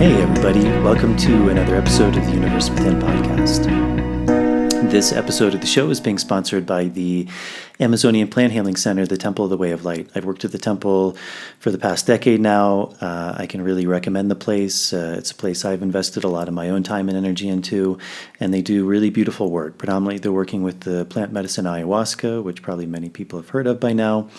Hey everybody, welcome to another episode of the Universe Within podcast. This episode of the show is being sponsored by the Amazonian Plant Healing Center, the Temple of the Way of Light. I've worked at the temple for the past decade now. I can really recommend the place. It's a place I've invested a lot of my own time and energy into, and they do really beautiful work. Predominantly, they're working with the plant medicine Ayahuasca, which probably many people have heard of by now.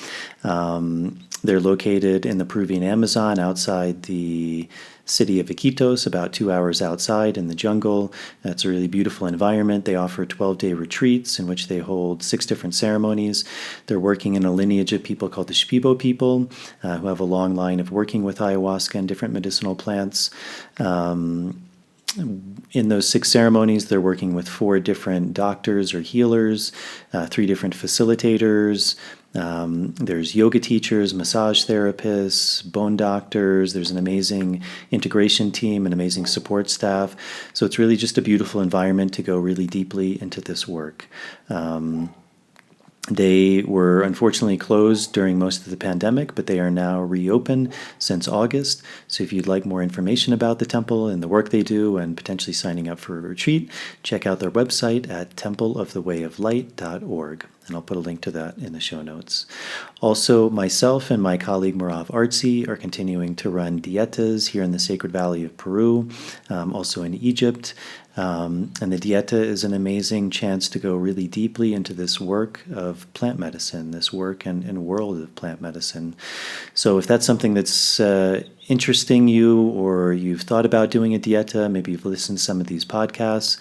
They're located in the Peruvian Amazon outside the city of Iquitos, about 2 hours outside in the jungle. It's a really beautiful environment. They offer 12-day retreats in which they hold 6 different ceremonies. They're working in a lineage of people called the Shipibo people, who have a long line of working with ayahuasca and different medicinal plants. In those 6 ceremonies, they're working with 4 different doctors or healers, 3 different facilitators. There's yoga teachers, massage therapists, bone doctors. There's an amazing integration team, an amazing support staff. So it's really just a beautiful environment to go really deeply into this work. They were unfortunately closed during most of the pandemic, but they are now reopened since August. So if you'd like more information about the temple and the work they do and potentially signing up for a retreat, check out their website at templeofthewayoflight.org. And I'll put a link to that in the show notes. Also, myself and my colleague Marav Artsy are continuing to run Dietas here in the Sacred Valley of Peru, also in Egypt. And the Dieta is an amazing chance to go really deeply into this work of plant medicine, this work and world of plant medicine. So if that's something that's interesting you, or you've thought about doing a Dieta, maybe you've listened to some of these podcasts,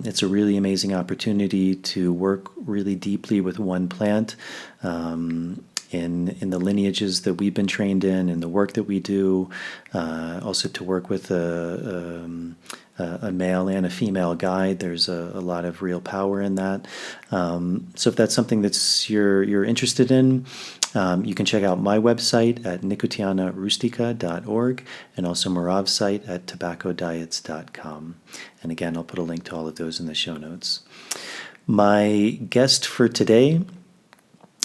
it's a really amazing opportunity to work really deeply with one plant. In the lineages that we've been trained in the work that we do, also to work with a male and a female guide. There's a lot of real power in that. So if that's something that's you're interested in, you can check out my website at nicotianarustica.org and also Marav's site at tobaccodiets.com. And again, I'll put a link to all of those in the show notes. My guest for today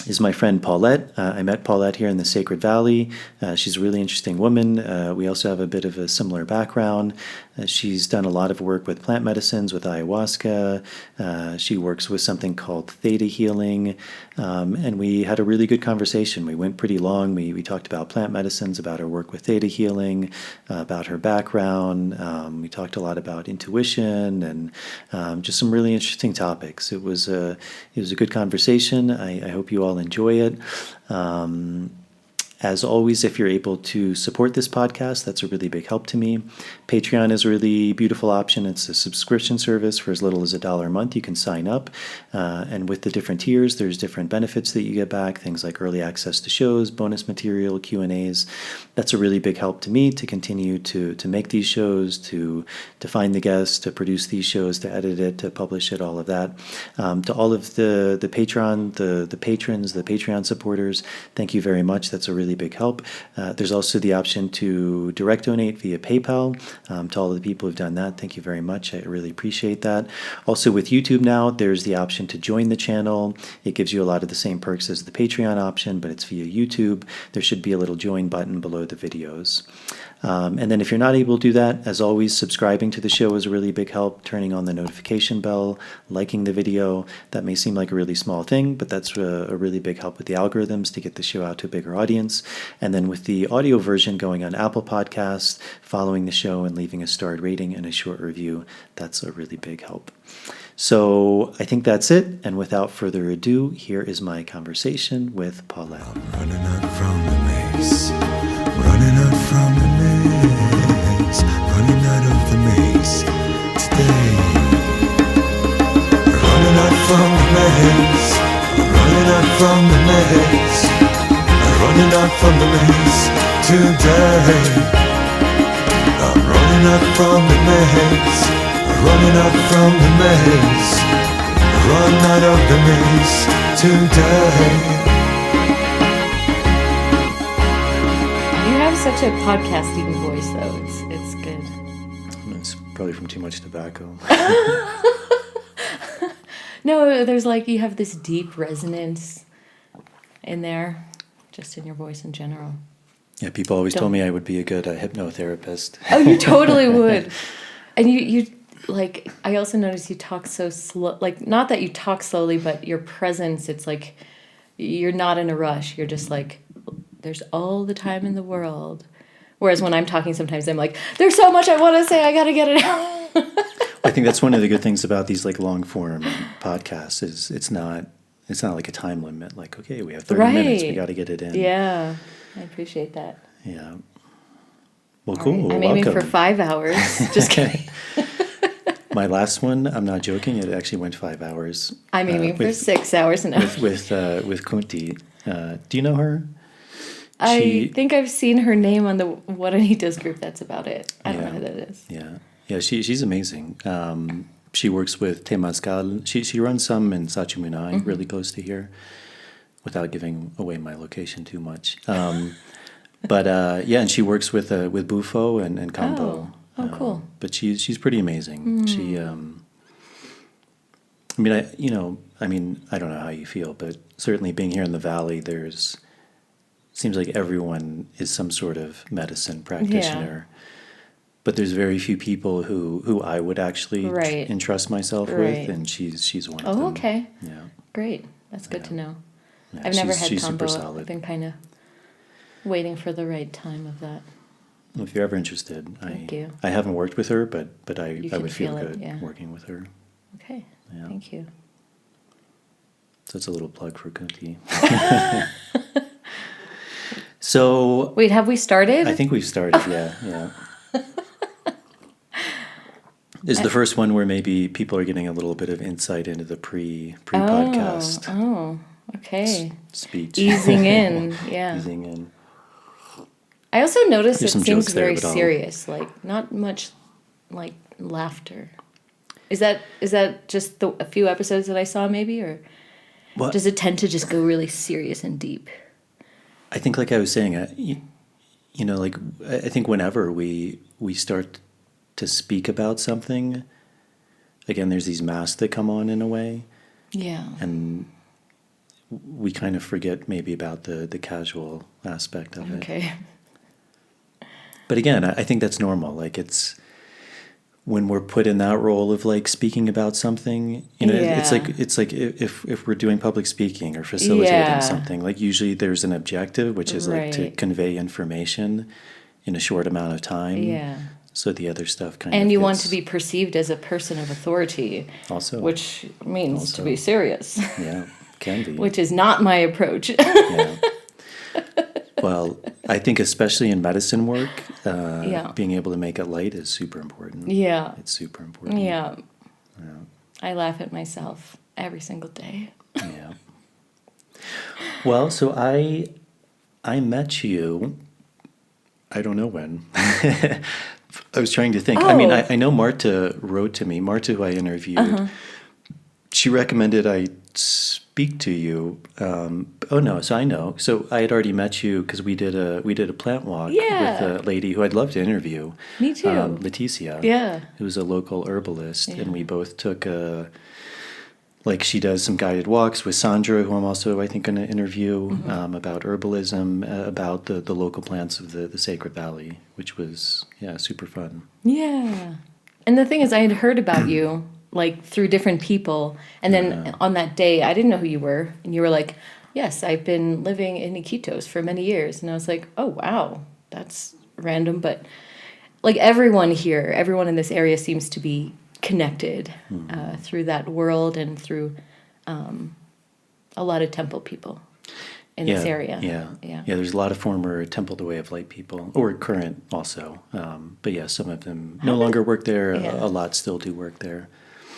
is my friend Paulette. I met Paulette here in the Sacred Valley. She's a really interesting woman. We also have a bit of a similar background. She's done a lot of work with plant medicines, with ayahuasca. She works with something called Theta healing. And we had a really good conversation. We went pretty long. We talked about plant medicines, about her work with Theta healing, about her background. We talked a lot about intuition and just some really interesting topics. It was a good conversation. I hope you all enjoy it. As always, if you're able to support this podcast, that's a really big help to me. Patreon is a really beautiful option. It's a subscription service for as little as $1 a month. You can sign up. And with the different tiers, there's different benefits that you get back, things like early access to shows, bonus material, Q&As. That's a really big help to me to continue to make these shows, to find the guests, to produce these shows, to edit it, to publish it, all of that. To all of the Patreon, the patrons, the Patreon supporters, thank you very much. That's a really big help. There's also the option to direct donate via PayPal. To all of the people who've done that, thank you very much. I really appreciate that. Also with YouTube now, there's the option to join the channel. It gives you a lot of the same perks as the Patreon option, but it's via YouTube. There should be a little join button below the videos. And then if you're not able to do that, as always, subscribing to the show is a really big help, turning on the notification bell, liking the video. That may seem like a really small thing, but that's a really big help with the algorithms to get the show out to a bigger audience. And then with the audio version going on Apple Podcasts, following the show and leaving a starred rating and a short review, that's a really big help. So I think that's it. And without further ado, here is my conversation with Paulette. Running out from the maze, running out from the maze, running out of the maze today. Running out from the maze, running out from the maze, running out from the maze today. I'm running out from the maze, running out from the maze, run out of the maze today. You have such a podcasting voice, though. It's good. It's probably from too much tobacco. No, there's like, you have this deep resonance in there, just in your voice in general. Yeah, people always told me I would be a good hypnotherapist. Oh, you totally would. And you like, I also noticed you talk so slow, like, not that you talk slowly, but your presence, it's like, you're not in a rush. You're just like, there's all the time in the world. Whereas when I'm talking, sometimes I'm like, there's so much I want to say, I got to get it out. I think that's one of the good things about these like long form podcasts is it's not like a time limit. Like, okay, we have 30 minutes, we got to get it in. Yeah, I appreciate that. Yeah. Well, cool. Right. Well, I'm aiming welcome. for 5 hours. Just kidding. My last one, I'm not joking. It actually went 5 hours. I'm aiming for 6 hours an hour. With Kunti. Do you know her? I think I've seen her name on the What Anita's group. That's about it. I don't know who that is. Yeah. She's amazing. She works with Temazcal. She runs some in Sachimunai, really close to here, without giving away my location too much. But and she works with Bufo and Campo. Oh, cool. But she's pretty amazing. She, I don't know how you feel, but certainly being here in the valley, seems like everyone is some sort of medicine practitioner. Yeah. But there's very few people who I would actually entrust myself with, and she's one of them. Oh, okay. Yeah. Great. That's good to know. Yeah, I've never had super combo. solid. I've been kind of waiting for the right time of that. Well, if you're ever interested, Thank you. I haven't worked with her, but I would feel it, good working with her. Okay. Yeah. Thank you. So it's a little plug for Kunti. So wait, have we started? I think we've started. Yeah. This is the first one where maybe people are getting a little bit of insight into the pre-podcast. Oh, okay. Speech. Easing in, yeah. Easing in. I also noticed There's it some seems jokes there, very but serious, like not much like laughter. Is that just a few episodes that I saw maybe, or does it tend to just go really serious and deep? I think, like I was saying, like I think whenever we start to speak about something, again, there's these masks that come on in a way. Yeah. And we kind of forget maybe about the casual aspect of it. Okay. But again, I think that's normal. Like it's when we're put in that role of like speaking about something, it's like if we're doing public speaking or facilitating something, like usually there's an objective, which is like to convey information in a short amount of time. Yeah. So the other stuff kind of. And you want to be perceived as a person of authority. Also. Which means to be serious. Yeah, can be. Which is not my approach. Yeah. Well, I think especially in medicine work, being able to make it light is super important. Yeah. It's super important. Yeah. I laugh at myself every single day. Yeah. Well, so I met you, I don't know when. I was trying to think. Oh. I mean, I know Marta wrote to me. Marta, who I interviewed, she recommended I speak to you. So I know. So I had already met you because we did a plant walk with a lady who I'd love to interview. Me too. Leticia. Yeah. Who was a local herbalist, and we both took she does some guided walks with Sandra, who I'm also, I think, going to interview about herbalism, about the local plants of the Sacred Valley, which was, super fun. Yeah. And the thing is, I had heard about you, like, through different people. And then on that day, I didn't know who you were. And you were like, yes, I've been living in Iquitos for many years. And I was like, oh, wow, that's random. But, like, everyone in this area seems to be connected through that world and through a lot of temple people in this area. Yeah, there's a lot of former Temple the Way of Light people, or current also. But some of them no longer work there. A lot still do work there.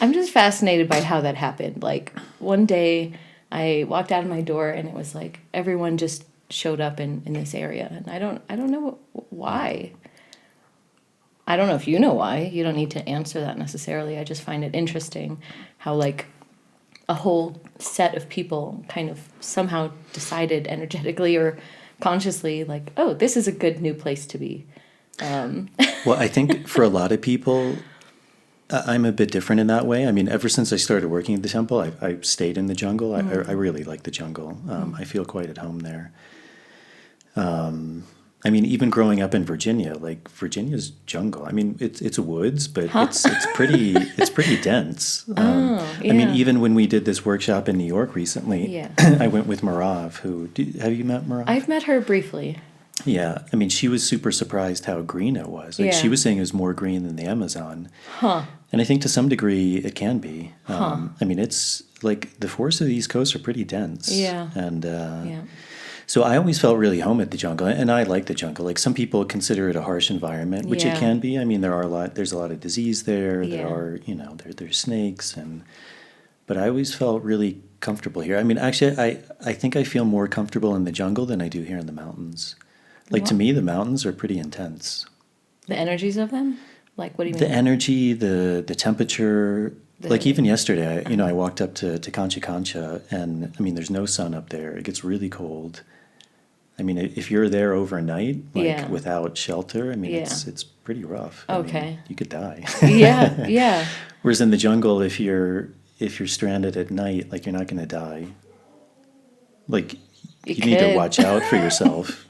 I'm just fascinated by how that happened. Like one day I walked out of my door and it was like everyone just showed up in this area, and I don't know why. I don't know if you know why. You don't need to answer that necessarily. I just find it interesting how, like, a whole set of people kind of somehow decided energetically or consciously, like, oh, this is a good new place to be. Well, I think for a lot of people, I'm a bit different in that way. I mean, ever since I started working at the temple, I stayed in the jungle. I really like the jungle. I feel quite at home there. I mean, even growing up in Virginia, like Virginia's jungle. I mean, it's woods, but it's pretty dense. I mean, even when we did this workshop in New York recently, I went with Marav. Have you met Marav? I've met her briefly. Yeah, I mean, she was super surprised how green it was. Like she was saying it was more green than the Amazon. And I think to some degree it can be. I mean, it's like the forests of the East Coast are pretty dense. Yeah. And so I always felt really home at the jungle, and I like the jungle. Like some people consider it a harsh environment, which it can be. I mean, there's a lot of disease there. There are, there's snakes, but I always felt really comfortable here. I mean, actually, I think I feel more comfortable in the jungle than I do here in the mountains. Like to me, the mountains are pretty intense. The energies of them? Like, what do you mean? The energy, the temperature. Like even yesterday, I walked up to Concha Concha, and I mean, there's no sun up there. It gets really cold. I mean, if you're there overnight, like without shelter, I mean, it's pretty rough. I mean, you could die. Yeah. Whereas in the jungle, if you're stranded at night, like you're not going to die. Like you need to watch out for yourself.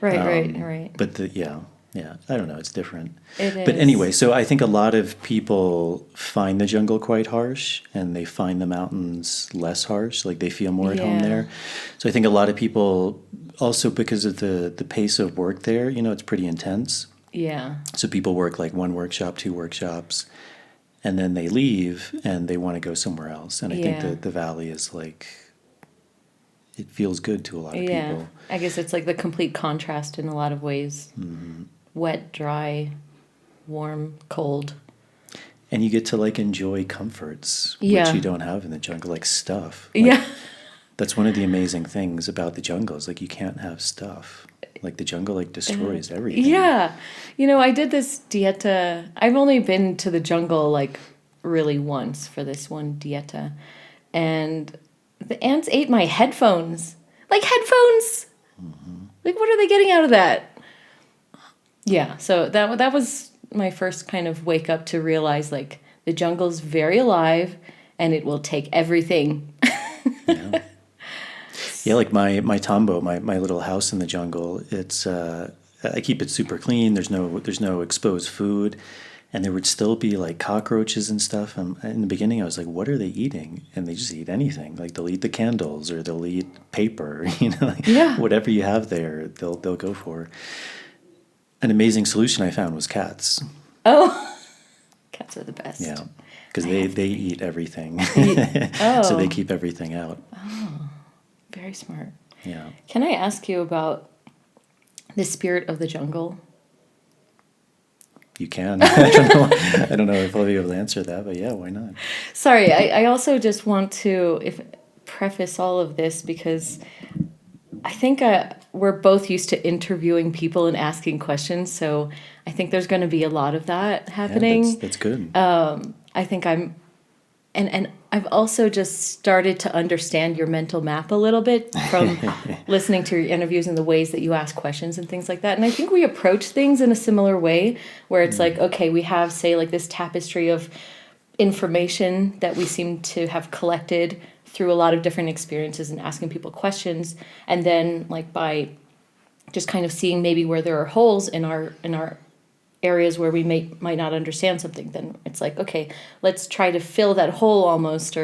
Right. But I don't know. It's different. It is. But anyway, so I think a lot of people find the jungle quite harsh, and they find the mountains less harsh. Like they feel more at home there. So I think a lot of people also, because of the pace of work there, it's pretty intense. Yeah. So people work like 1 workshop, 2 workshops, and then they leave and they want to go somewhere else. And I think that the valley is like, it feels good to a lot of people. I guess it's like the complete contrast in a lot of ways. Mm-hmm. Wet, dry, warm, cold. And you get to like enjoy comforts, which you don't have in the jungle, like stuff. Like, that's one of the amazing things about the jungle is like you can't have stuff. Like the jungle like destroys everything. Yeah. I did this Dieta. I've only been to the jungle like really once for this one Dieta. And the ants ate my headphones. Like headphones. Mm-hmm. Like what are they getting out of that? Yeah, so that was my first kind of wake up to realize like the jungle's very alive and it will take everything. Yeah, like my tambo, my little house in the jungle, it's I keep it super clean. There's no exposed food, and there would still be like cockroaches and stuff. In the beginning, I was like, "What are they eating?" And they just eat anything. Like they'll eat the candles or they'll eat paper. Whatever you have there, they'll go for. An amazing solution I found was cats. Oh, cats are the best. Yeah, because they eat everything. So they keep everything out. Oh, very smart. Yeah. Can I ask you about the spirit of the jungle? You can. I don't know if I'll be able to answer that, but yeah, why not? Sorry, I also just want to preface all of this because I think we're both used to interviewing people and asking questions, so I think there's going to be a lot of that happening. Yeah, that's good. I think and I've also just started to understand your mental map a little bit from listening to your interviews and the ways that you ask questions and things like that. And I think we approach things in a similar way where it's like, okay, we have, say, like this tapestry of information that we seem to have collected through a lot of different experiences and asking people questions. And then like by just kind of seeing maybe where there are holes in our areas where we might not understand something, then it's like, okay, let's try to fill that hole almost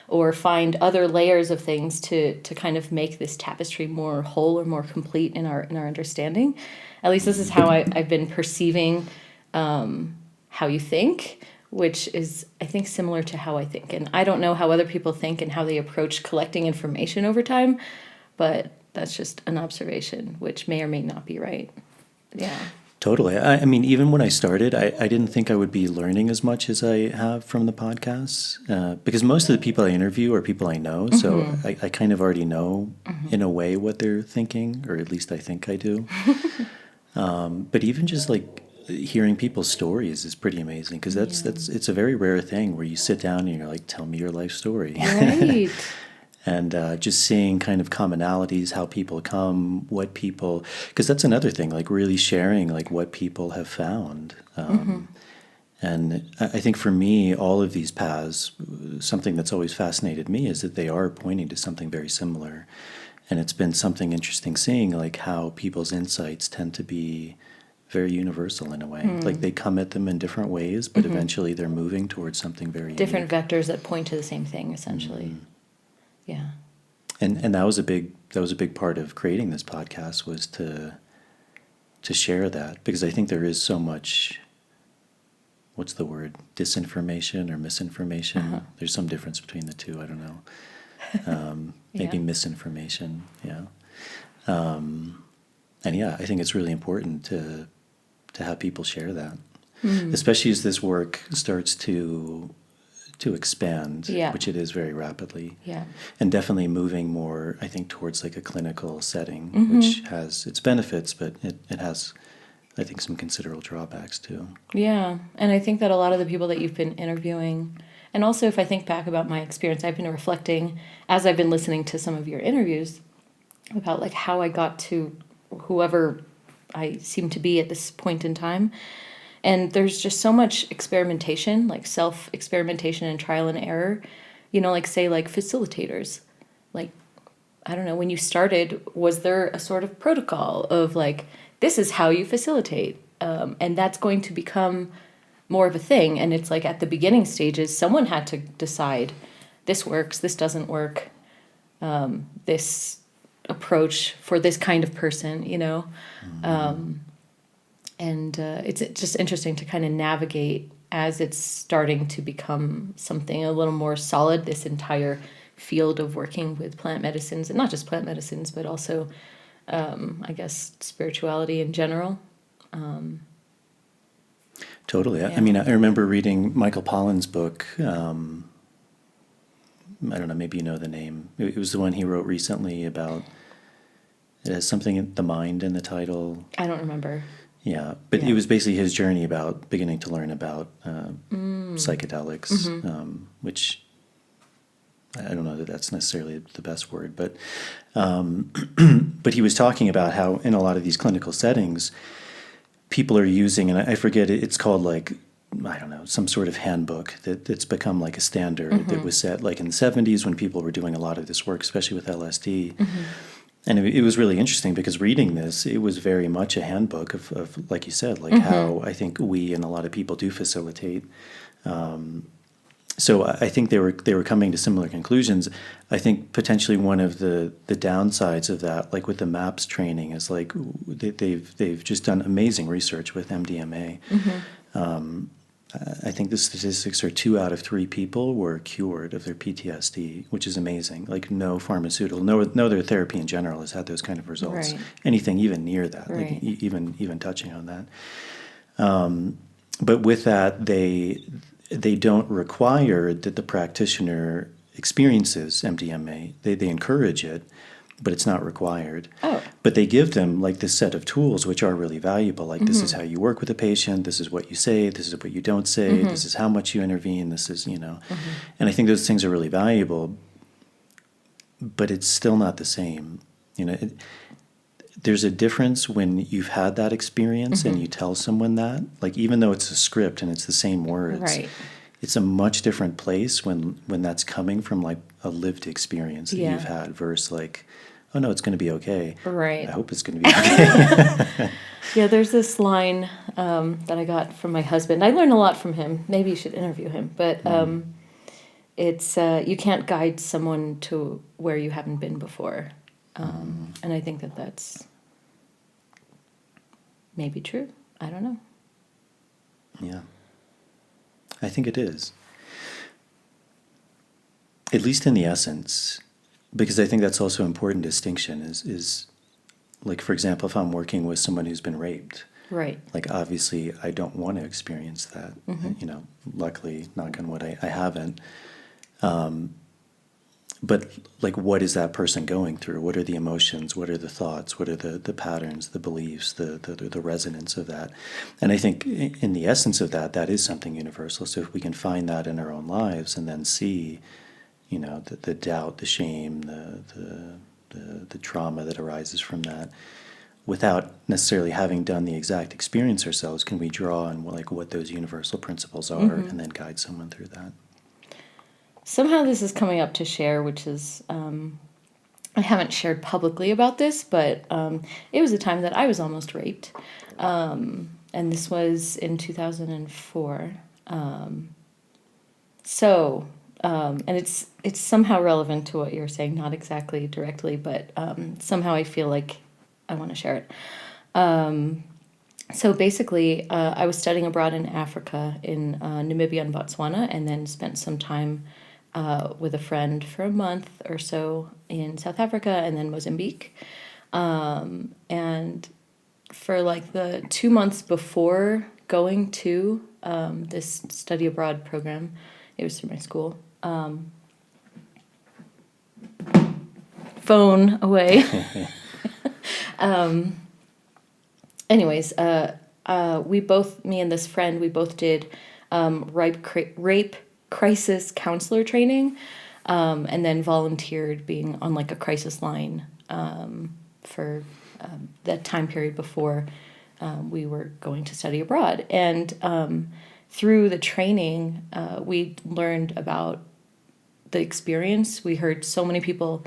or find other layers of things to kind of make this tapestry more whole or more complete in our understanding. At least this is how I've been perceiving how you think, which is, I think, similar to how I think. And I don't know how other people think and how they approach collecting information over time, but that's just an observation, which may or may not be right. Yeah. Totally. I mean, even when I started, I didn't think I would be learning as much as I have from the podcasts because most of the people I interview are people I know. Mm-hmm. So I kind of already know in a way what they're thinking, or at least I think I do. But even just like hearing people's stories is pretty amazing because it's a very rare thing where you sit down and you're like, tell me your life story. Right. And just seeing kind of commonalities, how people come, what people, because that's another thing, like really sharing like what people have found. And I think for me, all of these paths, something that's always fascinated me is that they are pointing to something very similar. And it's been something interesting seeing like how people's insights tend to be very universal in a way. Like they come at them in different ways, but eventually they're moving towards something very Different unique. vectors that point to the same thing, essentially. Yeah. And that was a big part of creating this podcast, was to share that, because I think there is so much, what's the word, disinformation or misinformation. There's some difference between the two. I don't know. Maybe misinformation. Yeah. And yeah, I think it's really important to have people share that, especially as this work starts to expand, which it is very rapidly. Yeah. And definitely moving more, I think, towards like a clinical setting, which has its benefits, but it has, I think, some considerable drawbacks too. Yeah. And I think that a lot of the people that you've been interviewing, and also if I think back about my experience, I've been reflecting as I've been listening to some of your interviews about like how I got to whoever I seem to be at this point in time. And there's just so much experimentation, like self-experimentation and trial and error. You know, like say like facilitators. Like, I don't know, when you started, was there a sort of protocol of like, this is how you facilitate? And that's going to become more of a thing. And it's like at the beginning stages, someone had to decide, this works, this doesn't work, this approach for this kind of person, you know? And it's just interesting to kind of navigate as it's starting to become something a little more solid, this entire field of working with plant medicines, and not just plant medicines, but also, I guess, spirituality in general. Totally. Yeah. I mean, I remember reading Michael Pollan's book. I don't know, maybe you know the name. It was the one he wrote recently about, it has something in the mind in the title. I don't remember. Yeah, but it was basically his journey about beginning to learn about psychedelics, which I don't know that that's necessarily the best word, but he was talking about how in a lot of these clinical settings, people are using, and I forget, it's called like, I don't know, some sort of handbook that's become like a standard that was set like in the 70s when people were doing a lot of this work, especially with LSD. And it was really interesting because reading this, it was very much a handbook of like you said, like how I think we and a lot of people do facilitate. So I think they were coming to similar conclusions. I think potentially one of the downsides of that, like with the MAPS training, is like they've just done amazing research with MDMA. I think the statistics are 2 out of 3 people were cured of their PTSD, which is amazing. Like no pharmaceutical, no other therapy in general has had those kind of results. Right. Anything even near that, Right. like even touching on that. But with that, they don't require that the practitioner experiences MDMA. They encourage it, but it's not required. Oh. But they give them like this set of tools which are really valuable. Like this is how you work with a patient. This is what you say. This is what you don't say. This is how much you intervene. This is, you know. And I think those things are really valuable, but it's still not the same. You know, there's a difference when you've had that experience and you tell someone that. Like even though it's a script and it's the same words, Right. it's a much different place when that's coming from like a lived experience that you've had versus like, oh no, it's going to be okay. Right. I hope it's going to be okay. Yeah, there's this line that I got from my husband. I learned a lot from him. Maybe you should interview him. But it's you can't guide someone to where you haven't been before. And I think that that's maybe true. I don't know. Yeah. I think it is. At least in the essence, because I think that's also an important distinction is like, for example, if I'm working with someone who's been raped, Right. like obviously I don't want to experience that. You know, luckily, knock on wood, I haven't. But like, what is that person going through? What are the emotions? What are the thoughts? What are the patterns, the beliefs, the resonance of that? And I think in the essence of that, that is something universal. So if we can find that in our own lives and then see, you know, the doubt, the shame, the trauma that arises from that, without necessarily having done the exact experience ourselves, can we draw on like what those universal principles are and then guide someone through that? Somehow this is coming up to share, which is I haven't shared publicly about this, but it was a time that I was almost raped. And this was in 2004. And it's somehow relevant to what you're saying, not exactly directly, but somehow I feel like I want to share it. So basically, I was studying abroad in Africa, in Namibia and Botswana, and then spent some time with a friend for a month or so in South Africa and then Mozambique. And for like the 2 months before going to this study abroad program, it was through my school. Phone away. Anyways, me and this friend, we both did rape crisis counselor training, and then volunteered being on like a crisis line for that time period before we were going to study abroad. And through the training, we learned about the experience. We heard so many people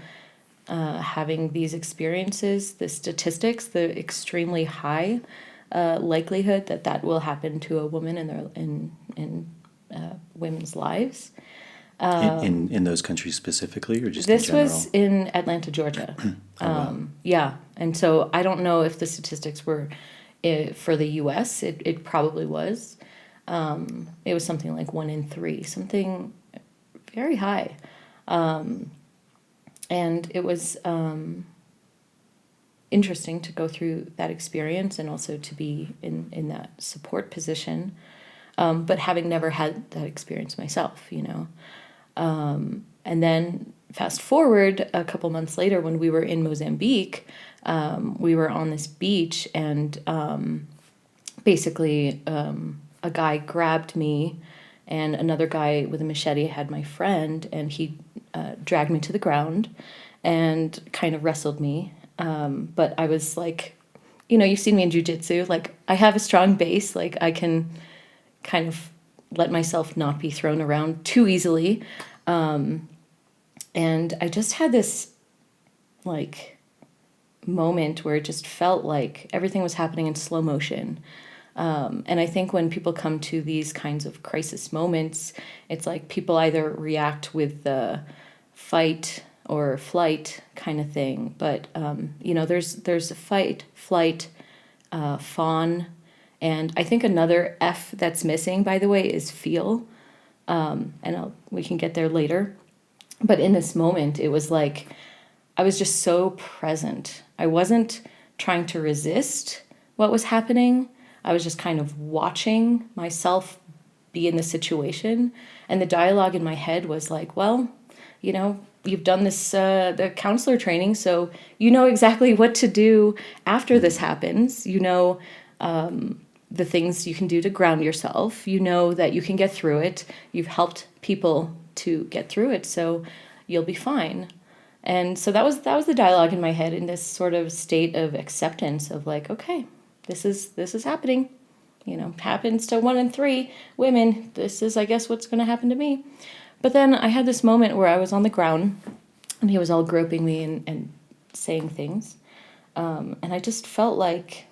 having these experiences, the statistics, the extremely high likelihood that will happen to a woman in women's lives. In those countries specifically, or just This in general? was in Atlanta, Georgia. Wow. Yeah, and so I don't know if the statistics were for the U.S. It probably was. It was something like 1 in 3, something very high. And it was interesting to go through that experience and also to be in that support position, but having never had that experience myself, you know. And then fast forward a couple months later when we were in Mozambique, we were on this beach and basically a guy grabbed me and another guy with a machete had my friend, and he dragged me to the ground and kind of wrestled me. But I was like, you know, you've seen me in jiu-jitsu, like I have a strong base, like I can kind of let myself not be thrown around too easily. And I just had this like moment where it just felt like everything was happening in slow motion. And I think when people come to these kinds of crisis moments, it's like people either react with the fight or flight kind of thing. But, you know, there's a fight, flight, fawn. And I think another F that's missing, by the way, is feel. We can get there later. But in this moment, it was like I was just so present. I wasn't trying to resist what was happening. I was just kind of watching myself be in the situation. And the dialogue in my head was like, well, you know, you've done this, the counselor training, so you know exactly what to do after this happens. You know the things you can do to ground yourself. You know that you can get through it. You've helped people to get through it, so you'll be fine. And so that was the dialogue in my head, in this sort of state of acceptance of like, okay, this is happening. You know, happens to 1 in 3 women. This is, I guess, what's going to happen to me. But then I had this moment where I was on the ground, and he was all groping me and saying things, and I just felt like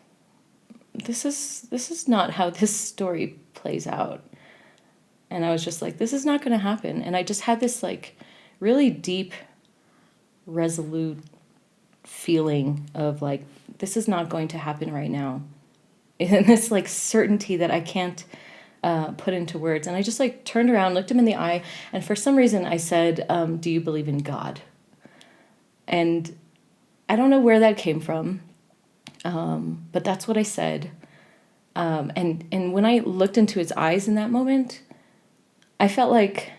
this is not how this story plays out. And I was just like, this is not going to happen. And I just had this like really deep, resolute feeling of like, this is not going to happen right now. And this like certainty that I can't put into words. And I just like turned around, looked him in the eye, and for some reason I said, do you believe in God? And I don't know where that came from, but that's what I said. And when I looked into his eyes in that moment, I felt like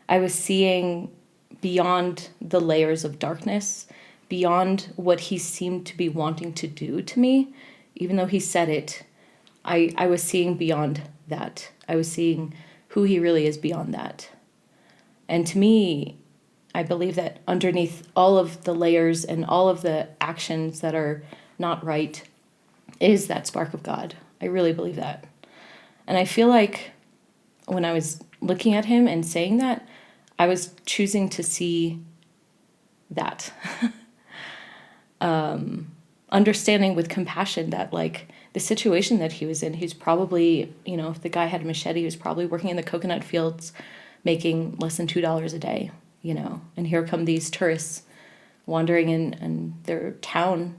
I was seeing beyond the layers of darkness, beyond what he seemed to be wanting to do to me. Even though he said it, I was seeing beyond that. I was seeing who he really is beyond that. And to me, I believe that underneath all of the layers and all of the actions that are not right is that spark of God. I really believe that. And I feel like when I was looking at him and saying that, I was choosing to see that. Understanding with compassion that, like, the situation that he was in, he's probably, you know, if the guy had a machete, he was probably working in the coconut fields making less than $2 a day, you know, and here come these tourists wandering in their town,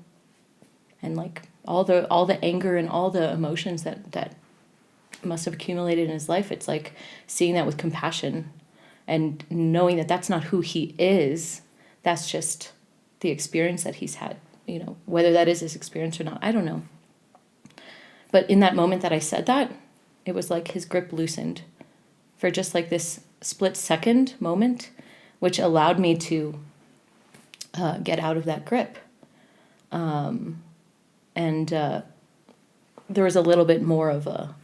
and like all the anger and all the emotions that must have accumulated in his life. It's like seeing that with compassion and knowing that that's not who he is. That's just the experience that he's had, you know, whether that is his experience or not, I don't know. But in that moment that I said that, it was like his grip loosened for just like this split second moment, which allowed me to get out of that grip. And there was a little bit more of a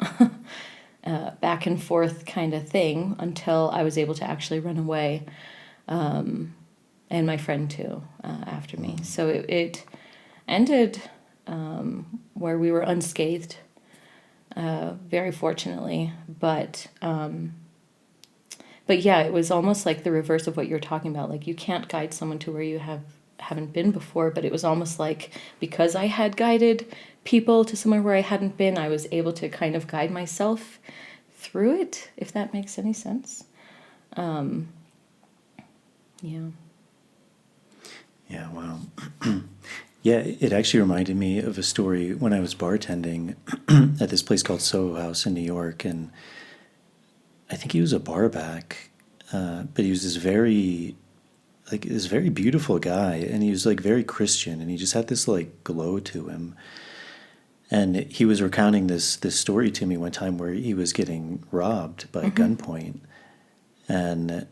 back and forth kind of thing until I was able to actually run away, and my friend too, after me. So it ended where we were unscathed, very fortunately. But yeah, it was almost like the reverse of what you're talking about. Like, you can't guide someone to where you haven't been before, but it was almost like because I had guided people to somewhere where I hadn't been, I was able to kind of guide myself through it, if that makes any sense. Yeah. Yeah, wow. Yeah, it actually reminded me of a story when I was bartending at this place called Soho House in New York, and I think he was a barback, but he was this very beautiful guy, and he was like very Christian, and he just had this like glow to him. And he was recounting this story to me one time where he was getting robbed by gunpoint, and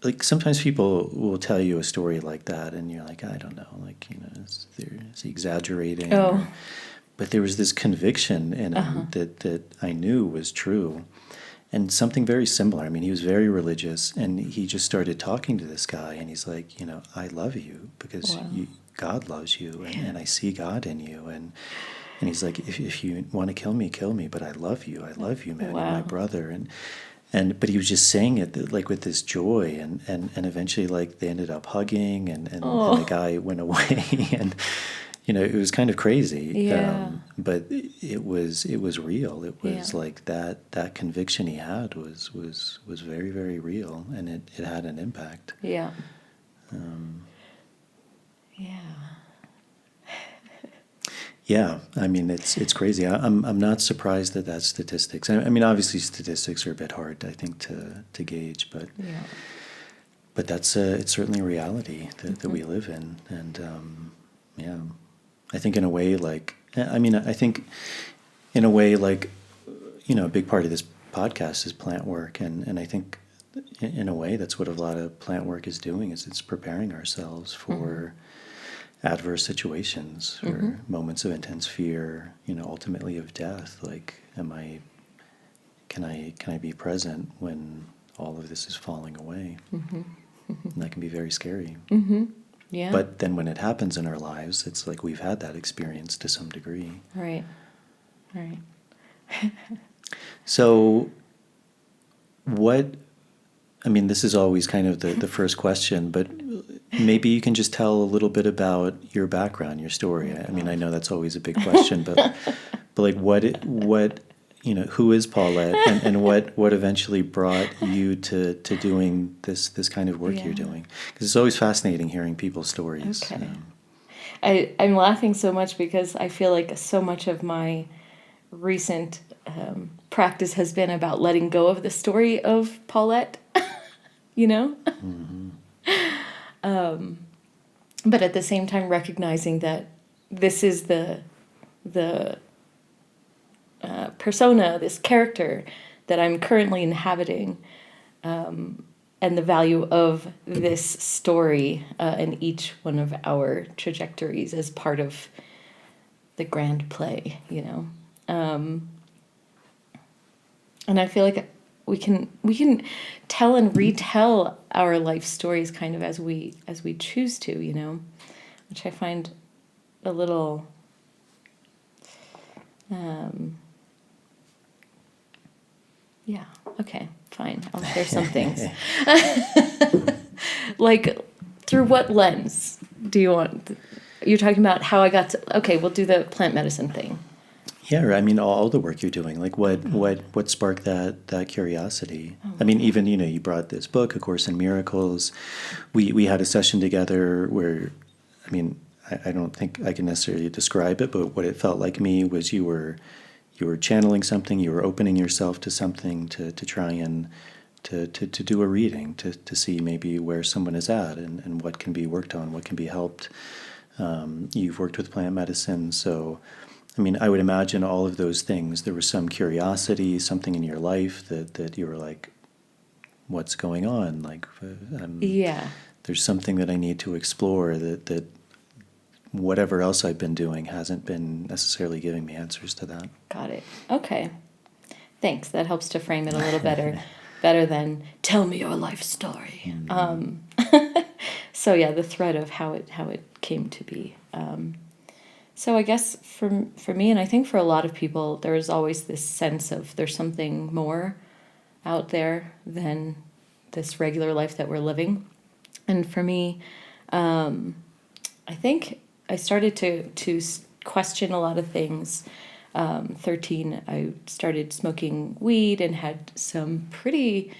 like sometimes people will tell you a story like that, and you're like, I don't know, like, you know, is he exaggerating? Oh. But there was this conviction in him that I knew was true. And something very similar. I mean, he was very religious, and he just started talking to this guy, and he's like, you know, I love you because God loves you, and I see God in you. And he's like, if you want to kill me, but I love you, man, you're my brother. But he was just saying it like with this joy, and eventually like they ended up hugging, and the guy went away, and you know, it was kind of crazy. Yeah. But it was real. It was like that conviction he had was very, very real, and it had an impact. Yeah. Yeah, I mean, it's crazy. I'm not surprised that that's statistics. I mean, obviously statistics are a bit hard, I think, to gauge, but that's it's certainly a reality that we live in, and yeah, I think in a way, like, I mean, I think in a way, like, you know, a big part of this podcast is plant work, and I think in a way that's what a lot of plant work is doing, is it's preparing ourselves for adverse situations or moments of intense fear, you know, ultimately of death. Like, can I be present when all of this is falling away? And that can be very scary. Yeah. But then when it happens in our lives, it's like we've had that experience to some degree. Right. So I mean, this is always kind of the first question, but maybe you can just tell a little bit about your background, your story. I mean, I know that's always a big question, but like what, you know, who is Paulette, and what eventually brought you to doing this kind of work you're doing? Because it's always fascinating hearing people's stories. Okay. I'm laughing so much because I feel like so much of my recent practice has been about letting go of the story of Paulette, you know? But at the same time recognizing that this is the persona, this character that I'm currently inhabiting, and the value of this story in each one of our trajectories as part of the grand play, you know. And I feel like we can tell and retell our life stories kind of as we choose to, you know, which I find a little yeah, okay, fine. I'll share some things. Like, through what lens do you want? You're talking about how I got to, okay, we'll do the plant medicine thing. Yeah, I mean, all the work you're doing, like what sparked that curiosity? I mean, even, you brought this book, A Course in Miracles. We had a session together where, I mean, I don't think I can necessarily describe it, but what it felt like me was you were channeling something, you were opening yourself to something to try and to do a reading, to see maybe where someone is at and what can be worked on, what can be helped. You've worked with plant medicine, so I mean, I would imagine all of those things. There was some curiosity, something in your life that you were like, what's going on? Like, Yeah. there's something that I need to explore that whatever else I've been doing hasn't been necessarily giving me answers to that. Got it. Okay. Thanks. That helps to frame it a little better than tell me your life story. So yeah, the thread of how it came to be. So I guess for me, and I think for a lot of people, there is always this sense of there's something more out there than this regular life that we're living. And for me, I think I started to question a lot of things. 13, I started smoking weed and had some pretty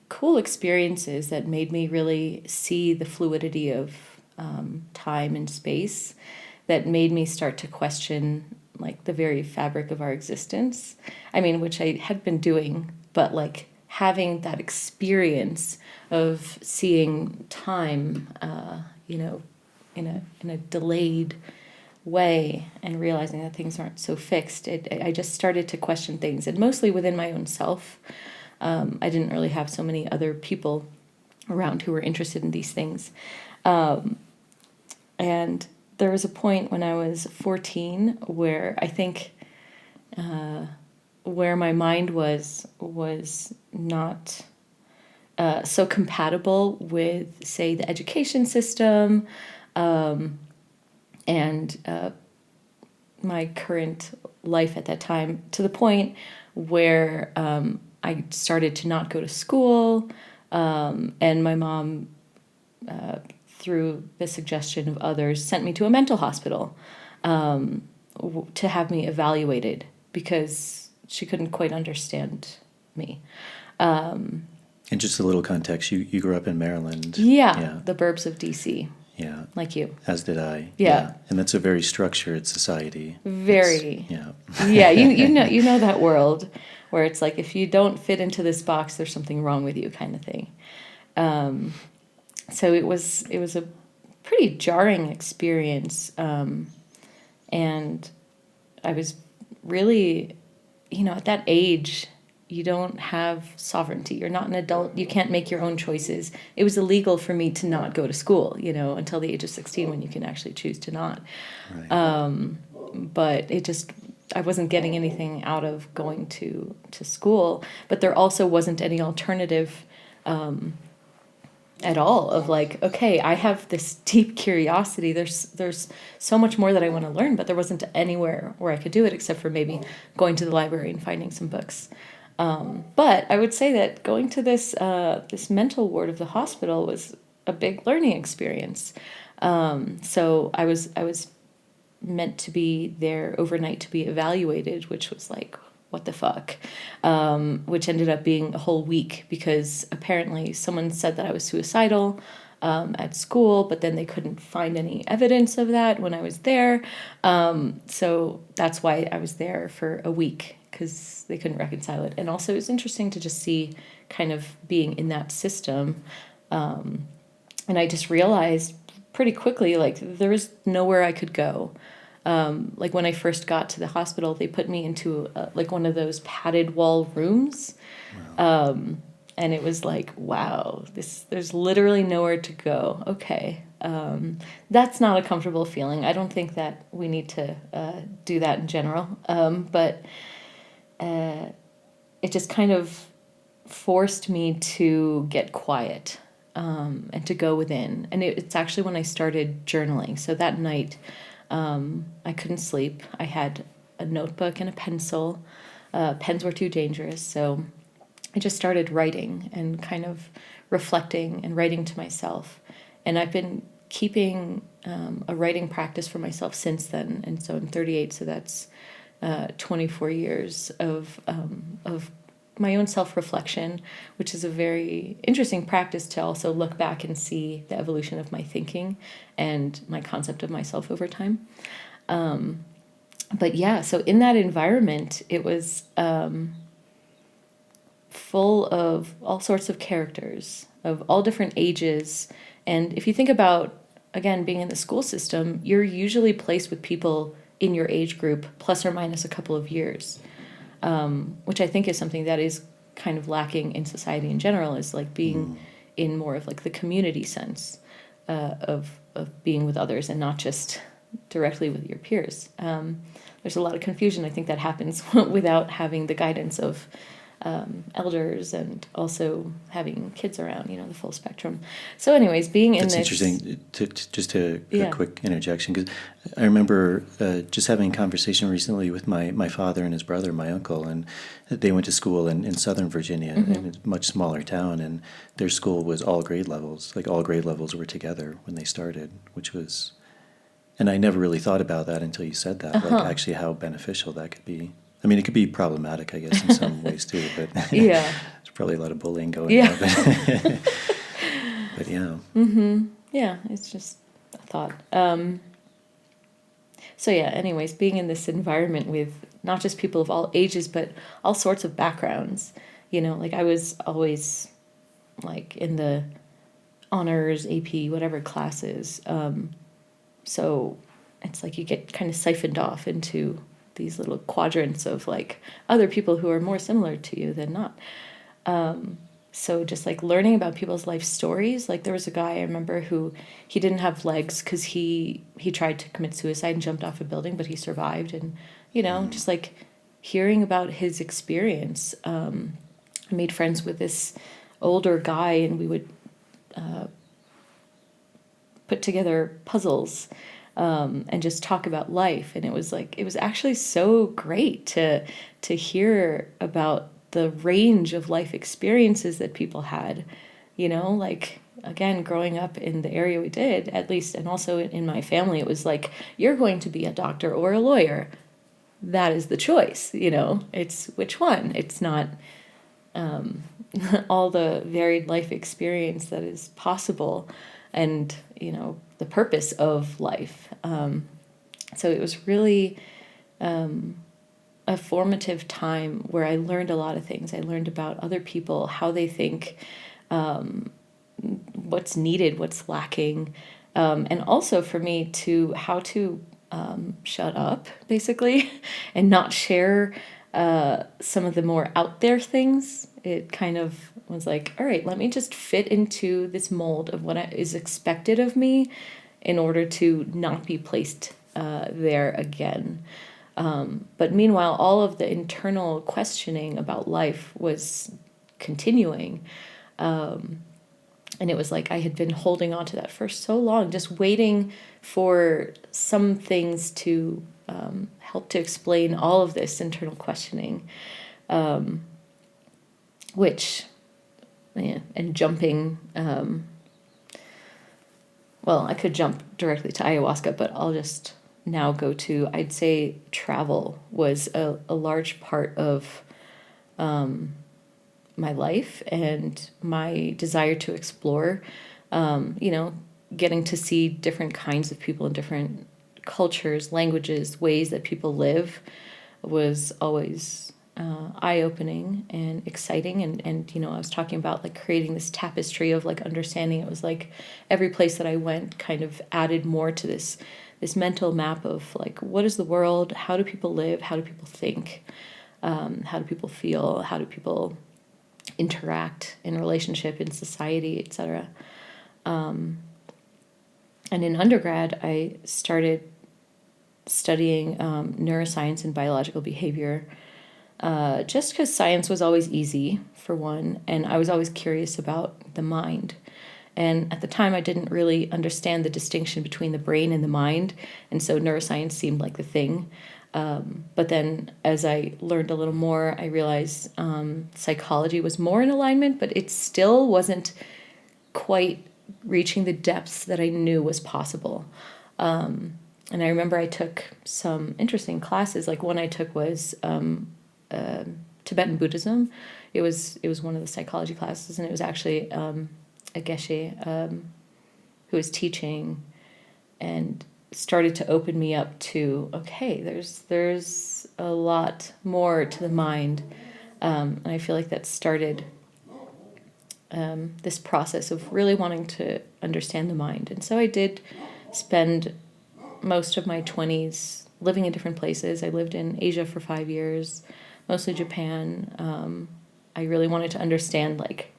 cool experiences that made me really see the fluidity of time and space, that made me start to question like the very fabric of our existence. I mean, which I had been doing, but like having that experience of seeing time, in a delayed way and realizing that things aren't so fixed. I just started to question things, and mostly within my own self. I didn't really have so many other people around who were interested in these things. And there was a point when I was 14 where I think where my mind was not so compatible with, say, the education system and my current life at that time, to the point where I started to not go to school, and my mom, through the suggestion of others, sent me to a mental hospital to have me evaluated because she couldn't quite understand me. And just a little context, you grew up in Maryland. Yeah, the burbs of D.C. Yeah. Like you. As did I. Yeah. And that's a very structured society. Very. Yeah. Yeah, you know that world where it's like, if you don't fit into this box, there's something wrong with you, kind of thing. So it was a pretty jarring experience, and I was really, at that age, you don't have sovereignty. You're not an adult. You can't make your own choices. It was illegal for me to not go to school, until the age of 16, when you can actually choose to not. Right. But I wasn't getting anything out of going to school, but there also wasn't any alternative at all of like, okay, I have this deep curiosity. There's so much more that I want to learn, but there wasn't anywhere where I could do it except for maybe going to the library and finding some books. But I would say that going to this mental ward of the hospital was a big learning experience. So I was meant to be there overnight to be evaluated, which was like, what the fuck? Which ended up being a whole week because apparently someone said that I was suicidal at school, but then they couldn't find any evidence of that when I was there. So that's why I was there for a week, because they couldn't reconcile it. And also it was interesting to just see kind of being in that system. And I just realized pretty quickly, like, there was nowhere I could go. Like when I first got to the hospital, they put me into like one of those padded wall rooms. Wow. And it was like, wow, there's literally nowhere to go. Okay. That's not a comfortable feeling. I don't think that we need to do that in general. But it just kind of forced me to get quiet and to go within. And it's actually when I started journaling. So that night, I couldn't sleep. I had a notebook and a pencil. Pens were too dangerous, so I just started writing and kind of reflecting and writing to myself. And I've been keeping a writing practice for myself since then. And so I'm 38, so that's 24 years of my own self-reflection, which is a very interesting practice to also look back and see the evolution of my thinking and my concept of myself over time. But yeah, so in that environment, it was full of all sorts of characters of all different ages. And if you think about, again, being in the school system, you're usually placed with people in your age group, plus or minus a couple of years, which I think is something that is kind of lacking in society in general, is like being in more of like the community sense of being with others and not just directly with your peers. There's a lot of confusion, I think, that happens without having the guidance of elders and also having kids around, the full spectrum. So anyways, being in That's this... interesting. Just a quick interjection, because I remember just having a conversation recently with my father and his brother, my uncle, and they went to school in Southern Virginia, in a much smaller town, and their school was all grade levels. Like all grade levels were together when they started, which was... And I never really thought about that until you said that, like actually how beneficial that could be. I mean, it could be problematic, I guess, in some ways too, but Yeah. there's probably a lot of bullying going on. But yeah. Yeah, it's just a thought. So yeah, anyways, being in this environment with not just people of all ages, but all sorts of backgrounds, like I was always like in the honors, AP, whatever classes. So it's like you get kind of siphoned off into these little quadrants of like other people who are more similar to you than not. So just like learning about people's life stories. Like there was a guy I remember who he didn't have legs because he tried to commit suicide and jumped off a building, but he survived. And, just like hearing about his experience. I made friends with this older guy, and we would put together puzzles and just talk about life. And it was actually so great to hear about the range of life experiences that people had, like, again, growing up in the area we did, at least, and also in my family, it was like, you're going to be a doctor or a lawyer. That is the choice, it's which one. It's not all the varied life experience that is possible and, the purpose of life. So it was really a formative time where I learned a lot of things. I learned about other people, how they think, what's needed, what's lacking, and also for me how to shut up, basically, and not share some of the more out there things. It kind of was like, all right, let me just fit into this mold of what is expected of me in order to not be placed there again. But meanwhile, all of the internal questioning about life was continuing. And it was like I had been holding on to that for so long, just waiting for some things to help to explain all of this internal questioning, and jumping. Well, I could jump directly to ayahuasca, but I'll just now go to, I'd say travel was a large part of my life and my desire to explore, getting to see different kinds of people in different cultures, languages, ways that people live was always eye-opening and exciting. And I was talking about like creating this tapestry of like understanding. It was like every place that I went kind of added more to this mental map of like, what is the world? How do people live? How do people think? How do people feel? How do people interact in relationship, in society, etc. And in undergrad, I started studying neuroscience and biological behavior, just because science was always easy, for one, and I was always curious about the mind. And at the time, I didn't really understand the distinction between the brain and the mind, and so neuroscience seemed like the thing. But then as I learned a little more, I realized psychology was more in alignment, but it still wasn't quite reaching the depths that I knew was possible. And I remember I took some interesting classes. Like one I took was Tibetan Buddhism. It was one of the psychology classes, and it was actually a geshe who was teaching, and started to open me up to, okay, there's a lot more to the mind, and I feel like that started this process of really wanting to understand the mind. And so I did spend most of my 20s living in different places. I lived in Asia for 5 years, mostly Japan. I really wanted to understand, like,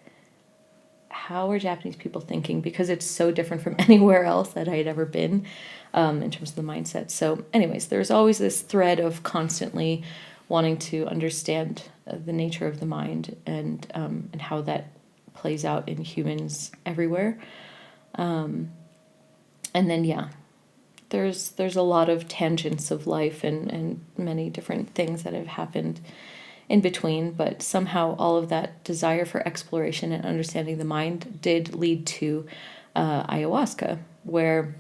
how are Japanese people thinking? Because it's so different from anywhere else that I had ever been in terms of the mindset. So anyways, there's always this thread of constantly wanting to understand the nature of the mind and how that plays out in humans everywhere. And then, yeah, there's a lot of tangents of life and many different things that have happened in between, but somehow all of that desire for exploration and understanding the mind did lead to ayahuasca, where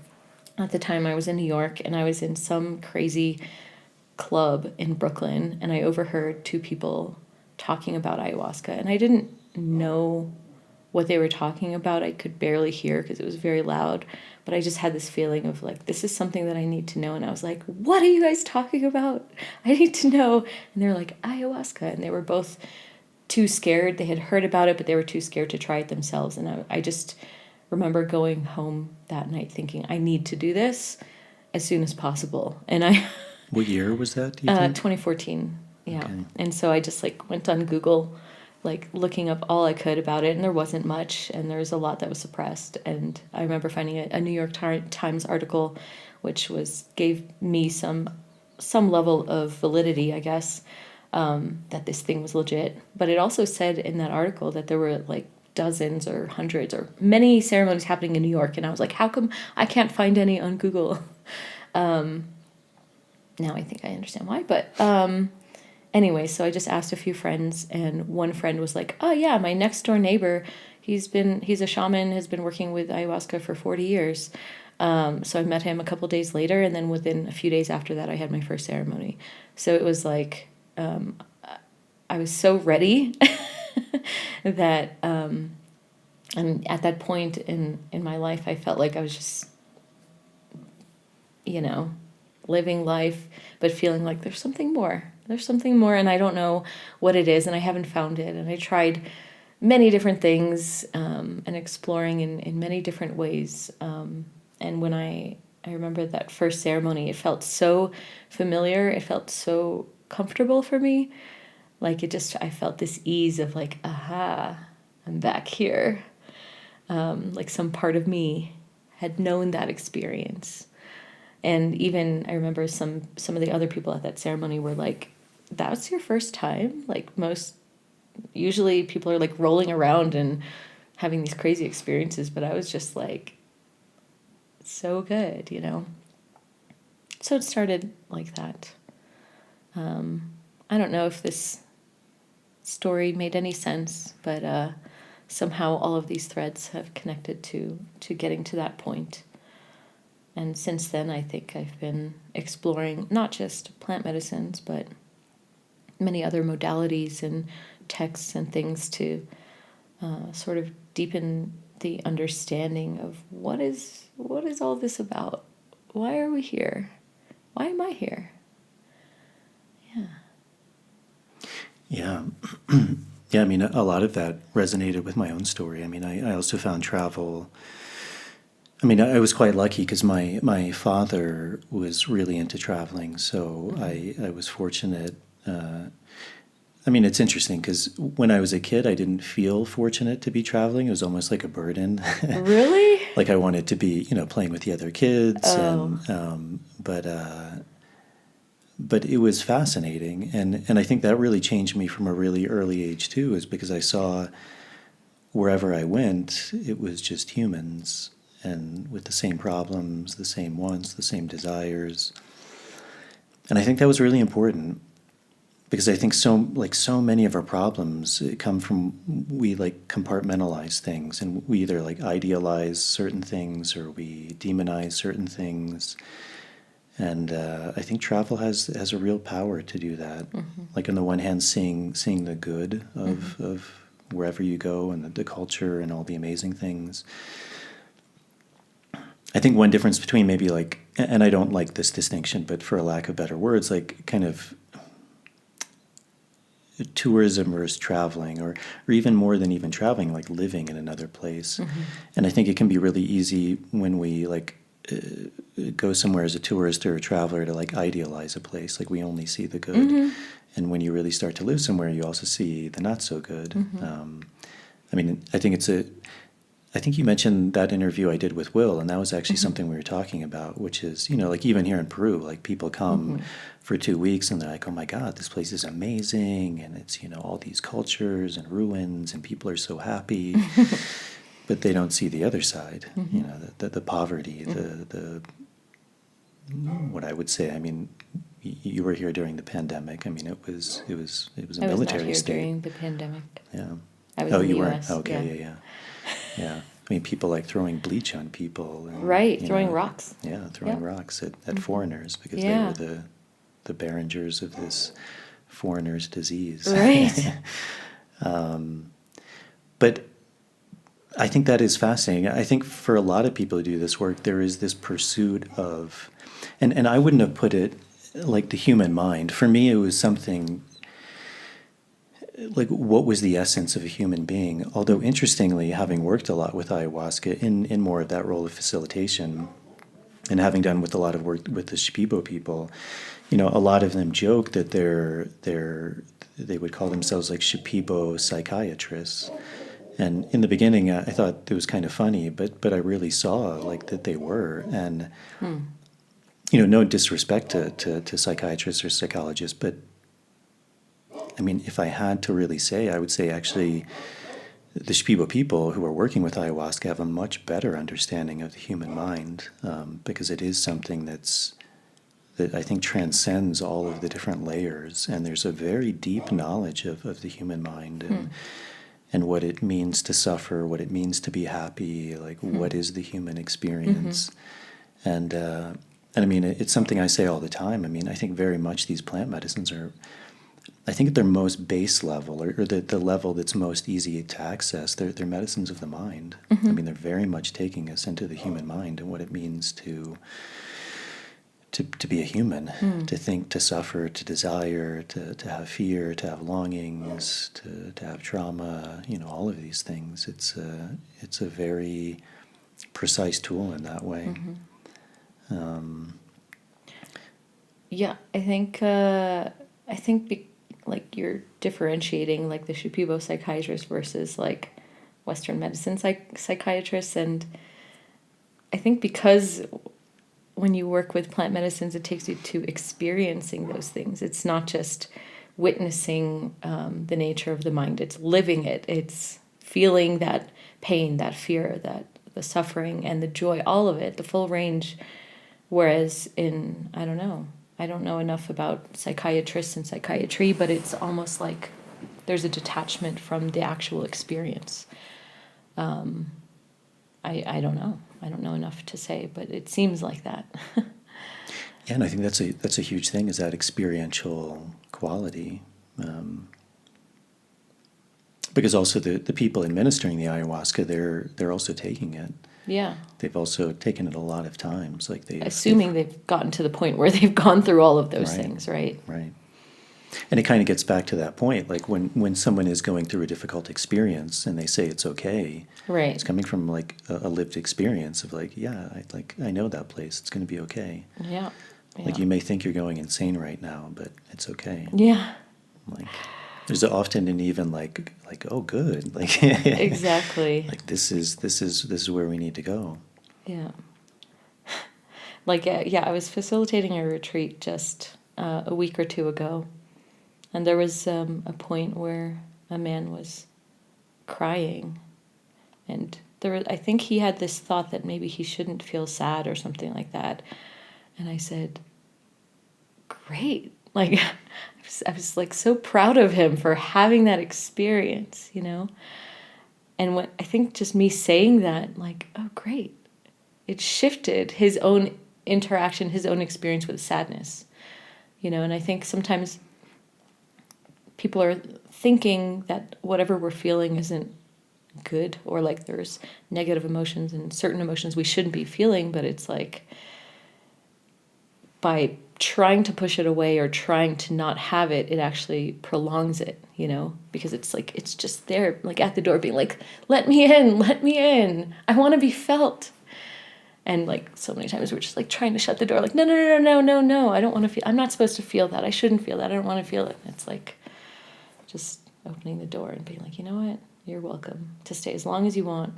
at the time I was in New York and I was in some crazy club in Brooklyn, and I overheard two people talking about ayahuasca, and I didn't know what they were talking about. I could barely hear because it was very loud, but I just had this feeling of like, this is something that I need to know. And I was like, what are you guys talking about? I need to know. And they were like, ayahuasca. And they were both too scared. They had heard about it, but they were too scared to try it themselves. And I just remember going home that night thinking, I need to do this as soon as possible. And What year was that, do you think? 2014. Yeah. Okay. And so I just like went on Google, like looking up all I could about it, and there wasn't much, and there was a lot that was suppressed. And I remember finding a New York Times article, which gave me some level of validity, I guess, that this thing was legit. But it also said in that article that there were like dozens or hundreds or many ceremonies happening in New York, and I was like, how come I can't find any on Google? Now I think I understand why, but anyway, so I just asked a few friends, and one friend was like, oh yeah, my next door neighbor, he's a shaman, has been working with ayahuasca for 40 years. So I met him a couple days later, and then within a few days after that, I had my first ceremony. So it was like, I was so ready that, and at that point in my life, I felt like I was just, living life, but feeling like there's something more. There's something more, and I don't know what it is, and I haven't found it. And I tried many different things and exploring in many different ways. And when I remember that first ceremony, it felt so familiar. It felt so comfortable for me. Like I felt this ease of like, aha, I'm back here. Like some part of me had known that experience. And even I remember some of the other people at that ceremony were like, that was your first time? Like usually people are like rolling around and having these crazy experiences, but I was just like, so good, So it started like that. I don't know if this story made any sense, but somehow all of these threads have connected to getting to that point. And since then, I think I've been exploring not just plant medicines, but many other modalities and texts and things to sort of deepen the understanding of what is all this about? Why are we here? Why am I here? Yeah. Yeah. Yeah, I mean, a lot of that resonated with my own story. I mean, I also found travel. I mean, I was quite lucky because my father was really into traveling, so I was fortunate. I mean, it's interesting because when I was a kid, I didn't feel fortunate to be traveling. It was almost like a burden. Really? Like I wanted to be, playing with the other kids. Oh. And, but it was fascinating. And I think that really changed me from a really early age too, is because I saw wherever I went, it was just humans and with the same problems, the same wants, the same desires. And I think that was really important. because I think so many of our problems come from, we like compartmentalize things, and we either like idealize certain things or we demonize certain things. And I think travel has a real power to do that. Like on the one hand, seeing the good of wherever you go, and the culture and all the amazing things. I think one difference between maybe like, and I don't like this distinction, but for a lack of better words, like kind of tourism versus traveling, or even more than even traveling, like living in another place. And I think it can be really easy when we like go somewhere as a tourist or a traveler to like idealize a place. Like we only see the good. And when you really start to live somewhere, you also see the not so good. I mean, I think you mentioned that interview I did with Will, and that was actually something we were talking about, which is, you know, like even here in Peru, like people come for 2 weeks and they're like, oh my God, this place is amazing. And it's, you know, all these cultures and ruins and people are so happy. But they don't see the other side, you know, the poverty, the what I would say. I mean, you were here during the pandemic. I mean, it was a military I was not here state during the pandemic. Yeah. I was in the you weren't. US. Okay. Yeah. I mean, people like throwing bleach on people. And, Right, you throwing know, rocks. Yeah, throwing rocks at foreigners because Yeah. they were the bearers of this foreigner's disease. Right. But I think that is fascinating. I think for a lot of people who do this work, there is this pursuit of, and I wouldn't have put it like the human mind. For me, it was something like, what was the essence of a human being? Although interestingly, having worked a lot with ayahuasca in more of that role of facilitation, and having done with a lot of work with the Shipibo people, you know, a lot of them joke that they would call themselves like Shipibo psychiatrists. And in the beginning, I thought it was kind of funny, but I really saw like that they were. And, you know, no disrespect to psychiatrists or psychologists, but I mean, if I had to really say, I would say actually the Shipibo people who are working with ayahuasca have a much better understanding of the human mind, because it is something that I think transcends all of the different layers. And there's a very deep knowledge of the human mind and what it means to suffer, what it means to be happy, like what is the human experience. And I mean, it's something I say all the time. I mean, I think very much these plant medicines are, I think at their most base level, or the level that's most easy to access, they're medicines of the mind. I mean, they're very much taking us into the human mind and what it means to be a human, to think, to suffer, to desire, to have fear, to have longings, to have trauma, you know, all of these things. It's a very precise tool in that way. Yeah, I think like you're differentiating like the Shipibo psychiatrist versus like Western medicine psychiatrists, and I think because when you work with plant medicines, it takes you to experiencing those things. It's not just witnessing the nature of the mind. It's living it. It's feeling that pain, that fear, that the suffering and the joy, all of it, the full range. Whereas I don't know enough about psychiatrists and psychiatry, but it's almost like there's a detachment from the actual experience. I don't know. I don't know enough to say, but it seems like that. Yeah, and I think that's a huge thing, is that experiential quality. Because also the people administering the ayahuasca, they're also taking it. Yeah. They've also taken it a lot of times. Like assuming they've gotten to the point where they've gone through all of those Right. things, right? Right. And it kind of gets back to that point, like when someone is going through a difficult experience and they say it's okay, Right. it's coming from like a lived experience of like, yeah, I know that place. It's going to be okay. Yeah. Like you may think you're going insane right now, but it's okay. Yeah. Like there's often an even like oh good, like Exactly. like this is where we need to go. Yeah. Like I was facilitating a retreat just a week or two ago, and there was a point where a man was crying, and I think he had this thought that maybe he shouldn't feel sad or something like that, and I said, "Great, Like, I was like so proud of him for having that experience, you know? And what I think just me saying that, like, oh, great. It shifted his own interaction, his own experience with sadness, you know? And I think sometimes people are thinking that whatever we're feeling isn't good, or like there's negative emotions and certain emotions we shouldn't be feeling, but it's like by trying to push it away or trying to not have it, it actually prolongs it, you know, because it's like, it's just there, like at the door being like, let me in, I want to be felt. And like so many times we're just like trying to shut the door, like, no, I don't want to feel, I'm not supposed to feel that, I shouldn't feel that, I don't want to feel it. And it's like just opening the door and being like, you know what, you're welcome to stay as long as you want,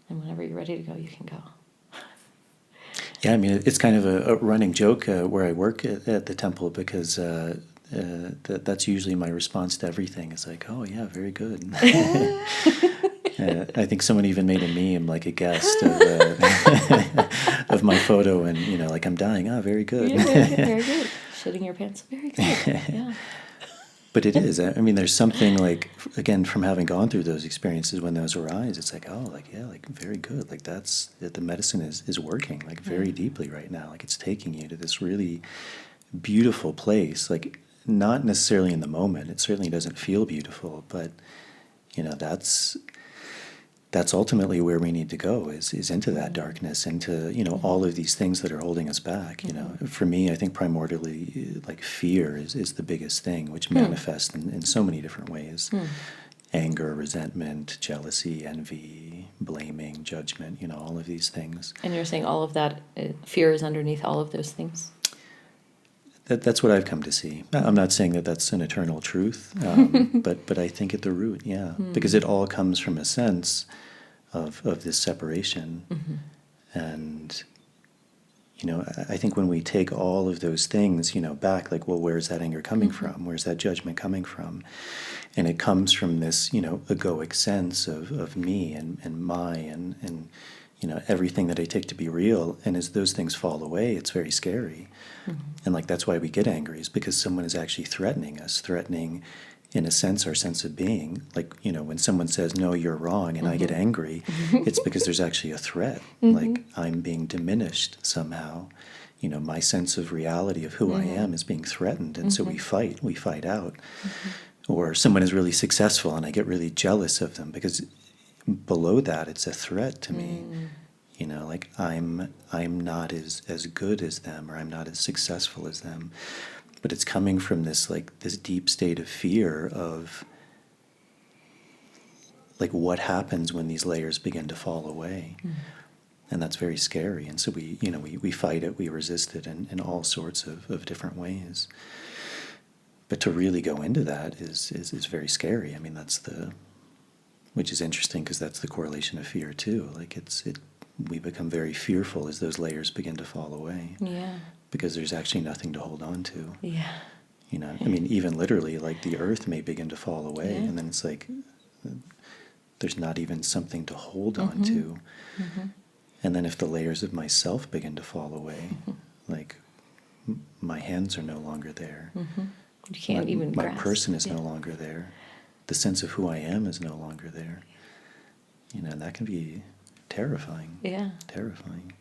and whenever you're ready to go, you can go. Yeah, I mean, it's kind of a running joke where I work at the temple, because that's usually my response to everything. It's like, oh, yeah, very good. I think someone even made a meme, like a guest of my photo, and, you know, like, I'm dying. Ah, very good. Yeah, very good. Shitting your pants. Very good. Yeah. But it is. I mean, there's something like, again, from having gone through those experiences, when those arise, it's like, oh, like, yeah, like, very good. Like, that's, the medicine is working, like, very deeply right now. Like, it's taking you to this really beautiful place. Like, not necessarily in the moment. It certainly doesn't feel beautiful, but, you know, that's ultimately where we need to go, is into that darkness, into, you know, all of these things that are holding us back. You know, for me, I think primordially, like, fear is the biggest thing, which manifests in so many different ways. Anger, resentment, jealousy, envy, blaming, judgment, you know, all of these things. And you're saying all of that, fear is underneath all of those things? That's what I've come to see. I'm not saying that that's an eternal truth, but I think at the root, yeah, because it all comes from a sense of this separation. And, you know, I think when we take all of those things, you know, back, like, well, where's that anger coming from? Where's that judgment coming from? And it comes from this, you know, egoic sense of me and my and you know, everything that I take to be real. And as those things fall away, it's very scary. And, like, that's why we get angry, is because someone is actually threatening us, in a sense, our sense of being. Like, you know, when someone says, no, you're wrong, and I get angry, it's because there's actually a threat. Like, I'm being diminished somehow. You know, my sense of reality of who I am is being threatened. And so we fight out. Or someone is really successful, and I get really jealous of them, because below that, it's a threat to me. You know, like, I'm not as good as them, or I'm not as successful as them. But it's coming from this, like, this deep state of fear of, like, what happens when these layers begin to fall away. And that's very scary. And so we fight it, we resist it in all sorts of different ways. But to really go into that is very scary. I mean, which is interesting, because that's the correlation of fear too. Like, we become very fearful as those layers begin to fall away. Yeah. Because there's actually nothing to hold on to. Yeah. You know, I mean, even literally, like, the earth may begin to fall away, and then it's like there's not even something to hold on to. And then if the layers of myself begin to fall away, like, my hands are no longer there. You can't even my grasp. person is no longer there. The sense of who I am is no longer there. You know, and that can be terrifying. Yeah. Terrifying.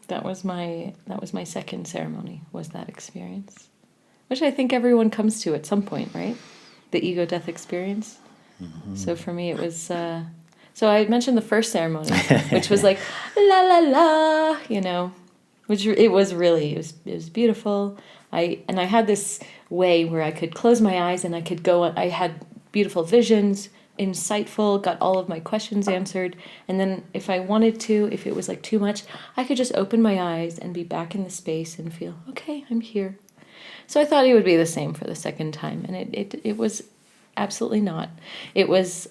That was my second ceremony, was that experience, which I think everyone comes to at some point, right? The ego death experience. So for me, it was. So I mentioned the first ceremony, which was like la la la, you know, which it was beautiful. I had this way where I could close my eyes and I could go. I had beautiful visions, insightful, got all of my questions answered. And then if I wanted to, if it was like too much, I could just open my eyes and be back in the space and feel, okay, I'm here. So I thought it would be the same for the second time. And it was absolutely not. It was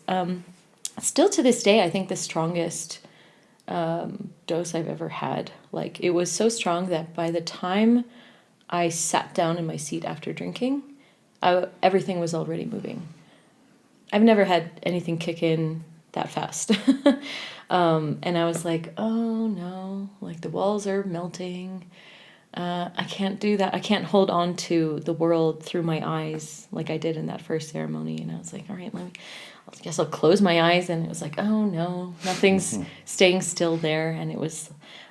still to this day, I think, the strongest dose I've ever had. Like, it was so strong that by the time I sat down in my seat after drinking, everything was already moving. I've never had anything kick in that fast. And I was like, oh no, like, the walls are melting. I can't do that. I can't hold on to the world through my eyes like I did in that first ceremony. And I was like, all right, I guess I'll close my eyes. And it was like, oh no, nothing's staying still there. And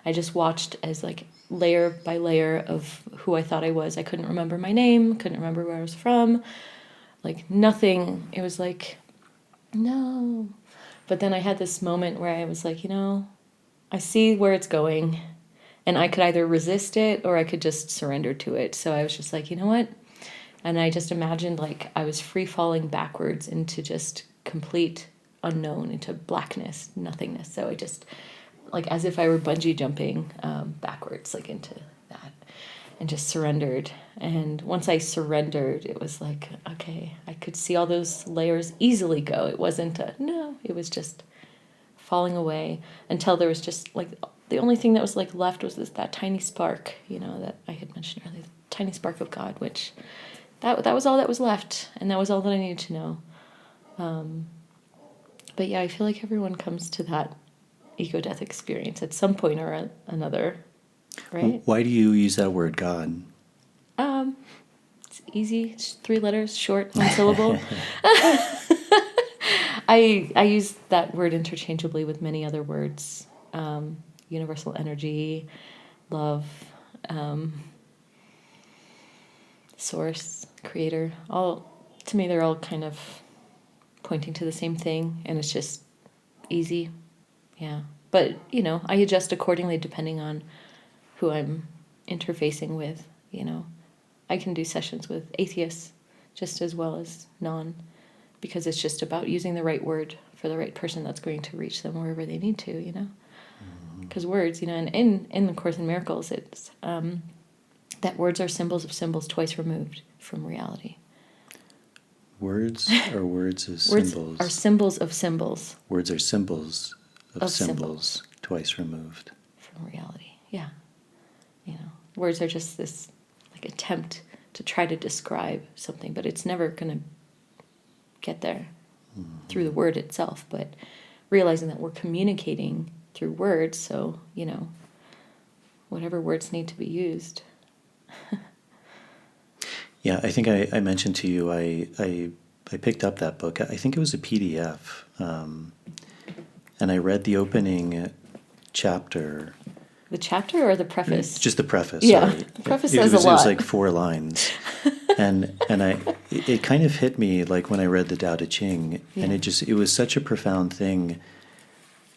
I just watched as like layer by layer of who I thought I was. I couldn't remember my name, couldn't remember where I was from, like nothing. It was like, no. But then I had this moment where I was like, I see where it's going, and I could either resist it or I could just surrender to it. So I was just like, you know what? And I just imagined like I was free falling backwards into just complete unknown, into blackness, nothingness. So I just, like as if I were bungee jumping backwards, like into that, and just surrendered. And once I surrendered, it was like, okay, I could see all those layers easily go. It wasn't it was just falling away until there was just like, the only thing that was like left was that tiny spark, that I had mentioned earlier, the tiny spark of God, which that was all that was left. And that was all that I needed to know. But yeah, I feel like everyone comes to that ego-death experience at some point or another, right? Why do you use that word, God? It's easy. It's 3 letters, short, one syllable. I use that word interchangeably with many other words. Universal energy, love, source, creator. To me, they're all kind of pointing to the same thing, and it's just easy. Yeah. But, I adjust accordingly depending on who I'm interfacing with, I can do sessions with atheists just as well as non, because it's just about using the right word for the right person that's going to reach them wherever they need to, Because words, and in the Course in Miracles, it's that words are symbols of symbols twice removed from reality. Words are words of Words symbols. are symbols of symbols. Words are symbols of symbols symbols twice removed from reality. Yeah. Words are just this like attempt to try to describe something, but it's never going to get there through the word itself. But realizing that we're communicating through words, so, whatever words need to be used. Yeah, I think I mentioned to you, I picked up that book. I think it was a PDF, and I read the opening chapter. The chapter or the preface? Just the preface. Yeah, sorry. the preface It says was, a lot. It was like 4 lines, and it kind of hit me like when I read the Tao Te Ching, and it was such a profound thing.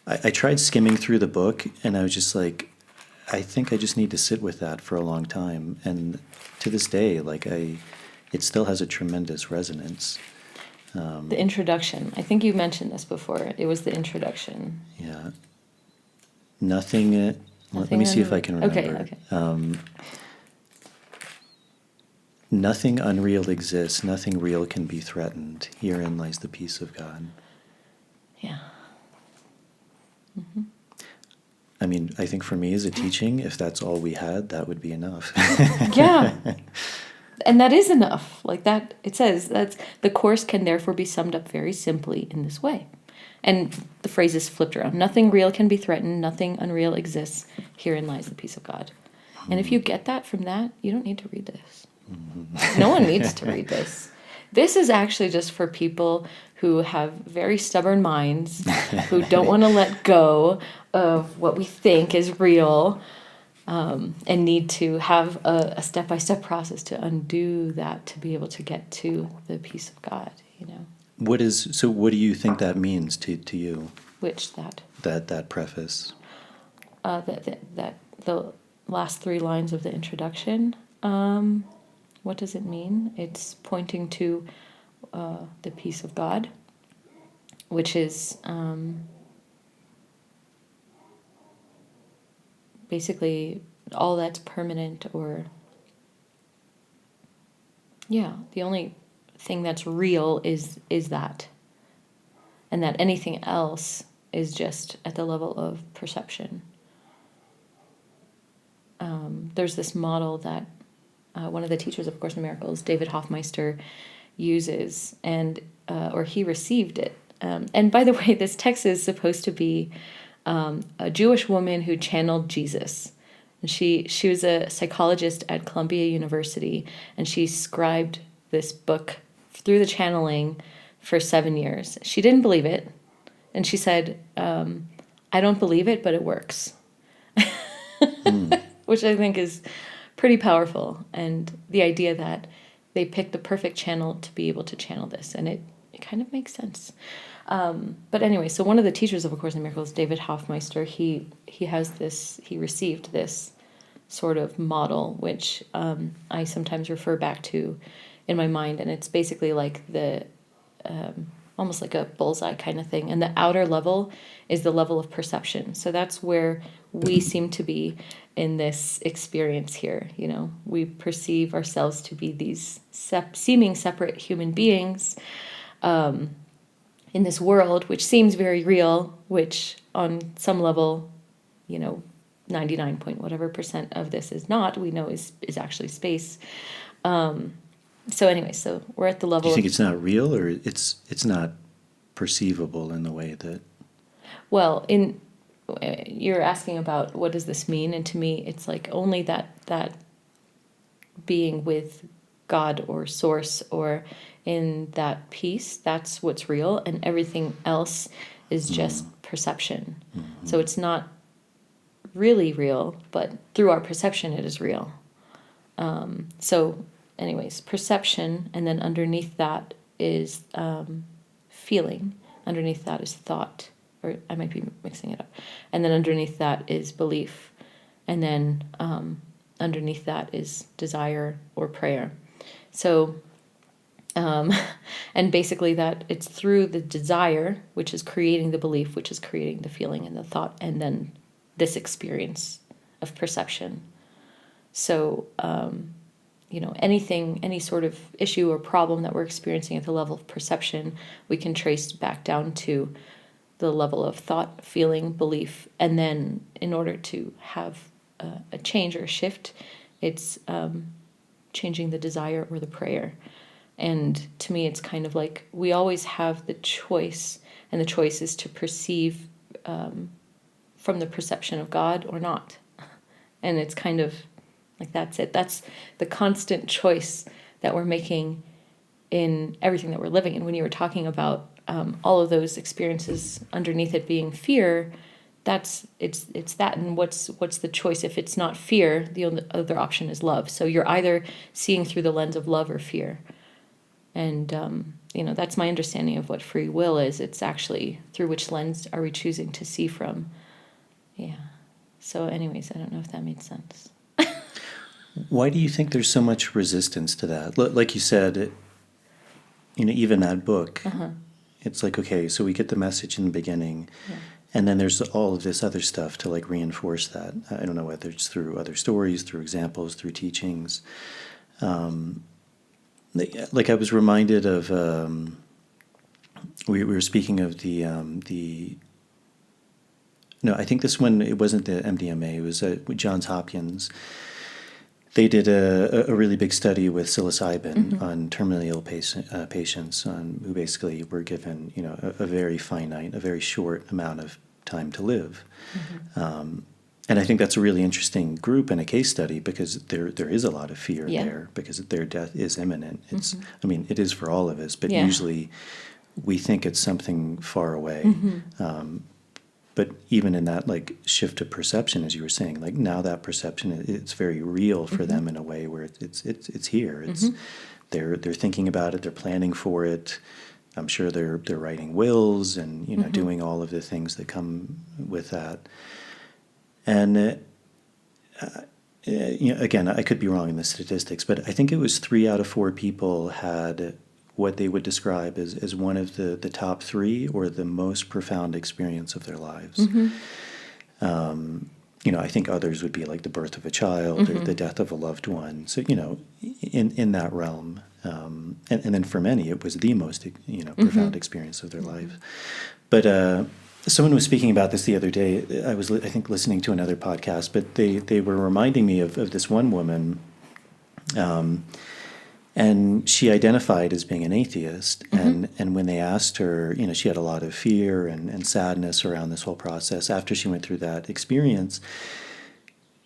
I tried skimming through the book, and I was just like, I think I just need to sit with that for a long time. And to this day, it still has a tremendous resonance. The introduction. I think you mentioned this before. It was the introduction. Yeah. Nothing. Let me see if I can remember. Okay. Nothing unreal exists. Nothing real can be threatened. Herein lies the peace of God. Yeah. Mm-hmm. I mean, I think for me as a teaching, if that's all we had, that would be enough. Yeah. And that is enough. Like that, it says that the Course can therefore be summed up very simply in this way. And the phrase is flipped around. Nothing real can be threatened. Nothing unreal exists. Herein lies the peace of God. And if you get that from that, you don't need to read this. No one needs to read this. This is actually just for people who have very stubborn minds, who don't want to let go of what we think is real, and need to have a step-by-step process to undo that, to be able to get to the peace of God, What do you think that means to you? Which that? That preface. That the last 3 lines of the introduction. What does it mean? It's pointing to the peace of God, which is basically all that's permanent, or the only thing that's real is that, and that anything else is just at the level of perception. There's this model that one of the teachers of Course in Miracles, David Hoffmeister, uses, and or he received it. And by the way, this text is supposed to be a Jewish woman who channeled Jesus, And she was a psychologist at Columbia University, and she scribed this book through the channeling for 7 years. She didn't believe it, and she said, I don't believe it, but it works. Which I think is pretty powerful. And the idea that they picked the perfect channel to be able to channel this, and it kind of makes sense. But anyway, so one of the teachers of A Course in Miracles, David Hoffmeister, he received this sort of model, which I sometimes refer back to in my mind, and it's basically like the almost like a bullseye kind of thing. And the outer level is the level of perception. So that's where we seem to be in this experience here. You know, we perceive ourselves to be these seeming separate human beings in this world, which seems very real, which on some level, 99 point whatever % of this is not, we know is actually space. So anyway, so we're at the level. Do you think it's not real, or it's not perceivable in the way that? Well, you're asking about what does this mean, and to me, it's like only that being with God or Source or in that peace, that's what's real, and everything else is just perception. Mm-hmm. So it's not really real, but through our perception, it is real. So anyways, perception, and then underneath that is feeling. Underneath that is thought, or I might be mixing it up. And then underneath that is belief. And then underneath that is desire or prayer. So, and basically that it's through the desire, which is creating the belief, which is creating the feeling and the thought, and then this experience of perception. So, any sort of issue or problem that we're experiencing at the level of perception, we can trace back down to the level of thought, feeling, belief, and then in order to have a change or a shift, it's changing the desire or the prayer. And to me, it's kind of like we always have the choice, and the choice is to perceive from the perception of God or not. And it's kind of like that's it. That's the constant choice that we're making in everything that we're living. And when you were talking about all of those experiences underneath it being fear, it's that. And what's the choice? If it's not fear, the only other option is love. So you're either seeing through the lens of love or fear. And that's my understanding of what free will is. It's actually through which lens are we choosing to see from. Yeah. So anyways, I don't know if that made sense. Why do you think there's so much resistance to that? Like you said, even that book, it's like, okay, so we get the message in the beginning, and then there's all of this other stuff to like reinforce that. I don't know whether it's through other stories, through examples, through teachings. Like I was reminded of, we were speaking of no, I think this one, it wasn't the MDMA, it was Johns Hopkins. They did a really big study with psilocybin on terminally ill patients who basically were given, a very finite, a very short amount of time to live. And I think that's a really interesting group and a case study because there is a lot of fear there because their death is imminent. It's, it is for all of us, but usually we think it's something far away. But even in that like shift of perception, as you were saying, like now that perception, it's very real for them in a way where it's here. It's they're thinking about it, they're planning for it. I'm sure they're writing wills and doing all of the things that come with that. And again, I could be wrong in the statistics, but I think it was 3 out of 4 people had what they would describe as one of the top 3 or the most profound experience of their lives. I think others would be like the birth of a child or the death of a loved one. So, in that realm. And then for many, it was the most, profound experience of their life. But someone was speaking about this the other day. I was, I think, listening to another podcast, but they were reminding me of this one woman. And she identified as being an atheist. And when they asked her, she had a lot of fear and sadness around this whole process. After she went through that experience,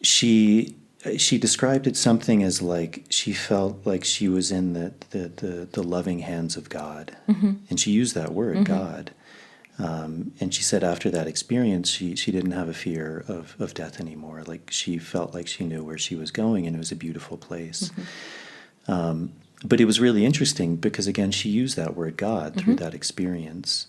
she described it something as like she felt like she was in the loving hands of God, and she used that word, God. And she said after that experience, she didn't have a fear of death anymore. Like she felt like she knew where she was going, and it was a beautiful place. But it was really interesting because, again, she used that word God through that experience.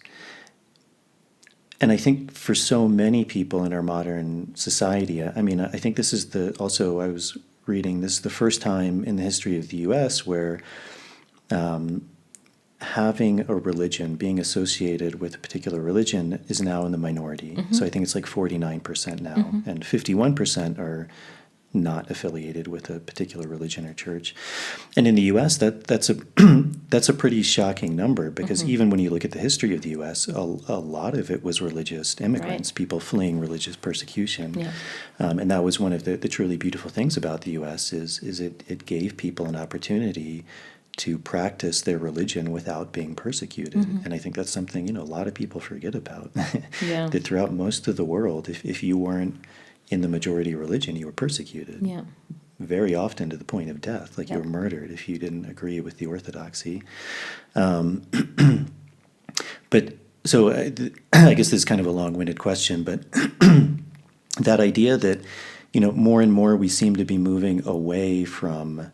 And I think for so many people in our modern society, I mean, I think this is also I was reading, this is the first time in the history of the U.S. where having a religion, being associated with a particular religion is now in the minority. So I think it's like 49% now, and 51% are not affiliated with a particular religion or church. And in the U.S., that's a pretty shocking number, because even when you look at the history of the U.S., a lot of it was religious immigrants, people fleeing religious persecution. Yeah. And that was one of the truly beautiful things about the U.S. is it gave people an opportunity to practice their religion without being persecuted. And I think that's something, a lot of people forget about. Yeah. That throughout most of the world, if you weren't in the majority religion, you were persecuted. Yeah. Very often to the point of death. Like you were murdered if you didn't agree with the orthodoxy. But so I guess this is kind of a long-winded question, but that idea that, more and more we seem to be moving away from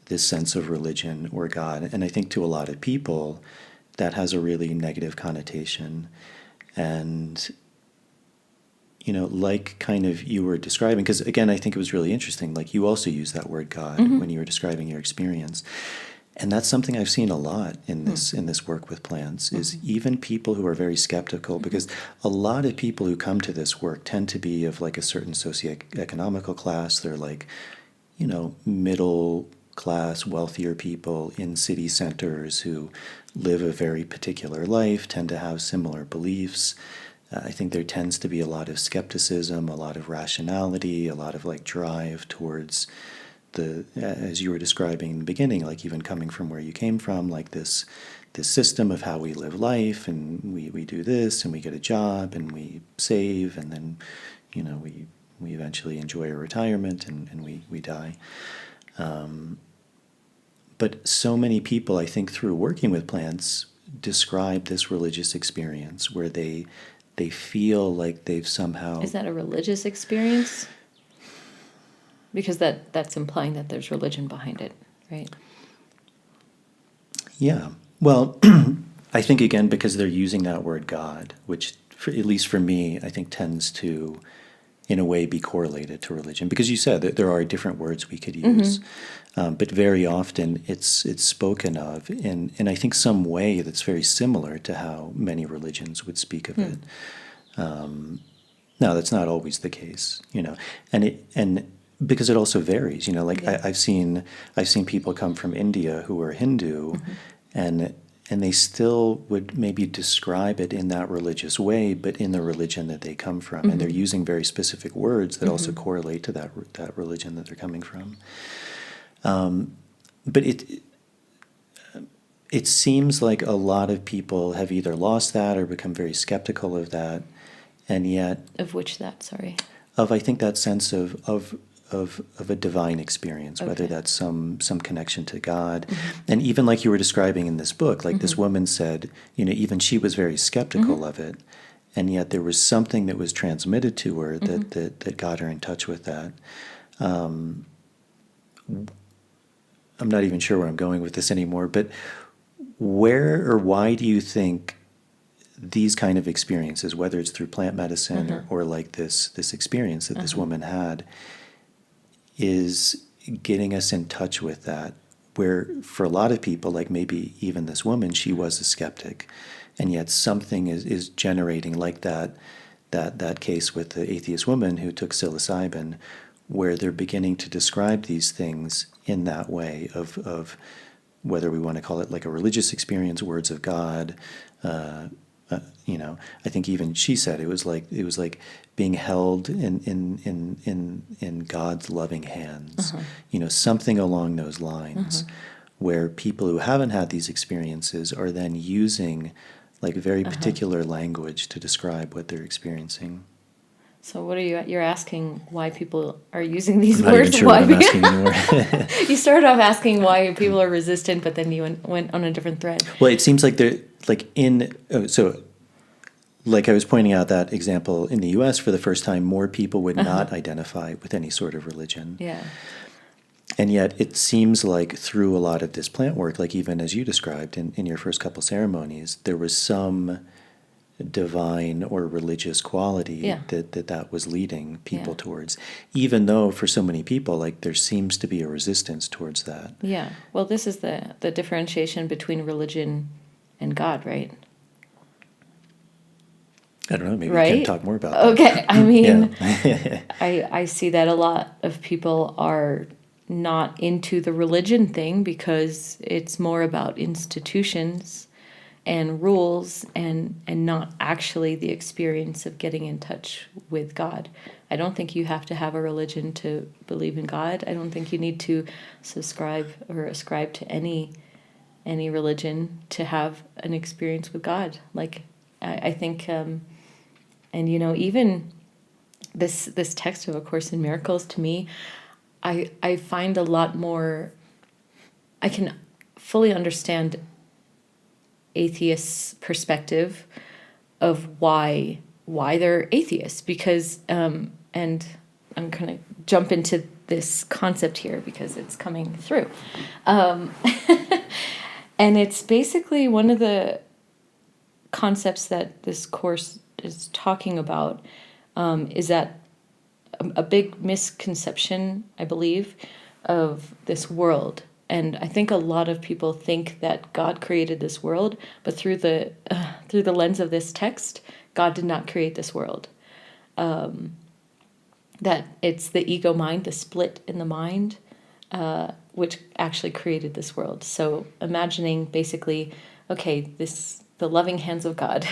this sense of religion or God. And I think to a lot of people, that has a really negative connotation. And like kind of you were describing, because again, I think it was really interesting, like you also used that word God when you were describing your experience. And that's something I've seen a lot in this work with plants, is even people who are very skeptical, because a lot of people who come to this work tend to be of like a certain socioeconomical class. They're like, middle class, wealthier people in city centers who live a very particular life, tend to have similar beliefs. I think there tends to be a lot of skepticism, a lot of rationality, a lot of like drive towards as you were describing in the beginning, like even coming from where you came from, like this system of how we live life, and we do this, and we get a job, and we save, and then, we eventually enjoy our retirement, and we die. But so many people, I think, through working with plants, describe this religious experience where they feel like they've somehow... Is that a religious experience? Because that's implying that there's religion behind it, right? Yeah. Well, I think, again, because they're using that word God, which, at least for me, I think tends to, in a way, be correlated to religion. Because you said that there are different words we could use, but very often it's spoken of in I think some way that's very similar to how many religions would speak of it. Now, that's not always the case, and because it also varies, like I've seen people come from India who are Hindu, and they still would maybe describe it in that religious way, but in the religion that they come from, and they're using very specific words that also correlate to that religion that they're coming from. But it seems like a lot of people have either lost that or become very skeptical of that, and yet... Of which that, sorry? Of, I think, that sense of a divine experience, whether that's some connection to God. And even like you were describing in this book, like this woman said, even she was very skeptical of it, and yet there was something that was transmitted to her that got her in touch with that. I'm not even sure where I'm going with this anymore, but where or why do you think these kind of experiences, whether it's through plant medicine or like this experience that this woman had, is getting us in touch with that, where for a lot of people, like maybe even this woman, she was a skeptic, and yet something is generating, like that case with the atheist woman who took psilocybin, where they're beginning to describe these things in that way of whether we want to call it like a religious experience, words of God. I think even she said it was like being held in God's loving hands. Something along those lines, where people who haven't had these experiences are then using like very particular language to describe what they're experiencing. So what are you're asking why people are using these I'm not words? even sure Why what I'm asking anymore. you started off asking why people are resistant, but then you went on a different thread. Well, it seems like like I was pointing out that example in the U.S. for the first time, more people would not identify with any sort of religion. Yeah. And yet it seems like through a lot of this plant work, like even as you described in your first couple ceremonies, there was some divine or religious quality that was leading people towards, even though for so many people, like there seems to be a resistance towards that. Yeah. Well, this is the differentiation between religion and God, right? I don't know, maybe Right? you can talk more about that. Okay. I mean, Yeah. I see that a lot of people are not into the religion thing because it's more about institutions and rules and not actually the experience of getting in touch with God. I don't think you have to have a religion to believe in God. I don't think you need to subscribe or ascribe to any religion to have an experience with God. Like I think and even this text of A Course in Miracles, to me, I find a lot more, I can fully understand atheists' perspective of why they're atheists, because and I'm going to jump into this concept here because it's coming through, and it's basically one of the concepts that this course is talking about, is that a big misconception, I believe, of this world. And I think a lot of people think that God created this world, but through the lens of this text, God did not create this world. That it's the ego mind, the split in the mind, which actually created this world. So imagining basically, okay, the loving hands of God,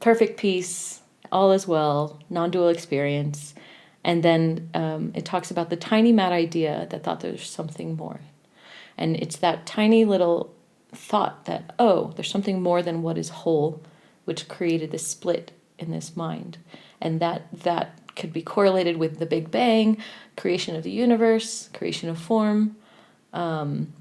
perfect peace, all is well, non-dual experience. And then it talks about the tiny mad idea that thought there's something more. And it's that tiny little thought that, oh, there's something more than what is whole, which created this split in this mind. And that could be correlated with the Big Bang, creation of the universe, creation of form. And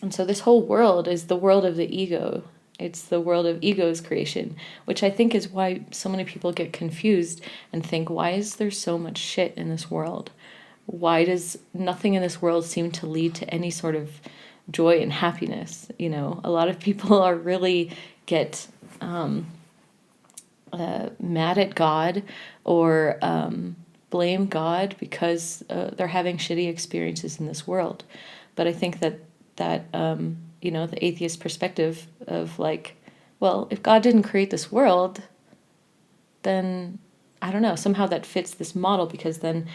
so this whole world is the world of the ego. It's the world of ego's creation, which I think is why so many people get confused and think, why is there so much shit in this world? Why does nothing in this world seem to lead to any sort of joy and happiness? A lot of people are really get mad at God or blame God because they're having shitty experiences in this world. But I think that the atheist perspective of like, well, if God didn't create this world, then I don't know, somehow that fits this model, because then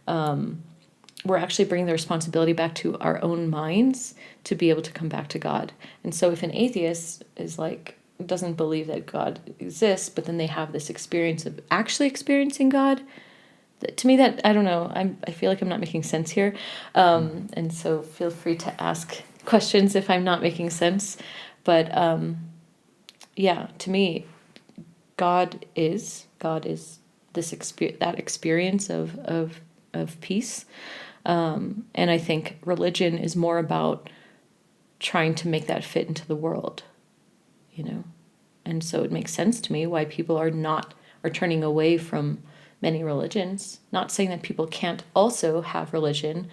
we're actually bringing the responsibility back to our own minds to be able to come back to God. And so if an atheist is like, doesn't believe that God exists, but then they have this experience of actually experiencing God, to me that, I don't know, I feel like I'm not making sense here. And so feel free to ask questions if I'm not making sense. But to me, God is this that experience of peace. And I think religion is more about trying to make that fit into the world, And so it makes sense to me why people are turning away from many religions. Not saying that people can't also have religion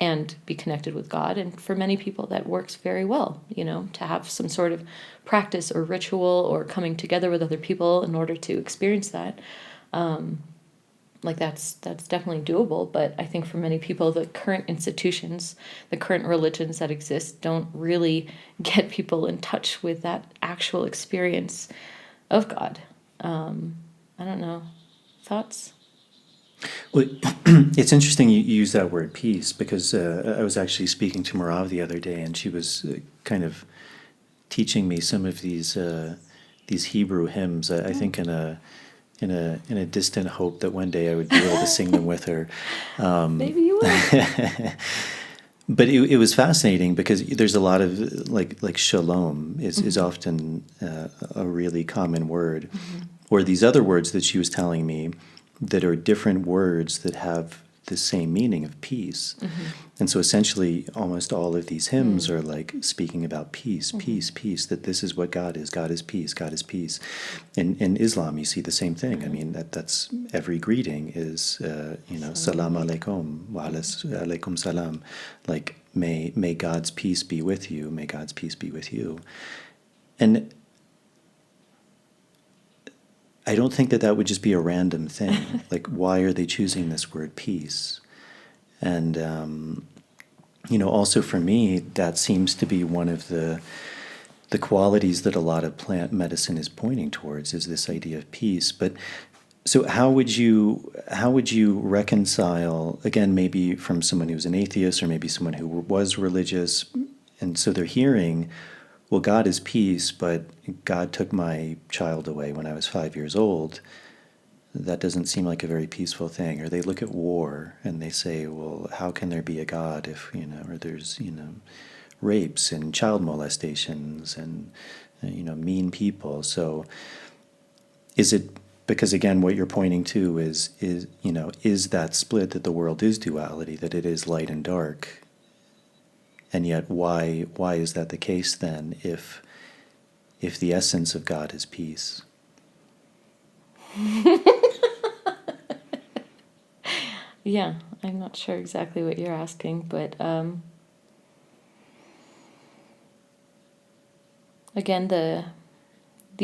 and be connected with God. And for many people that works very well, to have some sort of practice or ritual or coming together with other people in order to experience that. That's definitely doable. But I think for many people, the current institutions, the current religions that exist don't really get people in touch with that actual experience of God. I don't know. Thoughts? Well, it's interesting you use that word peace, because I was actually speaking to Marav the other day, and she was kind of teaching me some of these Hebrew hymns. I think in a distant hope that one day I would be able to sing them with her. Maybe you will. But it was fascinating because there's a lot of like shalom is often a really common word, or these other words that she was telling me that are different words that have the same meaning of peace. And so essentially almost all of these hymns are like speaking about peace, peace, peace, that this is what God is. God is peace. God is peace. In Islam, you see the same thing. I mean, that's every greeting is, salam alaikum, wa alaikum salam. Like, may God's peace be with you. May God's peace be with you. And I don't think that would just be a random thing. Like, why are they choosing this word peace? And, also for me, that seems to be one of the qualities that a lot of plant medicine is pointing towards, is this idea of peace. But so how would you reconcile, again, maybe from someone who's an atheist or maybe someone who was religious, and so they're hearing, well, God is peace, but God took my child away when I was 5 years old. That doesn't seem like a very peaceful thing. Or they look at war and they say, well, how can there be a God if, or there's, rapes and child molestations and, mean people. So is it, because again, what you're pointing to is that split, that the world is duality, that it is light and dark? And yet, why is that the case then? If the essence of God is peace, Yeah, I'm not sure exactly what you're asking, but again, the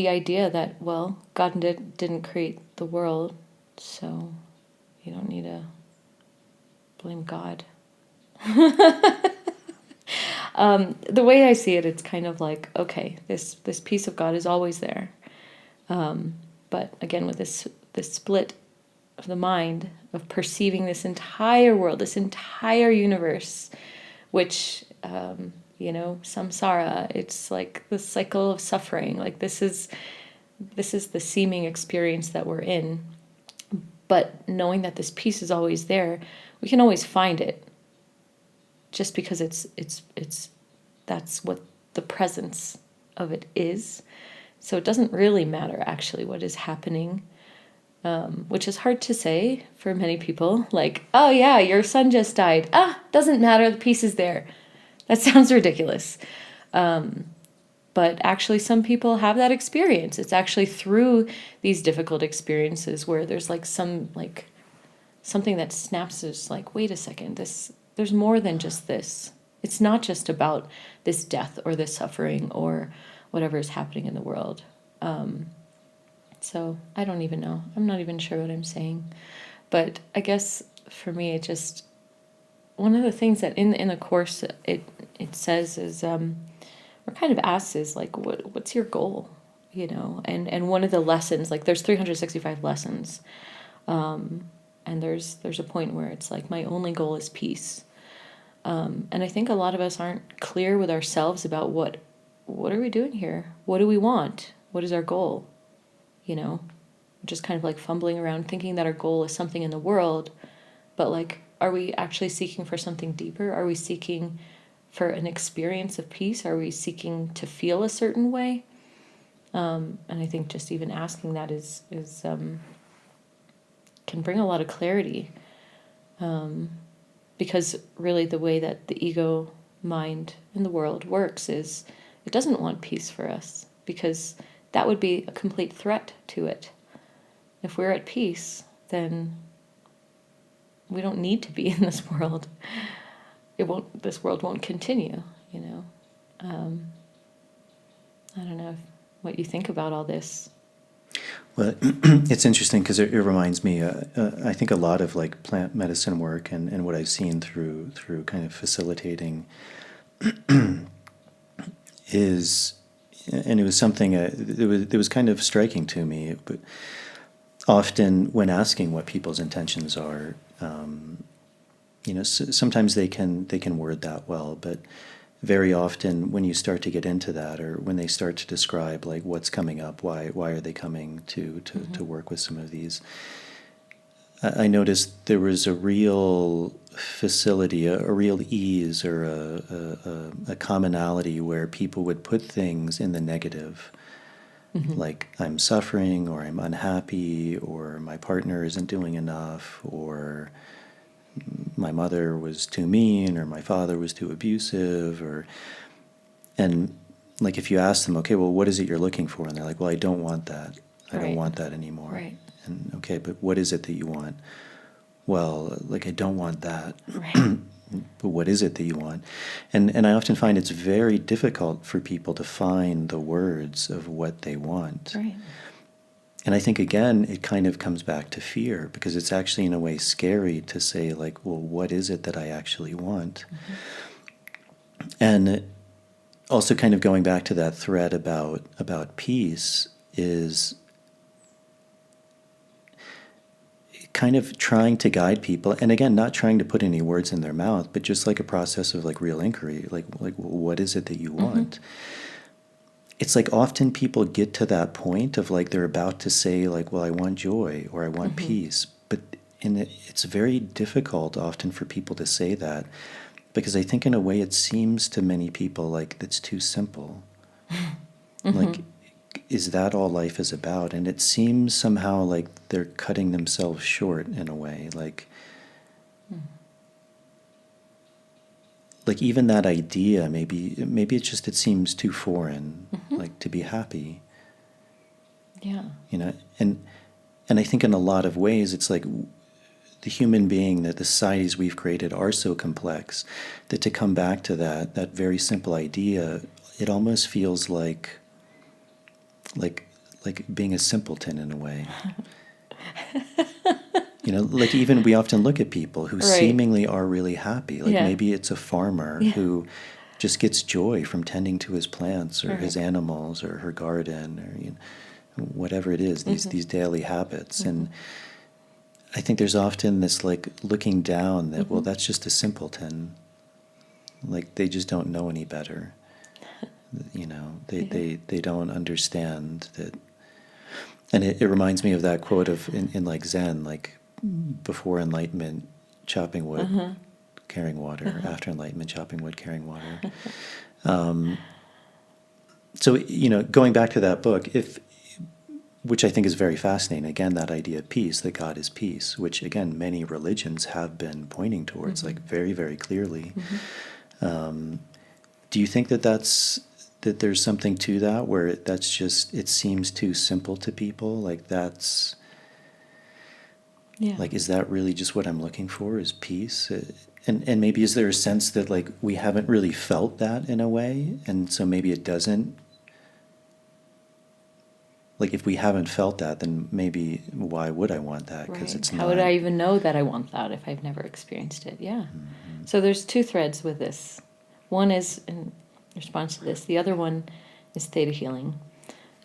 idea that, well, God didn't create the world, so you don't need to blame God. The way I see it, it's kind of like, okay, this piece of God is always there, but again, with this split of the mind, of perceiving this entire world, this entire universe, which samsara, it's like the cycle of suffering. Like this is the seeming experience that we're in, but knowing that this piece is always there, we can always find it. Just because it's that's what the presence of it is. So it doesn't really matter actually what is happening, which is hard to say for many people. Like, oh yeah, your son just died. Doesn't matter, the peace is there. That sounds ridiculous. But actually some people have that experience. It's actually through these difficult experiences where there's like something that snaps us like, wait a second, there's more than just this. It's not just about this death or this suffering or whatever is happening in the world. So I don't even know. I'm not even sure what I'm saying. But I guess for me, it just, one of the things that in the course it says is, we're kind of asked is like, what's your goal? And one of the lessons, like there's 365 lessons. And there's a point where it's like, my only goal is peace. And I think a lot of us aren't clear with ourselves about what are we doing here? What do we want? What is our goal? Just kind of like fumbling around thinking that our goal is something in the world, but like, are we actually seeking for something deeper? Are we seeking for an experience of peace? Are we seeking to feel a certain way? And I think just even asking that is can bring a lot of clarity. Because really the way that the ego mind in the world works is it doesn't want peace for us, because that would be a complete threat to it. If we're at peace, then we don't need to be in this world. This world won't continue, I don't know what you think about all this. Well, it's interesting because it reminds me, I think a lot of like plant medicine work and what I've seen through kind of facilitating is, and it was something it was kind of striking to me, but often when asking what people's intentions are, sometimes they can word that well, but very often when you start to get into that, or when they start to describe like what's coming up, why are they coming to work with some of these, I noticed there was a real facility, a real ease, or a commonality where people would put things in the negative. like I'm suffering, or I'm unhappy, or my partner isn't doing enough, or my mother was too mean, or my father was too abusive, and like if you ask them, okay, well, what is it you're looking for? And they're like, well, I don't want that. I don't Right. want that anymore. Right. And okay, but what is it that you want? Well, like I don't want that. Right. But what is it that you want? And I often find it's very difficult for people to find the words of what they want. Right. And I think, again, it kind of comes back to fear, because it's actually in a way scary to say, like, well, what is it that I actually want? And also kind of going back to that thread about peace is kind of trying to guide people, and again, not trying to put any words in their mouth, but just like a process of like real inquiry, like what is it that you want? It's like often people get to that point of like they're about to say like, well, I want joy or I want peace, but it's very difficult often for people to say that, because I think in a way it seems to many people like that's too simple. Like, is that all life is about? And it seems somehow like they're cutting themselves short in a way. Like even that idea, maybe it's just, it seems too foreign, like to be happy. Yeah. You know, and I think in a lot of ways it's like the human being, that the societies we've created are so complex that to come back to that very simple idea, it almost feels like being a simpleton in a way. You know, like even we often look at people who Right. seemingly are really happy. Like Yeah. maybe it's a farmer who just gets joy from tending to his plants or his animals or her garden, or you know, whatever it is, these daily habits. And I think there's often this like looking down that, well, that's just a simpleton. Like they just don't know any better. You know, they don't understand that. And it reminds me of that quote of in like Zen, like before enlightenment, chopping wood, carrying water. After enlightenment, chopping wood, carrying water. So, you know, going back to that book, which I think is very fascinating, again, that idea of peace, that God is peace, which, again, many religions have been pointing towards, like very, very clearly. Do you think that there's something to that, where that's just, it seems too simple to people? Like that's, like, is that really just what I'm looking for, is peace? And maybe is there a sense that like we haven't really felt that in a way, and so maybe it doesn't, like if we haven't felt that, then maybe why would I want that? Because it's not. How would I even know that I want that if I've never experienced it? Yeah. So there's two threads with this. One is in response to this. The other one is theta healing.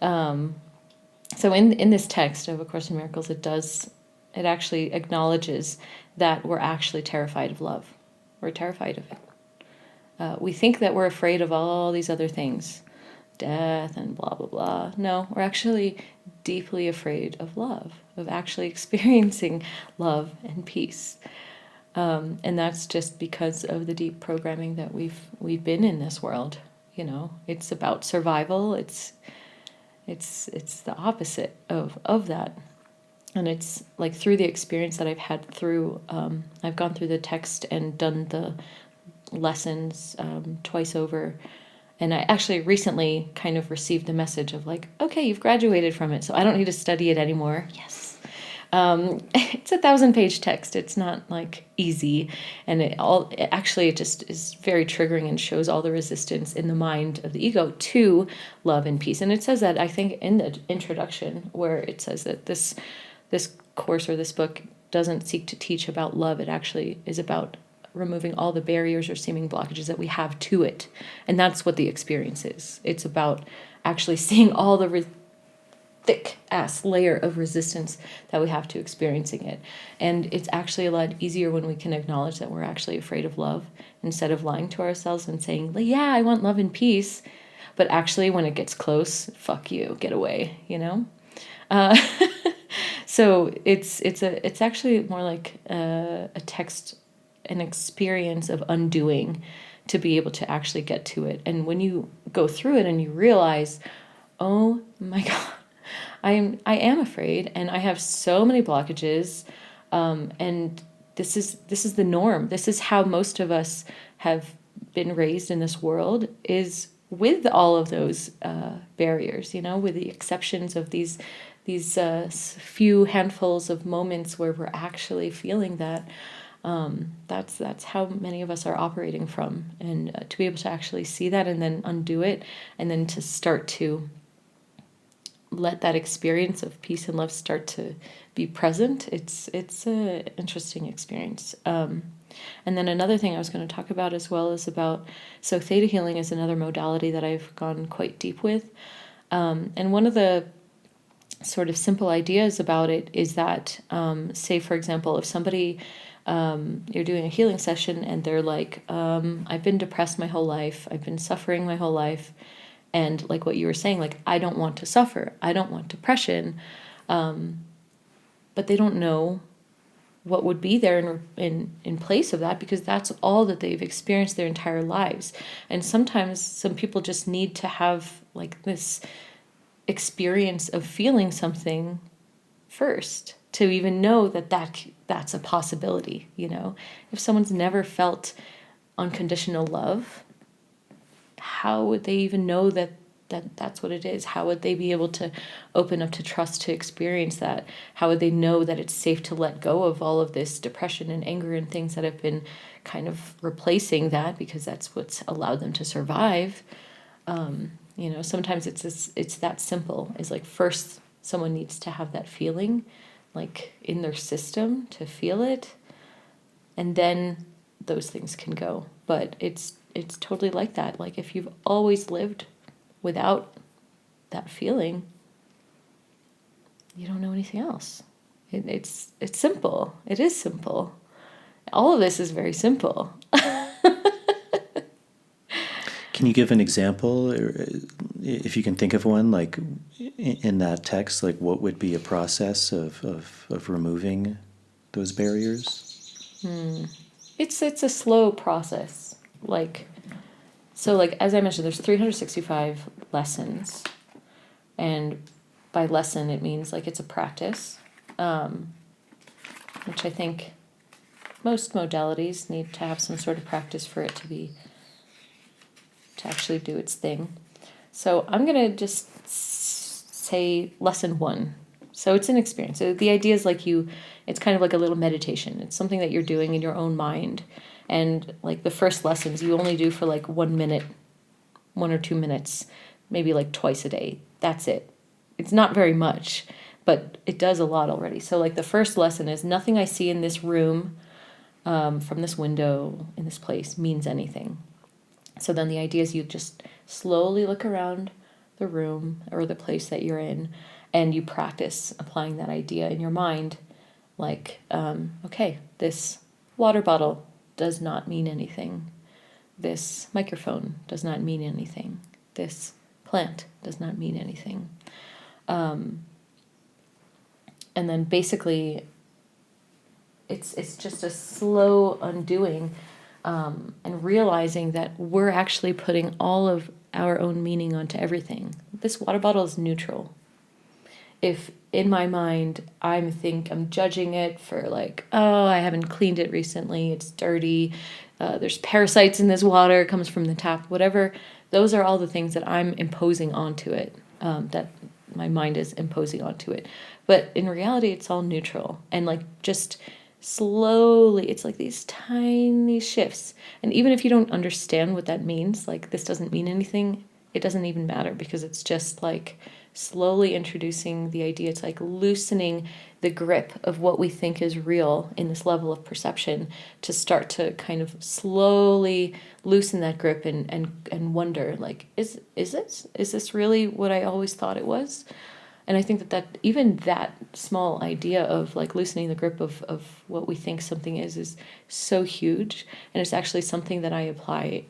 So in this text of A Course in Miracles, it actually acknowledges that we're actually terrified of love. We're terrified of it. We think that we're afraid of all these other things, death and blah, blah, blah. No, we're actually deeply afraid of love, of actually experiencing love and peace. And that's just because of the deep programming that we've been in this world. You know, it's about survival. It's the opposite of that. And it's like through the experience that I've had through, I've gone through the text and done the lessons twice over. And I actually recently kind of received the message of like, okay, you've graduated from it, so I don't need to study it anymore. Yes. It's a 1,000-page text. It's not like easy. And it just is very triggering and shows all the resistance in the mind of the ego to love and peace. And it says that, I think, in the introduction, where it says that this course or this book doesn't seek to teach about love. It actually is about removing all the barriers or seeming blockages that we have to it. And that's what the experience is. It's about actually seeing all the thick-ass layer of resistance that we have to experiencing it. And it's actually a lot easier when we can acknowledge that we're actually afraid of love, instead of lying to ourselves and saying, yeah, I want love and peace. But actually, when it gets close, fuck you, get away, you know? So it's actually more like a text, an experience of undoing to be able to actually get to it. And when you go through it and you realize, oh my God, I am afraid, and I have so many blockages, and this is the norm. This is how most of us have been raised in this world, is with all of those barriers, with the exceptions of these few handfuls of moments where we're actually feeling that. That's how many of us are operating from, and to be able to actually see that and then undo it, and then to start to let that experience of peace and love start to be present. It's an interesting experience. And then another thing I was going to talk about as well is so theta healing is another modality that I've gone quite deep with. And one of the sort of simple ideas about it is that, say, for example, if somebody, you're doing a healing session and they're like, I've been depressed my whole life, I've been suffering my whole life, and like what you were saying, like, I don't want to suffer, I don't want depression, but they don't know what would be there in place of that, because that's all that they've experienced their entire lives. And sometimes some people just need to have like this experience of feeling something first to even know that's a possibility. If someone's never felt unconditional love, how would they even know that that's what it is? How would they be able to open up to trust to experience that? How would they know that it's safe to let go of all of this depression and anger and things that have been kind of replacing that, because that's what's allowed them to survive? Sometimes it's that simple. It's like, first someone needs to have that feeling like in their system to feel it, and then those things can go. But it's totally like that. Like, if you've always lived without that feeling, you don't know anything else. It's simple. It is simple. All of this is very simple. Can you give an example, or if you can think of one, like in that text, like what would be a process of removing those barriers? It's a slow process. So as I mentioned, there's 365 lessons, and by lesson it means like it's a practice, which I think most modalities need to have some sort of practice for it to actually do its thing. So I'm gonna just say lesson 1. So it's an experience. So the idea is it's kind of like a little meditation. It's something that you're doing in your own mind. And like the first lessons you only do for like 1 minute, 1 or 2 minutes, maybe like twice a day. That's it. It's not very much, but it does a lot already. So like the first lesson is, nothing I see in this room, from this window, in this place, means anything. So then the idea is you just slowly look around the room or the place that you're in, and you practice applying that idea in your mind. Like, okay, this water bottle does not mean anything. This microphone does not mean anything. This plant does not mean anything. And then basically it's just a slow undoing, and realizing that we're actually putting all of our own meaning onto everything. This water bottle is neutral. If in my mind I'm judging it for like, oh, I haven't cleaned it recently, it's dirty, there's parasites in this water, it comes from the tap, whatever, those are all the things that I'm imposing onto it, that my mind is imposing onto it. But in reality, it's all neutral. And like, just slowly, it's like these tiny shifts. And even if you don't understand what that means, like this doesn't mean anything, it doesn't even matter, because it's just like slowly introducing the idea. It's like loosening the grip of what we think is real in this level of perception, to start to kind of slowly loosen that grip and wonder, like, is this really what I always thought it was? And I think that even that small idea of like loosening the grip of what we think something is so huge. And it's actually something that I apply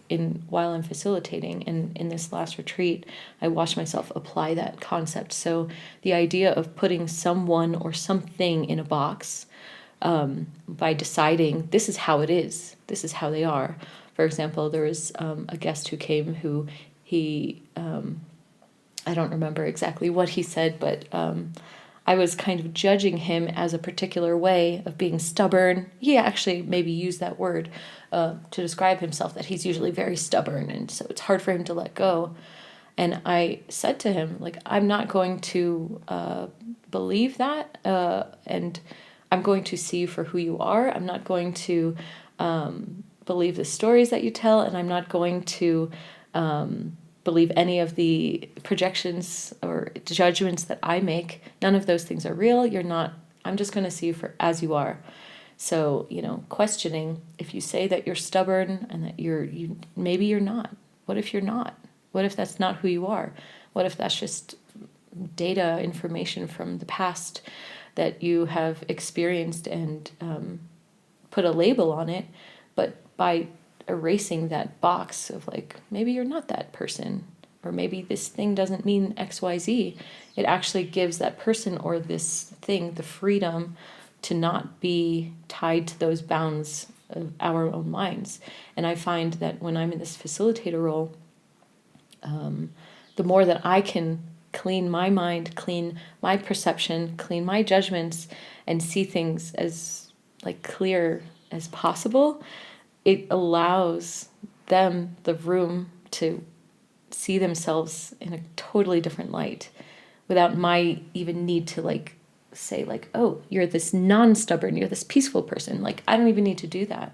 while I'm facilitating. And in this last retreat, I watched myself apply that concept. So the idea of putting someone or something in a box, by deciding this is how it is, this is how they are. For example, there was a guest who came who he I don't remember exactly what he said, but I was kind of judging him as a particular way of being stubborn. He actually maybe used that word to describe himself, that he's usually very stubborn, and so it's hard for him to let go. And I said to him, like, I'm not going to believe that, and I'm going to see you for who you are. I'm not going to believe the stories that you tell, and I'm not going to believe any of the projections or judgments that I make. None of those things are real. You're not. I'm just going to see you for as you are. So, questioning, if you say that you're stubborn and that maybe you're not. What if you're not? What if that's not who you are? What if that's just data, information from the past that you have experienced and put a label on it, but by erasing that box of like, maybe you're not that person, or maybe this thing doesn't mean XYZ, it actually gives that person or this thing the freedom to not be tied to those bounds of our own minds. And I find that when I'm in this facilitator role, the more that I can clean my mind, clean my perception, clean my judgments, and see things as like clear as possible, it allows them the room to see themselves in a totally different light without my even need to like say like, oh, you're this non-stubborn, you're this peaceful person. Like, I don't even need to do that.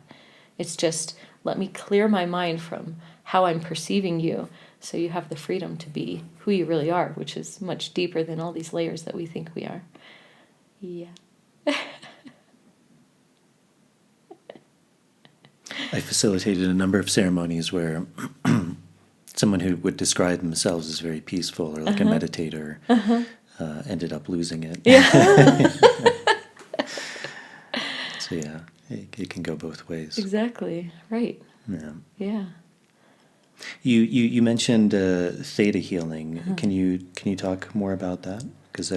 It's just, let me clear my mind from how I'm perceiving you, so you have the freedom to be who you really are, which is much deeper than all these layers that we think we are. Yeah. I facilitated a number of ceremonies where someone who would describe themselves as very peaceful or like a meditator ended up losing it. Yeah. So yeah, it can go both ways. Exactly. Right. Yeah. Yeah. You mentioned theta healing. Can you talk more about that? Because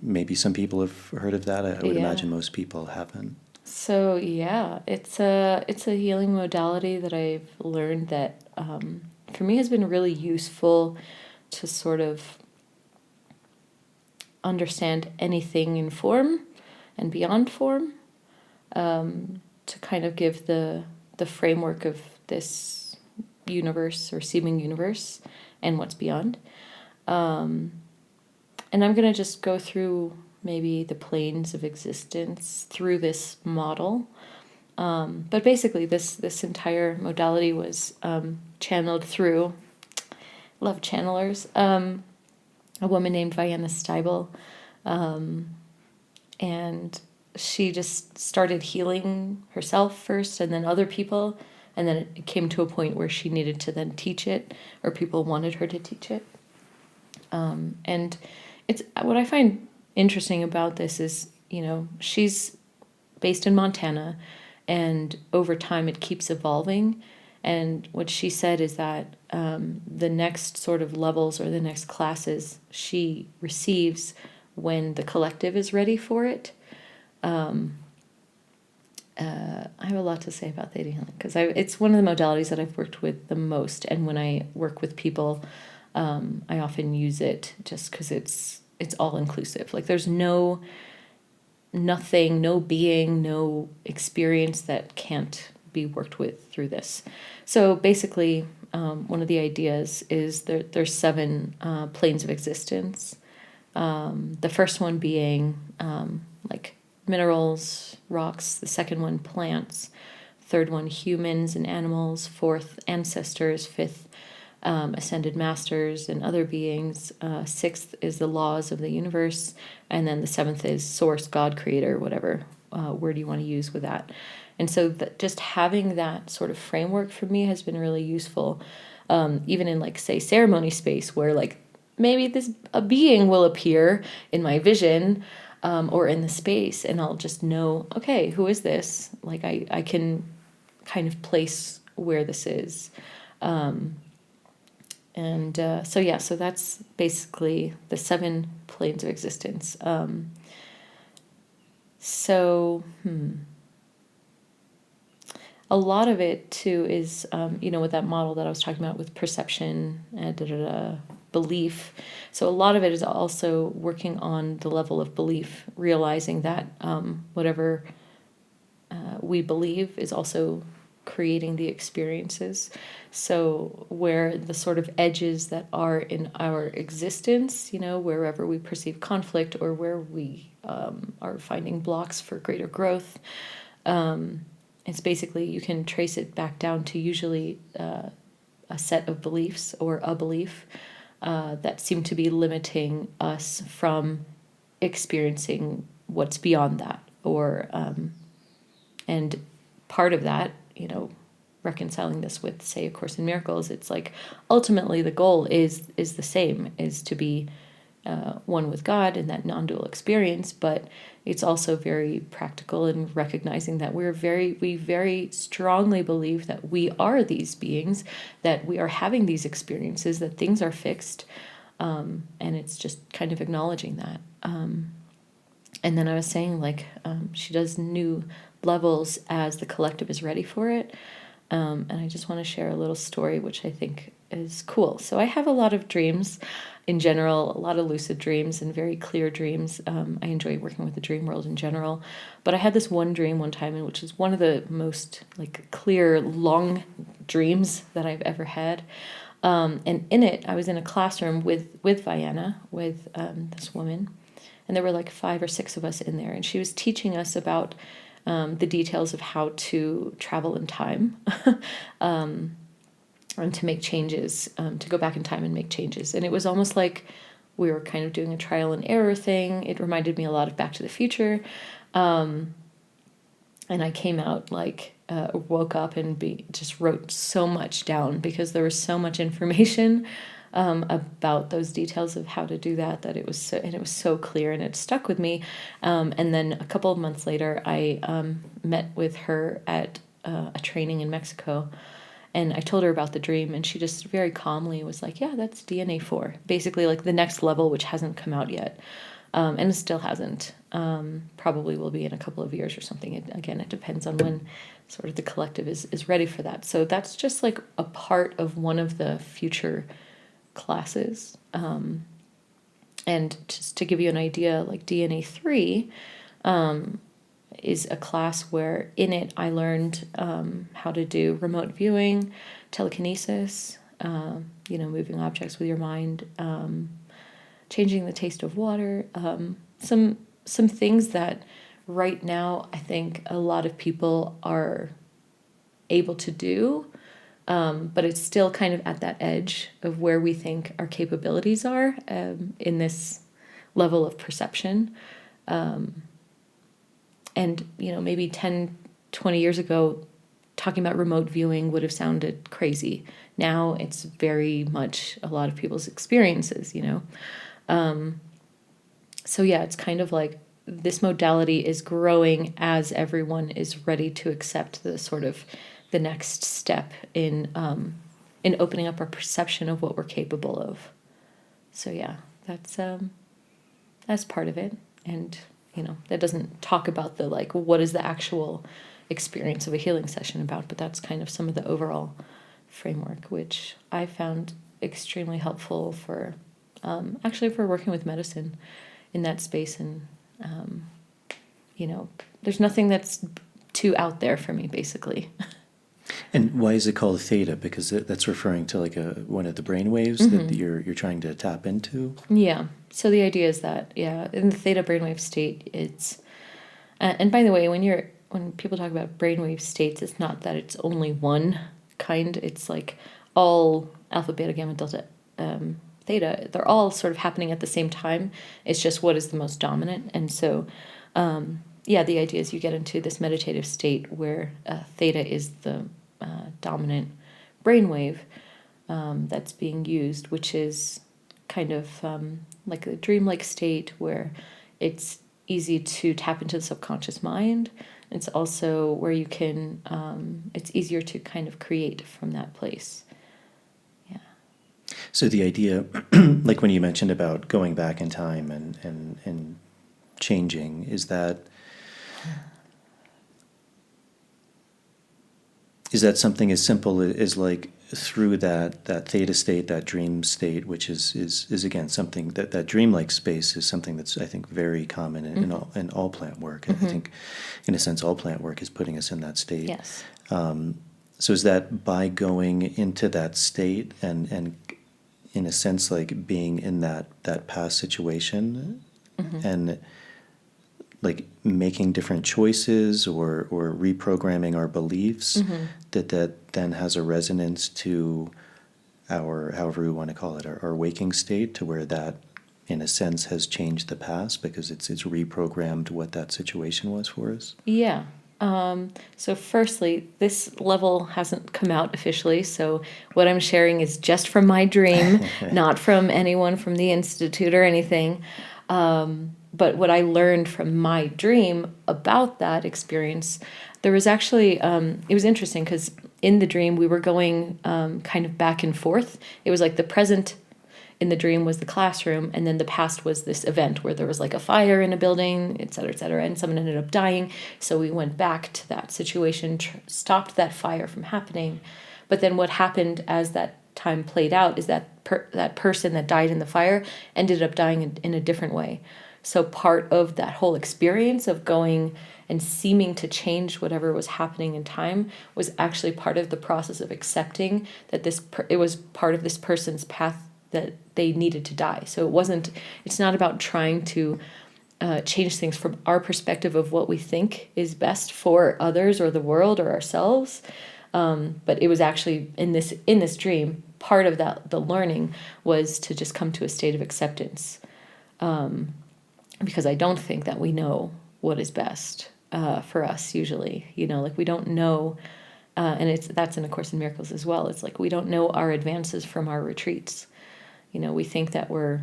maybe some people have heard of that. I would imagine most people haven't. So yeah, it's a healing modality that I've learned that for me has been really useful to sort of understand anything in form and beyond form, to kind of give the framework of this universe or seeming universe and what's beyond. And I'm going to just go through maybe the planes of existence through this model. But basically this entire modality was channeled through, love channelers, a woman named Vienna Steibel. And she just started healing herself first and then other people. And then it came to a point where she needed to then teach it, or people wanted her to teach it. And it's what I find interesting about this is, she's based in Montana, and over time it keeps evolving. And what she said is that the next sort of levels or the next classes she receives when the collective is ready for it. I have a lot to say about theta healing because it's one of the modalities that I've worked with the most, and when I work with people, I often use it just because it's all inclusive. Like there's nothing, no being, no experience that can't be worked with through this. So basically, one of the ideas is there's 7 planes of existence. The first one being like minerals, rocks, the second one plants, third one humans and animals, fourth ancestors, fifth ascended masters and other beings, sixth is the laws of the universe, and then the seventh is source, God, creator, whatever word you want to use with that. And so just having that sort of framework for me has been really useful, even in like say ceremony space where like maybe a being will appear in my vision, or in the space, and I'll just know, okay, who is this? Like I can kind of place where this is. So that's basically the 7 planes of existence. a lot of it too is, with that model that I was talking about with perception and belief. So a lot of it is also working on the level of belief, realizing that whatever we believe is also creating the experiences. So where the sort of edges that are in our existence, wherever we perceive conflict or where we are finding blocks for greater growth, it's basically, you can trace it back down to usually a set of beliefs or a belief that seem to be limiting us from experiencing what's beyond that. And part of that, reconciling this with, say, A Course in Miracles, it's like ultimately the goal is the same, is to be one with God in that non-dual experience, but it's also very practical in recognizing that we very strongly believe that we are these beings, that we are having these experiences, that things are fixed, and it's just kind of acknowledging that. And then I was saying, she does new levels as the collective is ready for it. And I just want to share a little story, which I think is cool. So I have a lot of dreams in general, a lot of lucid dreams and very clear dreams. I enjoy working with the dream world in general. But I had this one dream one time, which is one of the most clear, long dreams that I've ever had. And in it, I was in a classroom with Vienna, with this woman. And there were 5 or 6 of us in there. And she was teaching us about the details of how to travel in time and to make changes, to go back in time and make changes. And it was almost like we were kind of doing a trial and error thing. It reminded me a lot of Back to the Future. And I came out woke up and just wrote so much down because there was so much information about those details of how to do that it was so clear, and it stuck with me. And then a couple of months later, I met with her at a training in Mexico, and I told her about the dream, and she just very calmly was like, "Yeah, that's DNA 4, basically the next level, which hasn't come out yet, and it still hasn't. Probably will be in a couple of years or something. It depends on when sort of the collective is ready for that. So that's just a part of one of the future classes. And just to give you an idea, DNA 3 is a class where in it I learned how to do remote viewing, telekinesis, moving objects with your mind, changing the taste of water, some things that right now I think a lot of people are able to do. But it's still kind of at that edge of where we think our capabilities are in this level of perception. And, maybe 10, 20 years ago, talking about remote viewing would have sounded crazy. Now it's very much a lot of people's experiences, So yeah, it's kind of this modality is growing as everyone is ready to accept the next step in opening up our perception of what we're capable of. So yeah, that's part of it. And that doesn't talk about the what is the actual experience of a healing session about, but that's kind of some of the overall framework, which I found extremely helpful for working with medicine in that space. And there's nothing that's too out there for me, basically. And why is it called Theta? Because that's referring to one of the brain waves that you're trying to tap into? Yeah. So the idea is that, in the Theta brainwave state, it's... and by the way, when people talk about brainwave states, it's not that it's only one kind. It's all alpha, beta, gamma, delta, theta. They're all sort of happening at the same time. It's just what is the most dominant. And so, the idea is you get into this meditative state where theta is the dominant brainwave that's being used, which is kind of like a dreamlike state where it's easy to tap into the subconscious mind. It's also where you can, it's easier to kind of create from that place. Yeah. So the idea, when you mentioned about going back in time and changing, is that is that something as simple as like through that theta state, that dream state, which is again something that dreamlike space is something that's, I think, very common in all plant work. I think in a sense all plant work is putting us in that state. Yes. So is that by going into that state and in a sense like being in that past situation and like making different choices or reprogramming our beliefs that then has a resonance to our, however we want to call it, our waking state, to where that in a sense has changed the past because it's reprogrammed what that situation was for us? Yeah. So firstly, this level hasn't come out officially, so what I'm sharing is just from my dream, not from anyone from the Institute or anything. But what I learned from my dream about that experience, there was actually, it was interesting because in the dream we were going kind of back and forth. It was like the present in the dream was the classroom, and then the past was this event where there was like a fire in a building, et cetera, and someone ended up dying. So we went back to that situation, stopped that fire from happening. But then what happened as that time played out is that that person that died in the fire ended up dying in a different way. So part of that whole experience of going and seeming to change whatever was happening in time was actually part of the process of accepting that it was part of this person's path that they needed to die. So it's not about trying to change things from our perspective of what we think is best for others or the world or ourselves. But it was actually in this dream, part of the learning was to just come to a state of acceptance. Because I don't think that we know what is best for us usually. Like we don't know, and that's in A Course in Miracles as well. It's like we don't know our advances from our retreats. We think that we're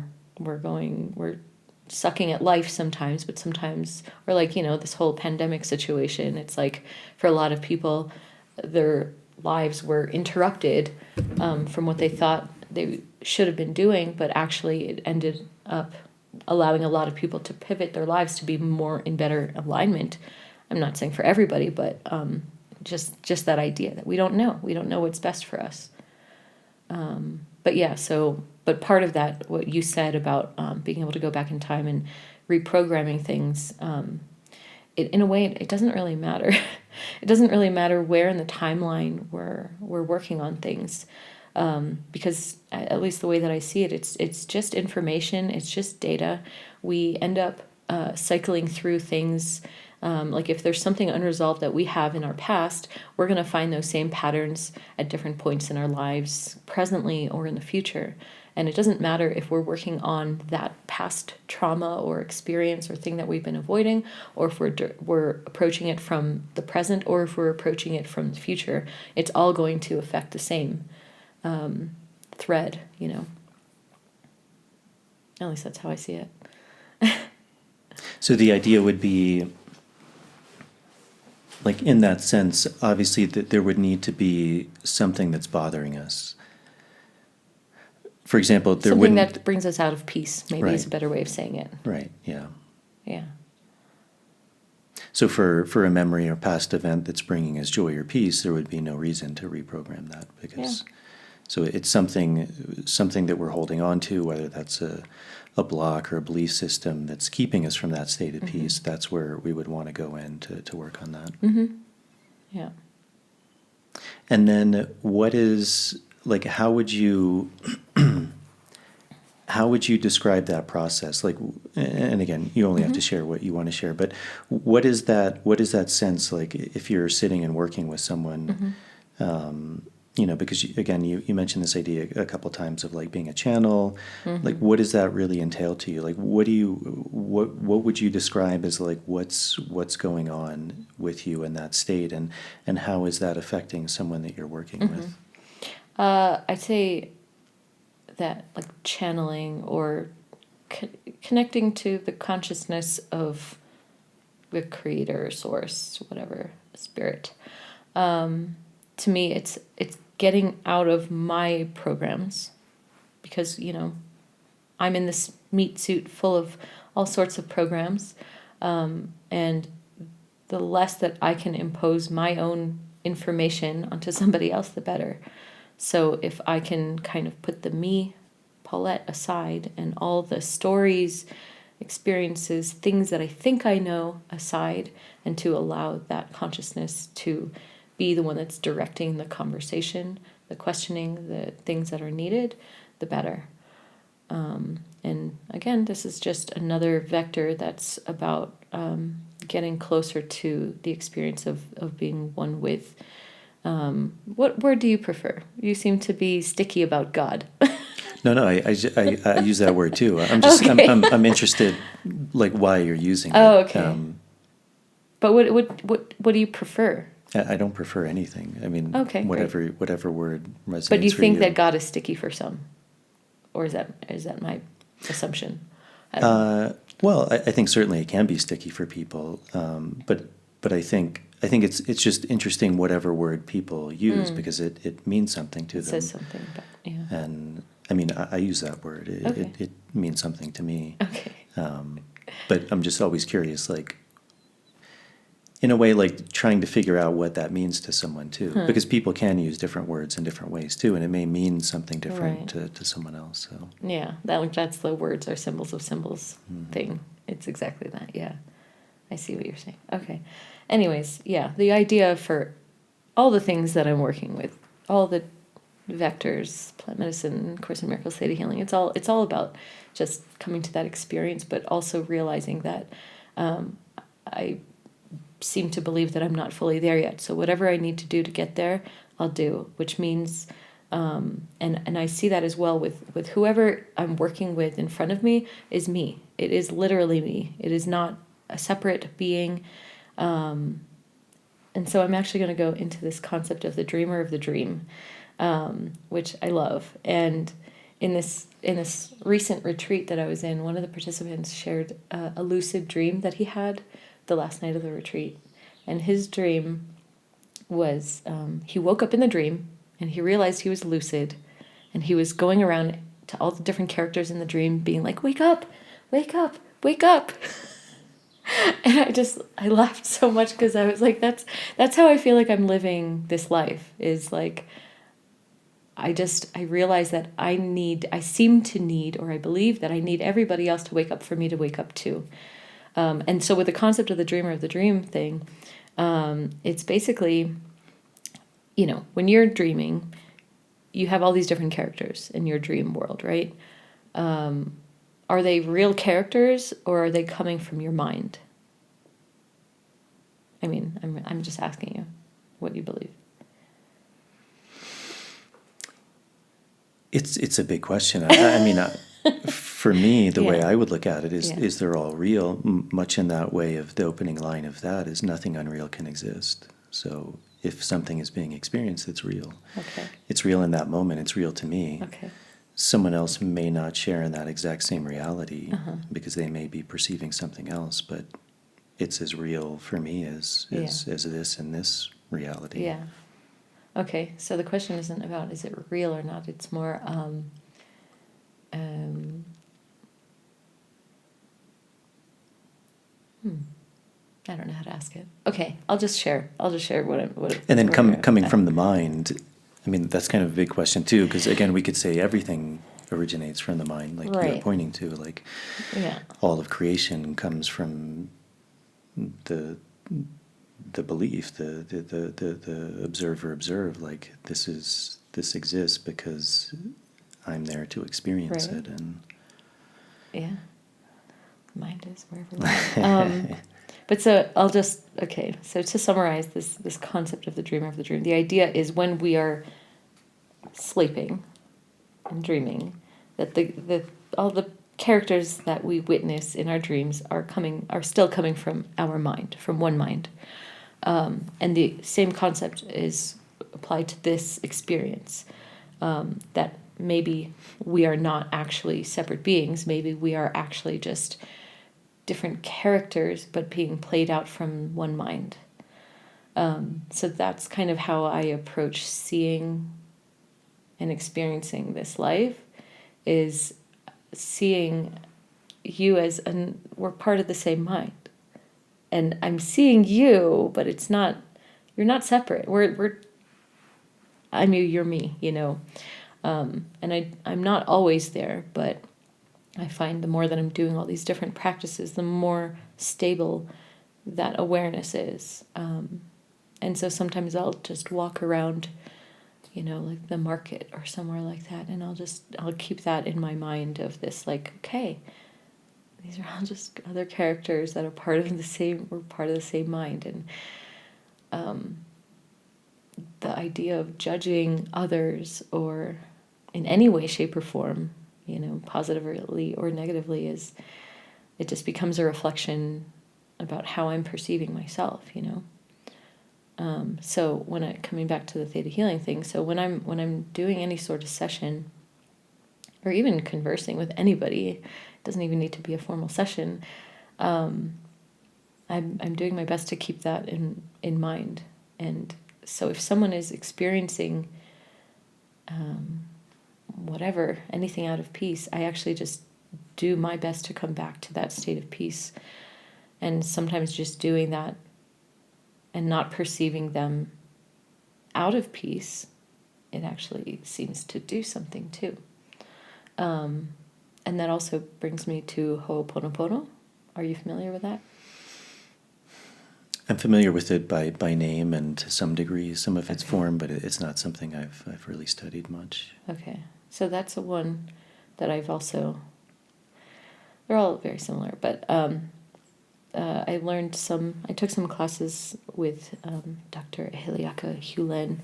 sucking at life sometimes, but sometimes, or like, this whole pandemic situation, it's like for a lot of people, their lives were interrupted from what they thought they should have been doing, but actually it ended up allowing a lot of people to pivot their lives to be more in better alignment. I'm not saying for everybody, but just that idea that we don't know what's best for us. But part of that, what you said about being able to go back in time and reprogramming things, in a way, it doesn't really matter. It doesn't really matter where in the timeline we're working on things. Because at least the way that I see it, it's just information, it's just data. We end up cycling through things. Like if there's something unresolved that we have in our past, we're going to find those same patterns at different points in our lives, presently or in the future. And it doesn't matter if we're working on that past trauma or experience or thing that we've been avoiding, or if we're approaching it from the present, or if we're approaching it from the future. It's all going to affect the same thread, At least that's how I see it. So the idea would be, like in that sense, obviously that there would need to be something that's bothering us. For example, there something wouldn't... that brings us out of peace, maybe is a better way of saying it. Right, yeah. Yeah. So for a memory or past event that's bringing us joy or peace, there would be no reason to reprogram that because... Yeah. So it's something that we're holding on to, whether that's a block or a belief system that's keeping us from that state of peace. That's where we would want to go in to work on that. Mm-hmm. Yeah. And then what is, like, how would you describe that process? Like, and again, you only have to share what you want to share, but what is that sense, like, if you're sitting and working with someone, because again, you mentioned this idea a couple times of like being a channel. Like, what does that really entail to you? Like, what would you describe as like what's going on with you in that state, and how is that affecting someone that you're working with? I'd say that like channeling or connecting to the consciousness of the creator, source, whatever, spirit. To me, it's getting out of my programs, because I'm in this meat suit full of all sorts of programs, and the less that I can impose my own information onto somebody else, the better. So if I can kind of put the me, Paulette, aside, and all the stories, experiences, things that I think I know aside, and to allow that consciousness to be the one that's directing the conversation, the questioning, the things that are needed, the better. And again, this is just another vector that's about getting closer to the experience of being one with. What word do you prefer? You seem to be sticky about God. No, I use that word too. Okay. I'm interested, like, why you're using it. Oh, okay. But what do you prefer? I don't prefer anything. I mean, Okay, whatever word resonates. But you for think that God is sticky for some, or is that my assumption? I don't know. Well, I think certainly it can be sticky for people, but I think it's just interesting whatever word people use because it means something to It them. says something about, yeah. And I mean, I use that word. Okay. It means something to me. Okay. But I'm just always curious, like, in a way, like trying to figure out what that means to someone too, because people can use different words in different ways too, and it may mean something different Right. to someone else. So Yeah, that's the words are symbols of symbols thing. It's exactly that. Yeah, I see what you're saying. Okay. Anyways, yeah, the idea for all the things that I'm working with, all the vectors, plant medicine, Course in Miracles, Theta healing. It's all about just coming to that experience, but also realizing that I seem to believe that I'm not fully there yet. So whatever I need to do to get there, I'll do. Which means, and I see that as well with whoever I'm working with in front of me is me. It is literally me. It is not a separate being. And so I'm actually going to go into this concept of the dreamer of the dream, which I love. And in this recent retreat that I was in, one of the participants shared a lucid dream that he had the last night of the retreat. And his dream was, he woke up in the dream and he realized he was lucid, and he was going around to all the different characters in the dream being like, wake up, wake up, wake up. And I laughed so much because I was like, that's how I feel like I'm living this life, is like, I realize that I seem to need, or I believe that I need everybody else to wake up for me to wake up too. And so with the concept of the dreamer of the dream thing, it's basically, when you're dreaming, you have all these different characters in your dream world, right? Are they real characters, or are they coming from your mind? I mean, I'm just asking you what you believe. it's a big question. I mean, for me, the way Yeah. I would look at it is Yeah. they're all real. Much in that way of the opening line of that is nothing unreal can exist. So if something is being experienced, it's real. Okay. It's real in that moment. It's real to me. Okay. Someone else may not share in that exact same reality because they may be perceiving something else, but it's as real for me as this and this reality. Yeah. Okay. So the question isn't about is it real or not. It's more I don't know how to ask it. Okay, I'll just share what. And then where coming I- from the mind, I mean, that's kind of a big question too, because again, we could say everything originates from the mind, like you're Right. pointing to, like Yeah. all of creation comes from the belief, the observe, like this exists because I'm there to experience Right. it, and Yeah. Mind is wherever we are. But so I'll just, okay, so to summarize this concept of the dreamer of the dream, the idea is when we are sleeping and dreaming, that all the characters that we witness in our dreams are still coming from our mind, from one mind. And the same concept is applied to this experience, that maybe we are not actually separate beings, maybe we are actually just different characters, but being played out from one mind. So that's kind of how I approach seeing and experiencing this life, is seeing you as we're part of the same mind. And I'm seeing you, but it's not, you're not separate. I'm you, you're me, and I'm not always there, but I find the more that I'm doing all these different practices, the more stable that awareness is. And so sometimes I'll just walk around, like the market or somewhere like that, and I'll keep that in my mind of this, like, okay, these are all just other characters that are part of the same mind. And the idea of judging others or in any way, shape, or form, positively or negatively, it just becomes a reflection about how I'm perceiving myself, So coming back to the Theta healing thing, so when I'm doing any sort of session, or even conversing with anybody, it doesn't even need to be a formal session. I'm doing my best to keep that in mind. And so if someone is experiencing whatever, anything out of peace, I actually just do my best to come back to that state of peace. And sometimes just doing that and not perceiving them out of peace, it actually seems to do something too. And that also brings me to Ho'oponopono. Are you familiar with that? I'm familiar with it by name and to some degree, some of its form, but it's not something I've really studied much. Okay, so that's the one that I've also... They're all very similar, but I took some classes with Dr. Heliaka Hulen.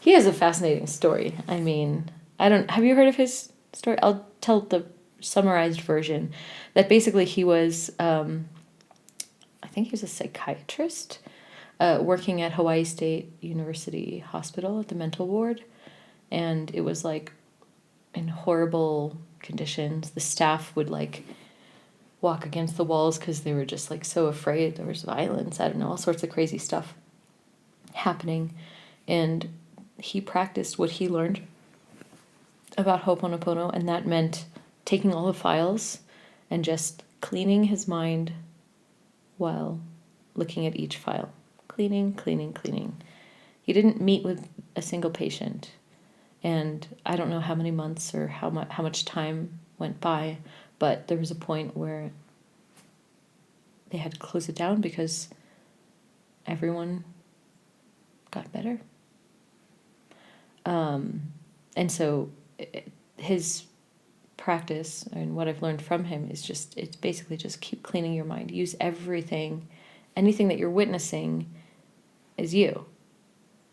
He has a fascinating story. I mean, have you heard of his story? I'll tell the summarized version. That basically he was, I think he was a psychiatrist working at Hawaii State University Hospital at the mental ward. And it was like in horrible conditions. The staff would like walk against the walls because they were just like so afraid. There was violence, I don't know, all sorts of crazy stuff happening. And he practiced what he learned about Ho'oponopono, and that meant taking all the files and just cleaning his mind while looking at each file. Cleaning, cleaning, cleaning. He didn't meet with a single patient, and I don't know how many months or how much time went by, but there was a point where they had to close it down because everyone got better. And so his practice and what I've learned from him is it's basically just keep cleaning your mind. Use anything that you're witnessing is you.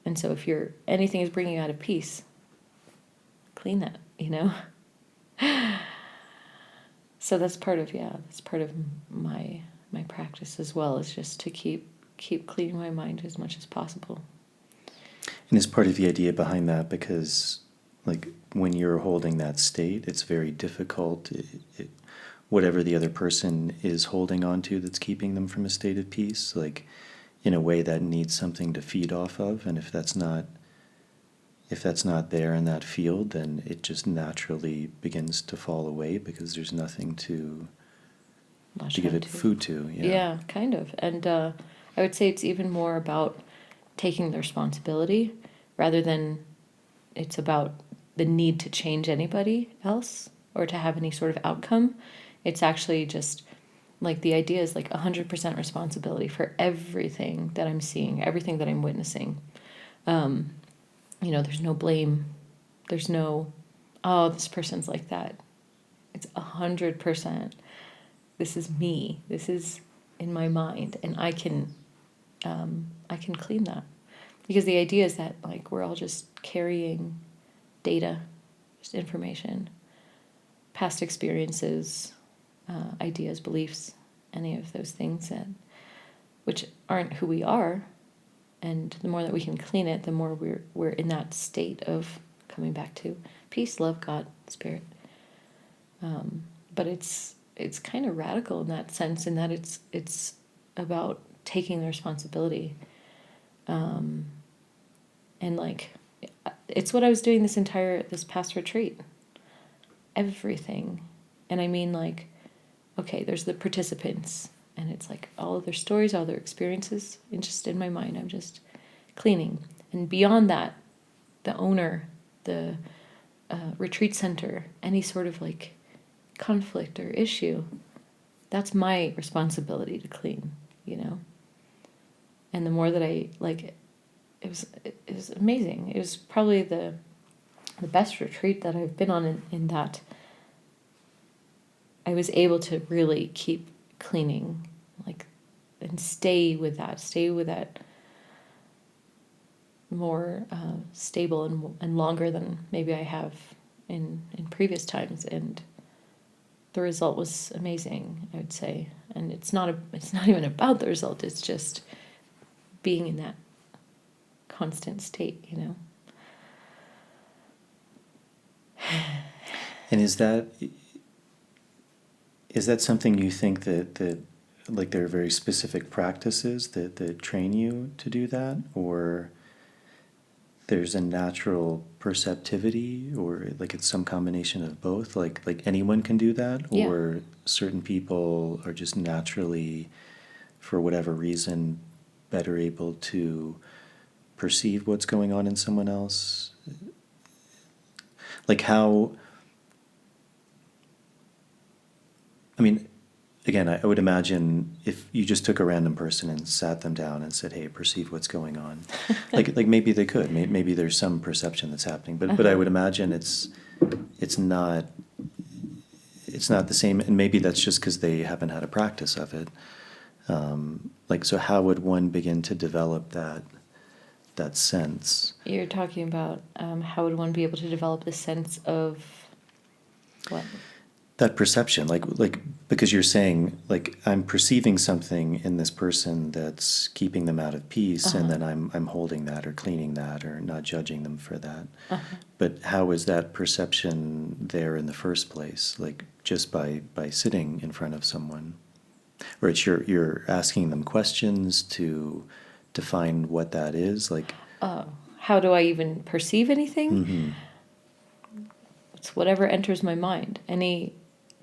And so if anything is bringing you out of peace, clean that, So that's part of my practice as well, is just to keep cleaning my mind as much as possible. And it's part of the idea behind that because, like, when you're holding that state, it's very difficult. Whatever the other person is holding on to that's keeping them from a state of peace, like, in a way that needs something to feed off of. And if that's not there in that field, then it just naturally begins to fall away because there's nothing to give it food to. Yeah, kind of. And I would say it's even more about taking the responsibility rather than it's about the need to change anybody else or to have any sort of outcome. It's actually just like the idea is like 100% responsibility for everything that I'm seeing, everything that I'm witnessing. There's no blame. There's no, oh, this person's like that. It's 100%. This is me. This is in my mind, and I can clean that, because the idea is that like we're all just carrying data, just information, past experiences, ideas, beliefs, any of those things which aren't who we are. And the more that we can clean it, the more we're in that state of coming back to peace, love, God, spirit. But it's kind of radical in that sense, in that it's about taking the responsibility. And like, it's what I was doing this past retreat. Everything. And I mean, like, okay, there's the participants, and it's like all of their stories, all their experiences, and just in my mind, I'm just cleaning. And beyond that, the owner, the retreat center, any sort of like conflict or issue, that's my responsibility to clean, you know? And the more that I, like, it was amazing. It was probably the best retreat that I've been on in that I was able to really keep cleaning, like, and stay with that more stable and longer than maybe I have in previous times. And the result was amazing, I would say. And it's not even about the result. It's just being in that constant state, you know. And is that something you think that like there are very specific practices that train you to do that, or there's a natural perceptivity, or like it's some combination of both, like anyone can do that, Yeah. or certain people are just naturally, for whatever reason, better able to perceive what's going on in someone else? Like how, I mean, again, I would imagine if you just took a random person and sat them down and said, "Hey, perceive what's going on," like maybe they could, maybe there's some perception that's happening, but I would imagine it's not the same, and maybe that's just because they haven't had a practice of it. Like, so how would one begin to develop that sense? You're talking about how would one be able to develop the sense of what? That perception, like because you're saying, like, I'm perceiving something in this person that's keeping them out of peace, and then I'm holding that or cleaning that or not judging them for that. But how is that perception there in the first place? Like, just by sitting in front of someone, or it's you're asking them questions to define what that is, like. How do I even perceive anything? Mm-hmm. It's whatever enters my mind, any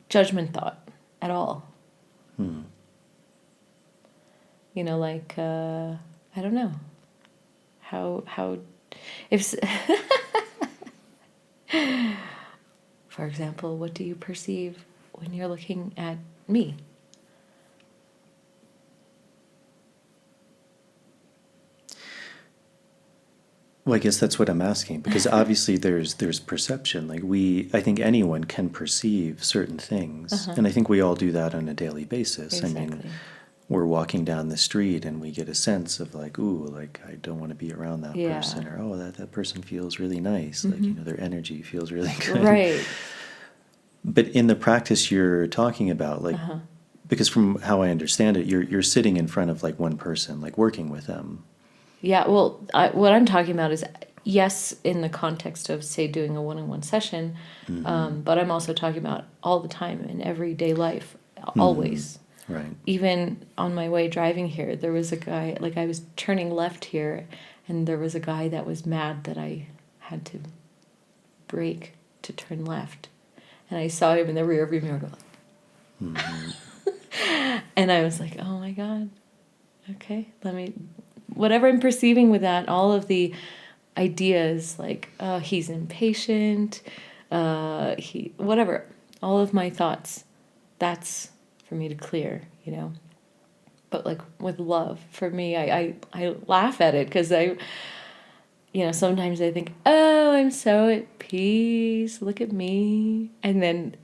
judgment thought at all. You know, like, I don't know. How, if, for example, what do you perceive when you're looking at me? Well, I guess that's what I'm asking, because obviously there's perception. Like, I think anyone can perceive certain things, and I think we all do that on a daily basis. Exactly. I mean, we're walking down the street and we get a sense of like, ooh, like I don't want to be around that person, or oh, that person feels really nice. Like, you know, their energy feels really good. Right. But in the practice you're talking about, like, because from how I understand it, you're sitting in front of like one person, like working with them. Yeah, well, what I'm talking about is, yes, in the context of, say, doing a one-on-one session, but I'm also talking about all the time in everyday life, always. Right. Even on my way driving here, there was a guy, like I was turning left here, and there was a guy that was mad that I had to brake to turn left. And I saw him in the rearview mirror go, and I was like, oh my God, okay, whatever I'm perceiving with that, all of the ideas, like, he's impatient, whatever, all of my thoughts, that's for me to clear, you know. But like with love, for me, I laugh at it because sometimes I think, oh, I'm so at peace, look at me. And then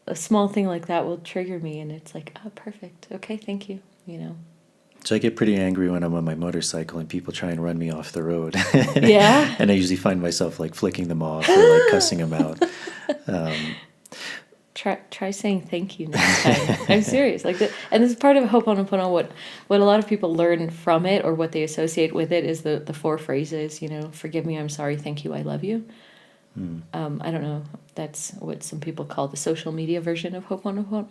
a small thing like that will trigger me, and it's like, oh, perfect, okay, thank you, you know. So I get pretty angry when I'm on my motorcycle and people try and run me off the road. Yeah. And I usually find myself like flicking them off or like cussing them out. Try saying thank you next time. I'm serious. Like and this is part of Ho'oponopono. What a lot of people learn from it, or what they associate with it, is the 4 phrases. You know, forgive me, I'm sorry, thank you, I love you. I don't know. That's what some people call the social media version of Ho'oponopono,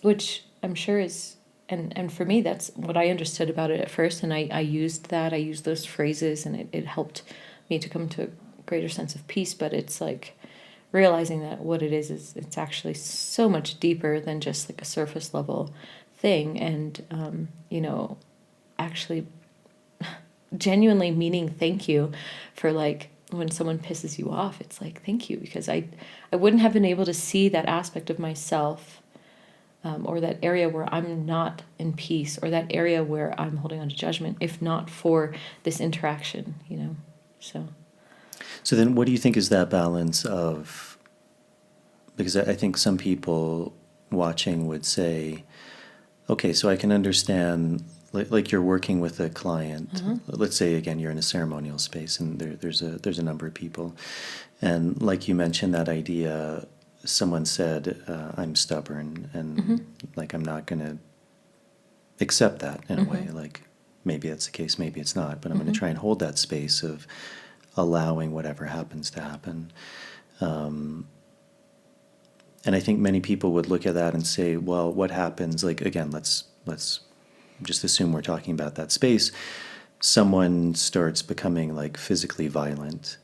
which I'm sure is, and for me, that's what I understood about it at first, and I used those phrases, and it helped me to come to a greater sense of peace. But it's like realizing that what it is it's actually so much deeper than just like a surface level thing. And actually genuinely meaning thank you for like when someone pisses you off. It's like, thank you, because I wouldn't have been able to see that aspect of myself, or that area where I'm not in peace, or that area where I'm holding on to judgment, if not for this interaction, you know. So then what do you think is that balance of, because I think some people watching would say, okay, so I can understand, like you're working with a client. Let's say, again, you're in a ceremonial space and there's a number of people. And like you mentioned, that idea, someone said, I'm stubborn and like I'm not going to accept that in a way. Like maybe that's the case, maybe it's not, but I'm going to try and hold that space of allowing whatever happens to happen. And I think many people would look at that and say, well, what happens, like, again, let's just assume we're talking about that space. Someone starts becoming like physically violent.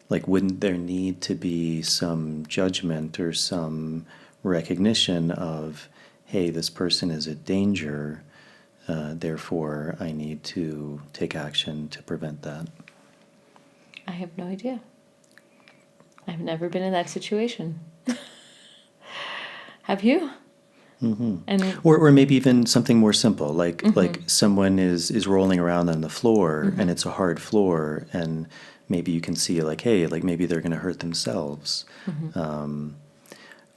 Like, wouldn't there need to be some judgment or some recognition of, hey, this person is a danger, therefore I need to take action to prevent that? I have no idea. I've never been in that situation. Have you? And or maybe even something more simple, like someone is rolling around on the floor and it's a hard floor, and maybe you can see like, hey, like maybe they're going to hurt themselves.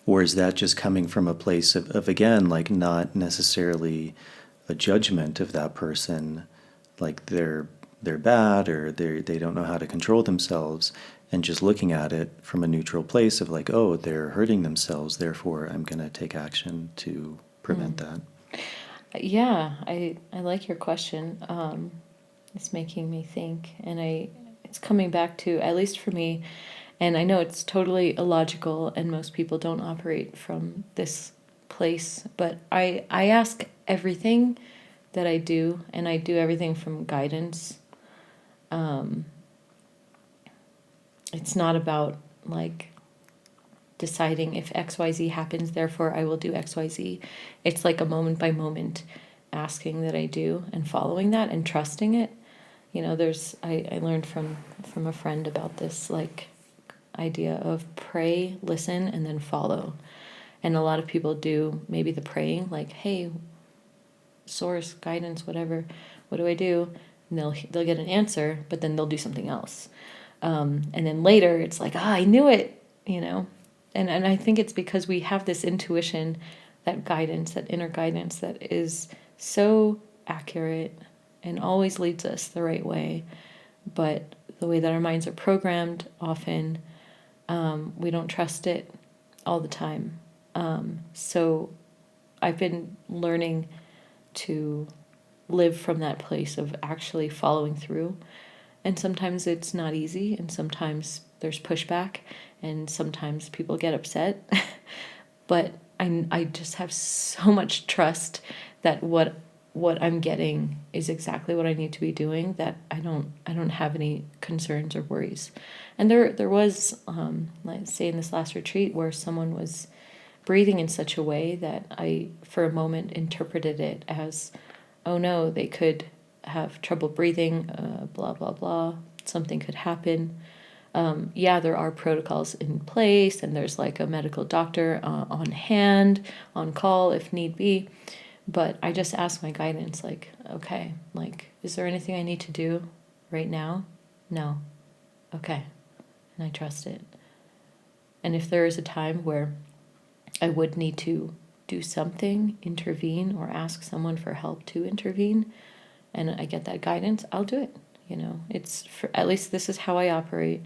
Or is that just coming from a place of again, like not necessarily a judgment of that person, like they're bad or they don't know how to control themselves, and just looking at it from a neutral place of like, oh, they're hurting themselves, therefore I'm going to take action to prevent that. yeah, I like your question. It's making me think, and it's coming back to, at least for me, and I know it's totally illogical and most people don't operate from this place, but I ask everything that I do, and I do everything from guidance. It's not about like deciding if XYZ happens, therefore I will do XYZ. It's like a moment by moment asking that I do and following that and trusting it. You know, I learned from a friend about this like idea of pray, listen, and then follow. And a lot of people do maybe the praying, like, hey, source, guidance, whatever, what do I do? And they'll get an answer, but then they'll do something else. And then later it's like, I knew it, you know? And I think it's because we have this intuition, that guidance, that inner guidance that is so accurate and always leads us the right way. But the way that our minds are programmed, often we don't trust it all the time. So I've been learning to live from that place of actually following through. And sometimes it's not easy, and sometimes there's pushback, and sometimes people get upset. But I just have so much trust that what I'm getting is exactly what I need to be doing, that I don't have any concerns or worries. And there was, let's say in this last retreat, where someone was breathing in such a way that I, for a moment, interpreted it as, oh no, they could have trouble breathing, blah, blah, blah, something could happen. Yeah, there are protocols in place, and there's like a medical doctor on hand, on call if need be. But I just ask my guidance, like, okay, like, is there anything I need to do right now? No. Okay. And I trust it. And if there is a time where I would need to do something, intervene, or ask someone for help to intervene, and I get that guidance, I'll do it. You know, at least this is how I operate.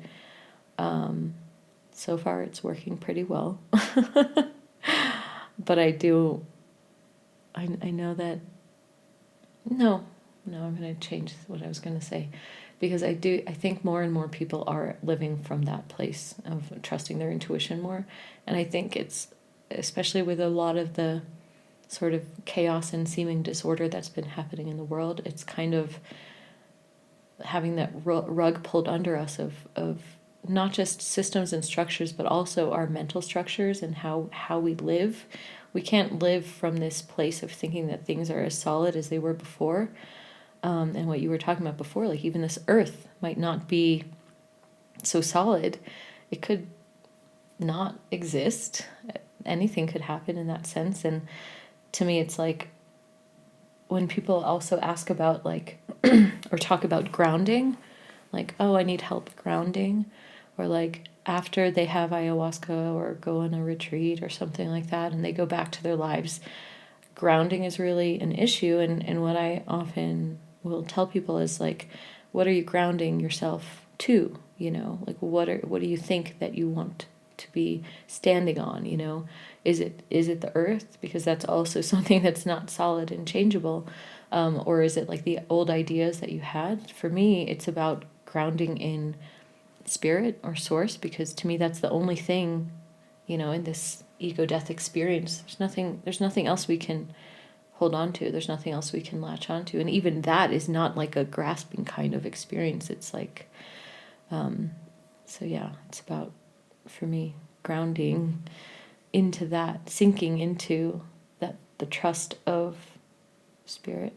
So far it's working pretty well. But I know that, no, I'm going to change what I was going to say, because I think more and more people are living from that place of trusting their intuition more. And I think it's, especially with a lot of the sort of chaos and seeming disorder that's been happening in the world, it's kind of having that rug pulled under us of not just systems and structures, but also our mental structures and how we live. We can't live from this place of thinking that things are as solid as they were before. and what you were talking about before, like even this earth might not be so solid. It could not exist. Anything could happen in that sense. And to me, it's like when people also ask about like, or talk about grounding, like, oh, I need help grounding, or like after they have ayahuasca or go on a retreat or something like that, and they go back to their lives, grounding is really an issue. And what I often will tell people is like, what are you grounding yourself to? You know, like what do you think that you want to be standing on? You know, is it the earth, because that's also something that's not solid and changeable, or is it like the old ideas that you had? For me, it's about grounding in spirit or source, because to me that's the only thing, you know, in this ego death experience. There's nothing else we can hold on to. There's nothing else we can latch onto, and even that is not like a grasping kind of experience. It's like, so yeah, it's about, for me, grounding into that, sinking into that, the trust of spirit.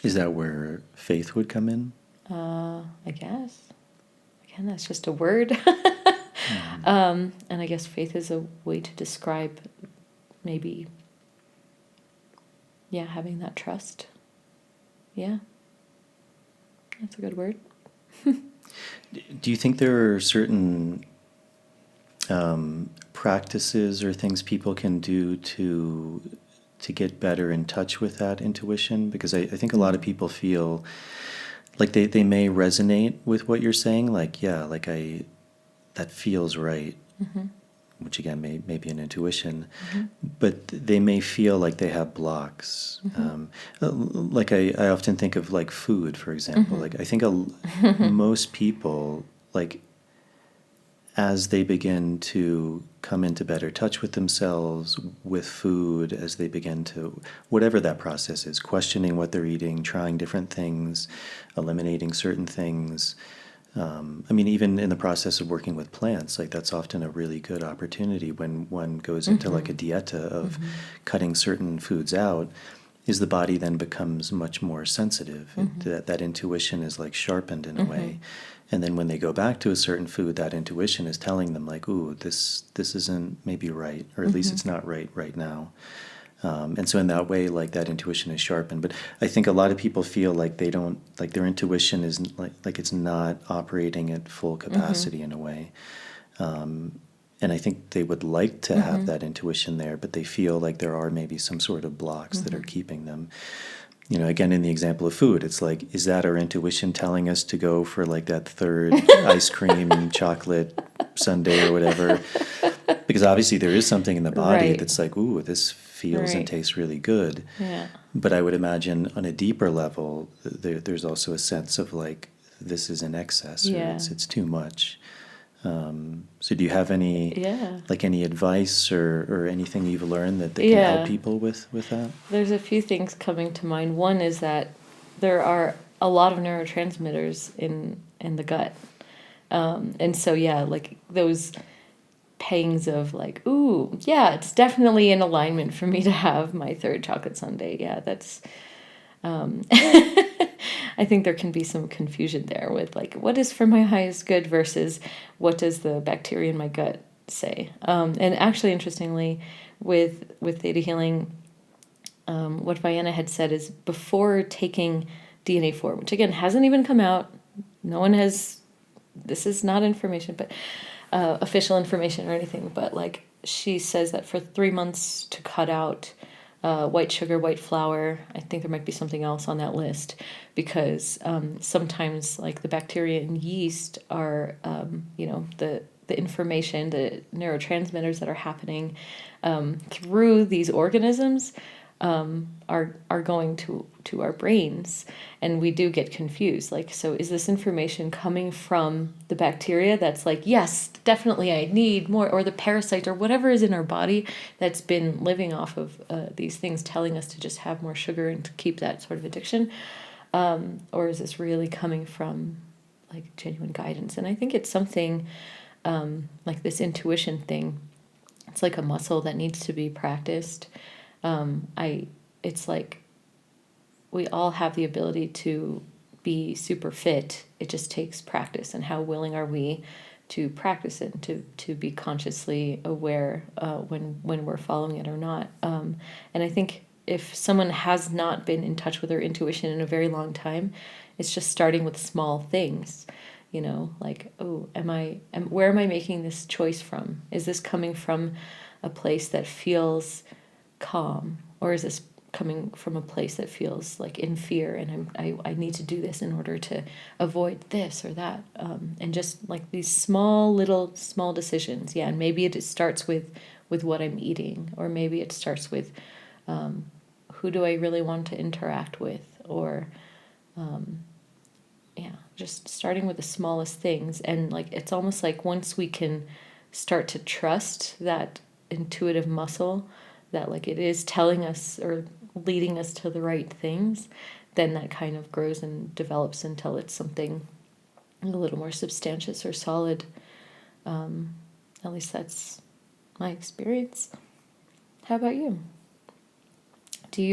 Is that where faith would come in? I guess. Again, that's just a word. And I guess faith is a way to describe maybe, yeah, having that trust. Yeah. That's a good word. Do you think there are certain practices or things people can do to get better in touch with that intuition? Because I think a lot of people feel like they may resonate with what you're saying, like, yeah, like that feels right, which again may be an intuition, but they may feel like they have blocks. Like I often think of like food, for example. Like I think most people, like as they begin to come into better touch with themselves, with food, as they begin to, whatever that process is, questioning what they're eating, trying different things, eliminating certain things. I mean, even in the process of working with plants, like that's often a really good opportunity when one goes into like a dieta of cutting certain foods out, is the body then becomes much more sensitive. That intuition is like sharpened in a way. And then when they go back to a certain food, that intuition is telling them like, ooh, this isn't maybe right, or at least it's not right now. And so in that way, like that intuition is sharpened. But I think a lot of people feel like they don't, like their intuition is like it's not operating at full capacity in a way. And I think they would like to have that intuition there, but they feel like there are maybe some sort of blocks that are keeping them. You know, again, in the example of food, it's like, is that our intuition telling us to go for like that third ice cream, chocolate sundae or whatever? Because obviously there is something in the body that's like, ooh, this feels and tastes really good. Yeah. But I would imagine on a deeper level, there's also a sense of like, this is in excess, or it's too much. So do you have any like any advice or anything you've learned that can help people with that? There's a few things coming to mind. One is that there are a lot of neurotransmitters in the gut. And so, like those pangs of like, ooh, yeah, it's definitely in alignment for me to have my third chocolate sundae. Yeah, that's... I think there can be some confusion there with like, what is for my highest good versus what does the bacteria in my gut say? And actually, interestingly, with Theta healing, what Vienna had said is before taking DNA4, which again hasn't even come out, no one has, this is not information, but official information or anything, but like she says that for 3 months to cut out white sugar, white flour. I think there might be something else on that list, because sometimes like the bacteria and yeast are, the information, the neurotransmitters that are happening through these organisms are going to our brains, and we do get confused. Like, so is this information coming from the bacteria that's like, yes, definitely I need more, or the parasite or whatever is in our body that's been living off of these things telling us to just have more sugar and to keep that sort of addiction? Or is this really coming from like genuine guidance? And I think it's something like this intuition thing. It's like a muscle that needs to be practiced. It's like we all have the ability to be super fit. It just takes practice, and how willing are we to practice it, to be consciously aware when we're following it or not. And I think if someone has not been in touch with their intuition in a very long time, it's just starting with small things, like, oh, where am I making this choice from? Is this coming from a place that feels calm, or is this coming from a place that feels like in fear, and I need to do this in order to avoid this or that, and just like these small decisions. Yeah, and maybe it starts with what I'm eating, or maybe it starts with who do I really want to interact with, or just starting with the smallest things. And like, it's almost like once we can start to trust that intuitive muscle, that like it is telling us or leading us to the right things, then that kind of grows and develops until it's something a little more substantious or solid. At least that's my experience. How about you?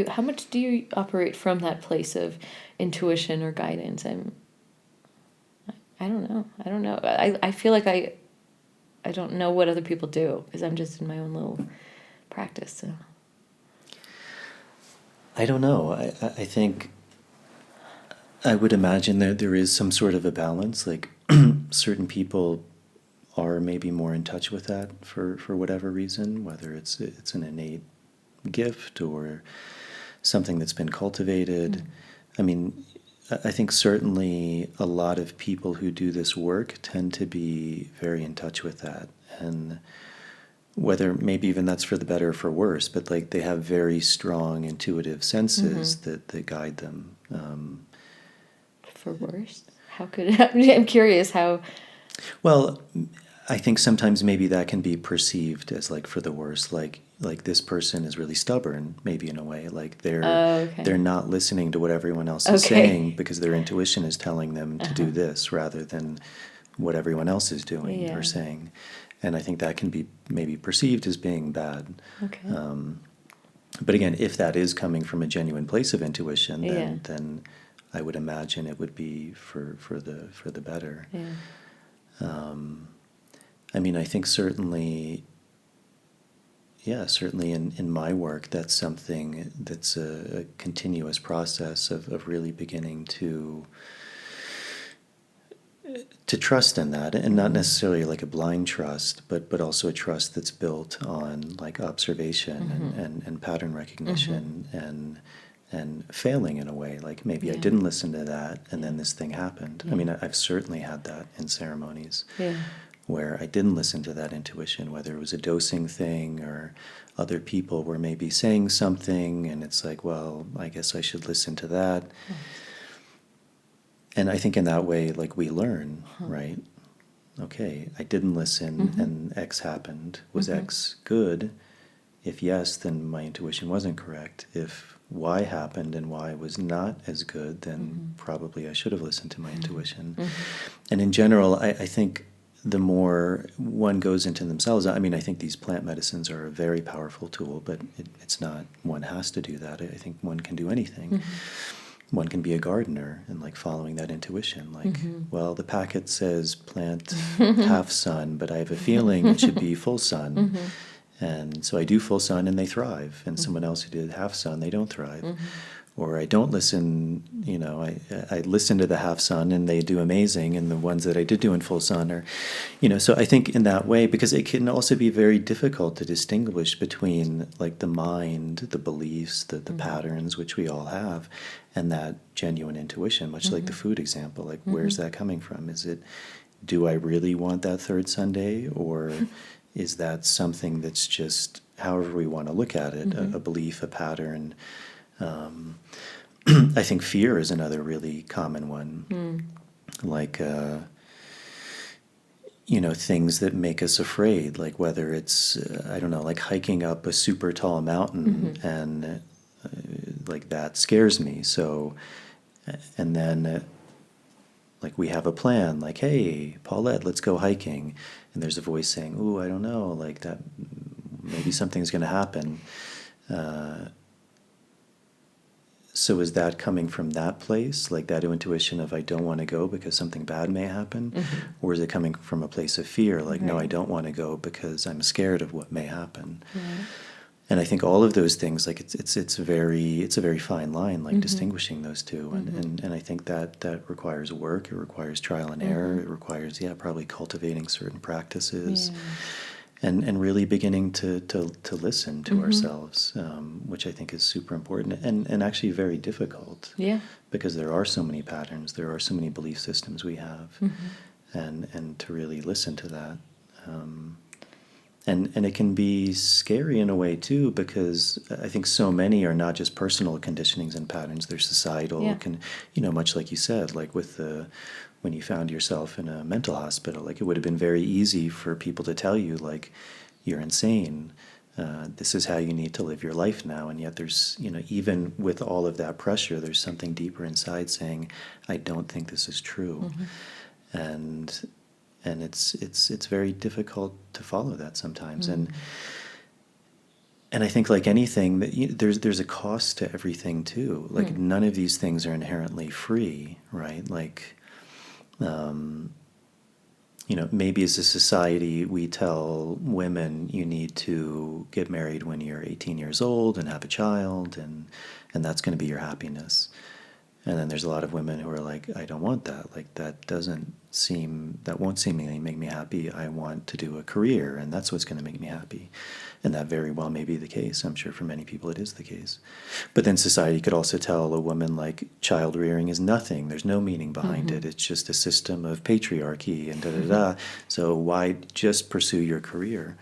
How much do you operate from that place of intuition or guidance? I don't know. I feel like I don't know what other people do, because I'm just in my own little practice. So. I don't know. I think I would imagine that there is some sort of a balance. Like certain people are maybe more in touch with that for whatever reason, whether it's an innate gift or something that's been cultivated. Mm. I mean, I think certainly a lot of people who do this work tend to be very in touch with that. And whether maybe even that's for the better or for worse, but like they have very strong intuitive senses that guide them. For worse? How could I'm curious how. Well, I think sometimes maybe that can be perceived as like for the worse, like this person is really stubborn, maybe in a way, like they're not listening to what everyone else is saying because their intuition is telling them to do this rather than what everyone else is doing or saying. And I think that can be maybe perceived as being bad. Okay. But again, if that is coming from a genuine place of intuition, then I would imagine it would be for the better. Yeah. I mean, I think certainly in my work, that's something that's a continuous process of really beginning to trust in that, and not necessarily like a blind trust, but also a trust that's built on like observation and pattern recognition and failing in a way. Like maybe I didn't listen to that, and then this thing happened. I mean, I've certainly had that in ceremonies. Yeah. Where I didn't listen to that intuition, whether it was a dosing thing or other people were maybe saying something, and it's like, well, I guess I should listen to that. And I think in that way, like we learn, right? Okay, I didn't listen and X happened. Was X good? If yes, then my intuition wasn't correct. If Y happened and Y was not as good, then probably I should have listened to my intuition. And in general, I think the more one goes into themselves, I mean, I think these plant medicines are a very powerful tool, but it's not, one has to do that. I think one can do anything. One can be a gardener and like following that intuition, like, well, the packet says plant half sun, but I have a feeling it should be full sun. And so I do full sun and they thrive. And someone else who did half sun, they don't thrive. Or I don't listen, I listen to the half sun and they do amazing, and the ones that I did do in full sun are, so I think in that way, because it can also be very difficult to distinguish between like the mind, the beliefs, the patterns, which we all have, and that genuine intuition, much like the food example, like where's that coming from? Is it, do I really want that third Sunday, or is that something that's just, however we want to look at it, a belief, a pattern? I think fear is another really common one. Like, things that make us afraid, like whether it's, I don't know, like hiking up a super tall mountain and like that scares me. So, and then like we have a plan, like, hey, Paulette, let's go hiking. And there's a voice saying, ooh, I don't know, like that, maybe something's going to happen. So is that coming from that place, like that intuition of I don't want to go because something bad may happen? Or is it coming from a place of fear, like, no, I don't want to go because I'm scared of what may happen? And I think all of those things, like it's a very fine line, like distinguishing those two. And I think that requires work, it requires trial and error, it requires, probably cultivating certain practices. And really beginning to listen to ourselves, which I think is super important and actually very difficult. Yeah. Because there are so many patterns, there are so many belief systems we have, and to really listen to that. And it can be scary in a way too, because I think so many are not just personal conditionings and patterns; they're societal. Much like you said, like with when you found yourself in a mental hospital, like it would have been very easy for people to tell you, like, you're insane. This is how you need to live your life now. And yet there's, even with all of that pressure, there's something deeper inside saying, I don't think this is true. And it's very difficult to follow that sometimes. And I think, like anything, that there's a cost to everything too. Like none of these things are inherently free, right? Like, maybe as a society we tell women you need to get married when you're 18 years old and have a child, and that's going to be your happiness. And then there's a lot of women who are like, I don't want that. Like that won't seemingly make me happy. I want to do a career, and that's what's going to make me happy. And that very well may be the case. I'm sure for many people it is the case. But then society could also tell a woman, like, child rearing is nothing. There's no meaning behind it. It's just a system of patriarchy and da-da-da. So why just pursue your career?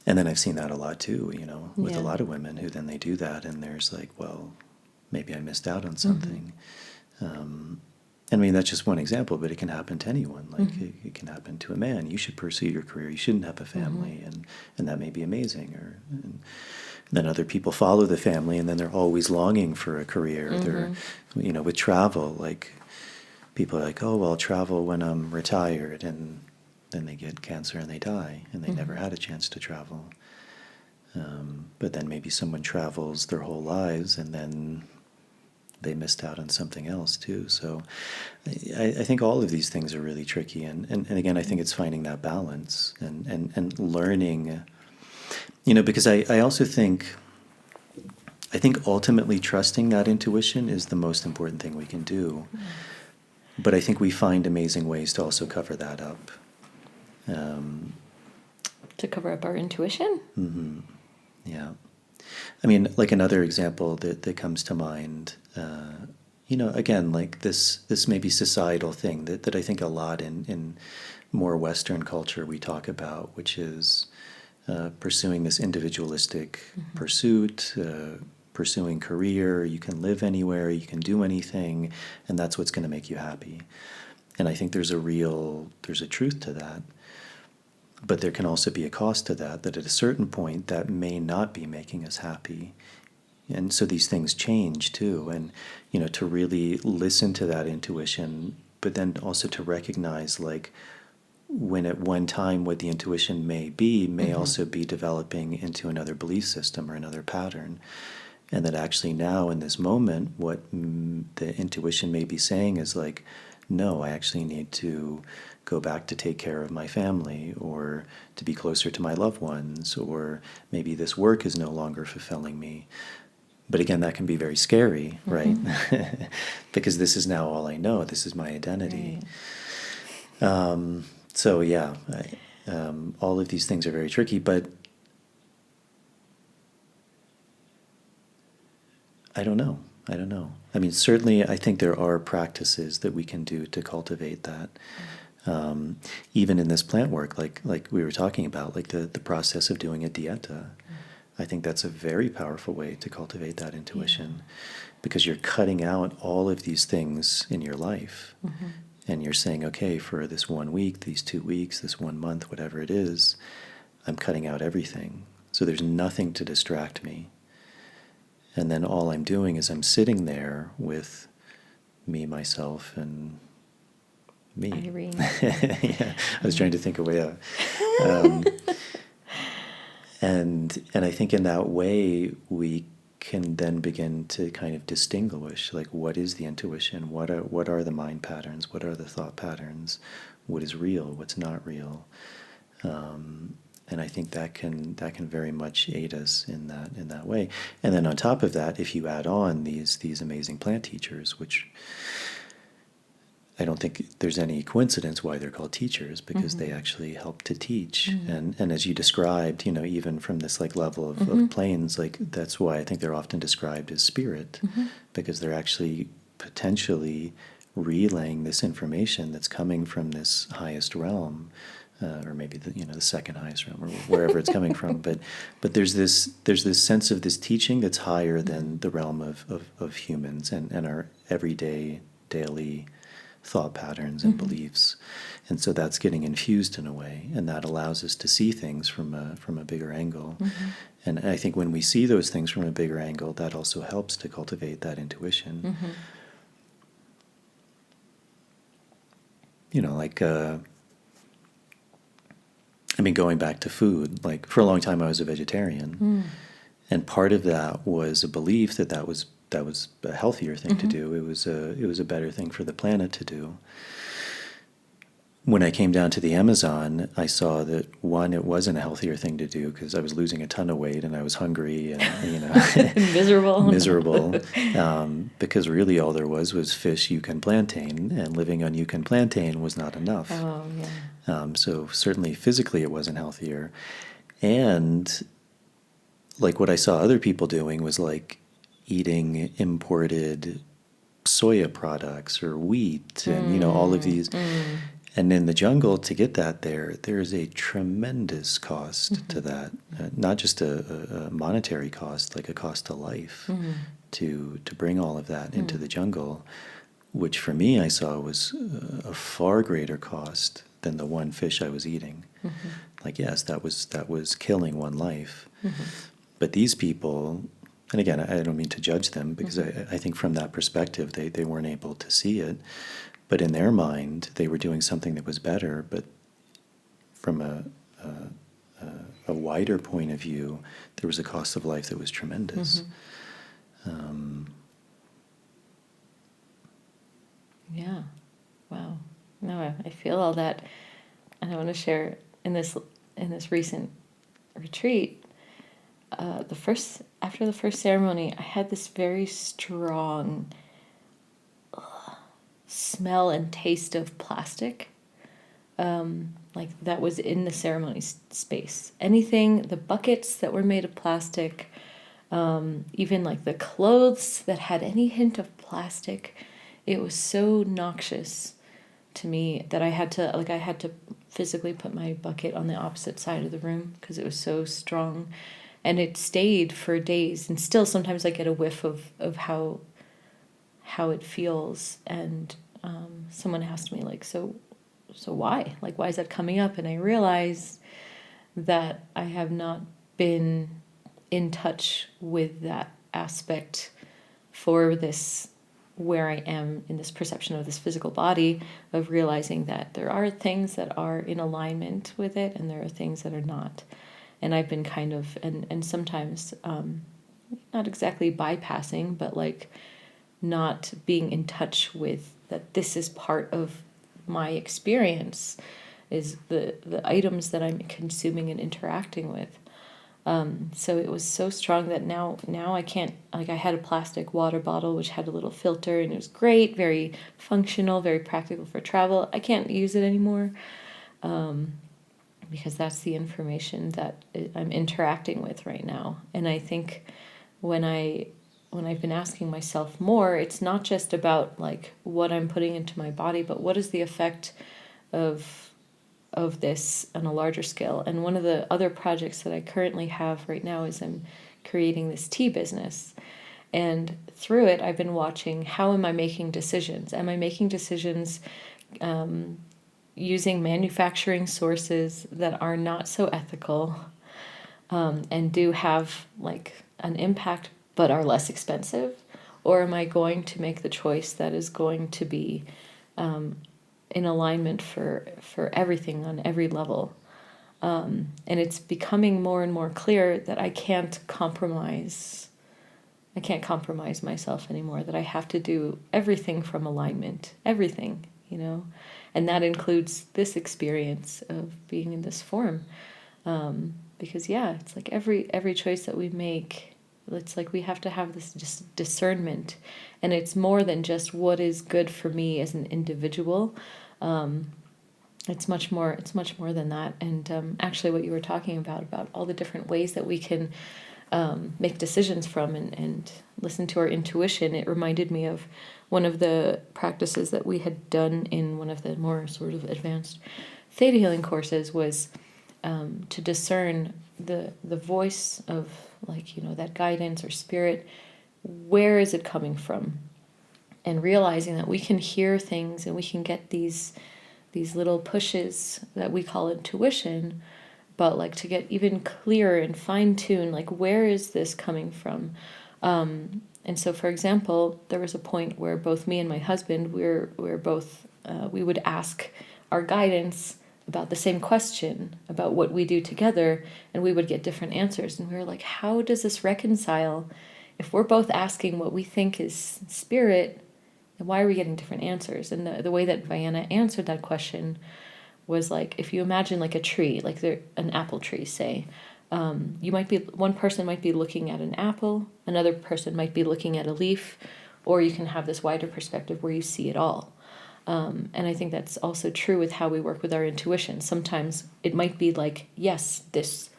And then I've seen that a lot too, with a lot of women who then they do that, and there's like, well, maybe I missed out on something. I mean, that's just one example, but it can happen to anyone. Like it can happen to a man. You should pursue your career. You shouldn't have a family, and that may be amazing. And then other people follow the family, and then they're always longing for a career. They're, with travel, like people are like, oh, well, I'll travel when I'm retired, and then they get cancer and they die, and they never had a chance to travel. But then maybe someone travels their whole lives, and then they missed out on something else too. So I think all of these things are really tricky. And again, I think it's finding that balance and learning, because I also think ultimately trusting that intuition is the most important thing we can do. But I think we find amazing ways to also cover that up. To cover up our intuition? Yeah. I mean, like another example that comes to mind, again, like this may be societal thing that I think a lot in more Western culture we talk about, which is pursuing this individualistic pursuit, pursuing career. You can live anywhere, you can do anything, and that's what's going to make you happy. And I think there's a truth to that. But there can also be a cost to that at a certain point that may not be making us happy. And so these things change too. And, to really listen to that intuition, but then also to recognize, like, when at one time what the intuition may also be developing into another belief system or another pattern. And that actually now in this moment, what the intuition may be saying is like, no, I actually need to go back to take care of my family, or to be closer to my loved ones, or maybe this work is no longer fulfilling me. But again, that can be very scary, right? Because this is now all I know. This is my identity. Right. So yeah, all of these things are very tricky, but I don't know. I mean, certainly I think there are practices that we can do to cultivate that. Even in this plant work, like we were talking about, like the process of doing a dieta, I think that's a very powerful way to cultivate that intuition, because you're cutting out all of these things in your life, and you're saying, okay, for this 1 week, these 2 weeks, this 1 month, whatever it is, I'm cutting out everything. So there's nothing to distract me. And then all I'm doing is I'm sitting there with me, myself, and me. Irene. Yeah, I was trying to think of a way out. And I think in that way we can then begin to kind of distinguish, like, what is the intuition? What are the mind patterns? What are the thought patterns? What is real? What's not real? And I think that can very much aid us in that way. And then on top of that, if you add on these amazing plant teachers, which I don't think there's any coincidence why they're called teachers, because they actually help to teach. And as you described, even from this like level of planes, like that's why I think they're often described as spirit, because they're actually potentially relaying this information that's coming from this highest realm, or maybe the second highest realm, or wherever it's coming from. But there's this sense of this teaching that's higher than the realm of humans and our everyday, daily thought patterns and beliefs. And so that's getting infused in a way, and that allows us to see things from a bigger angle. And I think when we see those things from a bigger angle, that also helps to cultivate that intuition. Going back to food, like for a long time I was a vegetarian, and part of that was a belief that was a healthier thing to do. It was a better thing for the planet to do. When I came down to the Amazon, I saw that, one, it wasn't a healthier thing to do because I was losing a ton of weight and I was hungry and miserable, because really all there was fish, yuca, plantain, and living on yuca and plantain was not enough. Oh, yeah. So certainly physically it wasn't healthier. And like what I saw other people doing was like eating imported soya products or wheat and all of these. And in the jungle, to get that there's a tremendous cost to that. Not just a monetary cost, like a cost to life, to bring all of that into the jungle, which for me I saw was a far greater cost than the one fish I was eating. Like, yes, that was killing one life. But these people, and again, I don't mean to judge them, because I think from that perspective they weren't able to see it. But in their mind, they were doing something that was better. But from a wider point of view, there was a cost of life that was tremendous. Yeah. Wow. No, I feel all that, and I want to share in this recent retreat. After the first ceremony, I had this very strong smell and taste of plastic, like that was in the ceremony space. Anything, the buckets that were made of plastic, even like the clothes that had any hint of plastic, it was so noxious to me that I had to physically put my bucket on the opposite side of the room because it was so strong. And it stayed for days, and still sometimes I get a whiff of how it feels. And someone asked me, like, so why? Like, why is that coming up? And I realized that I have not been in touch with that aspect for this, where I am in this perception of this physical body, of realizing that there are things that are in alignment with it and there are things that are not. And I've been kind of, and sometimes not exactly bypassing, but like not being in touch with that this is part of my experience, is the items that I'm consuming and interacting with. So it was so strong that now I can't, like I had a plastic water bottle which had a little filter and it was great, very functional, very practical for travel. I can't use it anymore. Because that's the information that I'm interacting with right now. And I think when I've been asking myself more, it's not just about like what I'm putting into my body, but what is the effect of this on a larger scale. And one of the other projects that I currently have right now is I'm creating this tea business. And through it, I've been watching, how am I making decisions? Am I making decisions using manufacturing sources that are not so ethical, and do have like an impact but are less expensive? Or am I going to make the choice that is going to be in alignment for everything on every level? And it's becoming more and more clear that I can't compromise I can't compromise myself anymore, that I have to do everything from alignment, everything, and that includes this experience of being in this form. Because it's like every choice that we make, it's like we have to have this just discernment, and it's more than just what is good for me as an individual. It's much more than that. And actually what you were talking about all the different ways that we can make decisions from and listen to our intuition, it reminded me of one of the practices that we had done in one of the more sort of advanced Theta healing courses, was to discern the voice of, like, that guidance or spirit. Where is it coming from? And realizing that we can hear things and we can get these little pushes that we call intuition, but like to get even clearer and fine-tune, like, where is this coming from? And so, for example, there was a point where both me and my husband, we're both, we would ask our guidance about the same question, about what we do together, and we would get different answers. And we were like, how does this reconcile? If we're both asking what we think is spirit, then why are we getting different answers? And the way that Vienna answered that question was like, if you imagine like a tree, like an apple tree, say, one person might be looking at an apple, another person might be looking at a leaf, or you can have this wider perspective where you see it all. And I think that's also true with how we work with our intuition. Sometimes it might be like, yes, this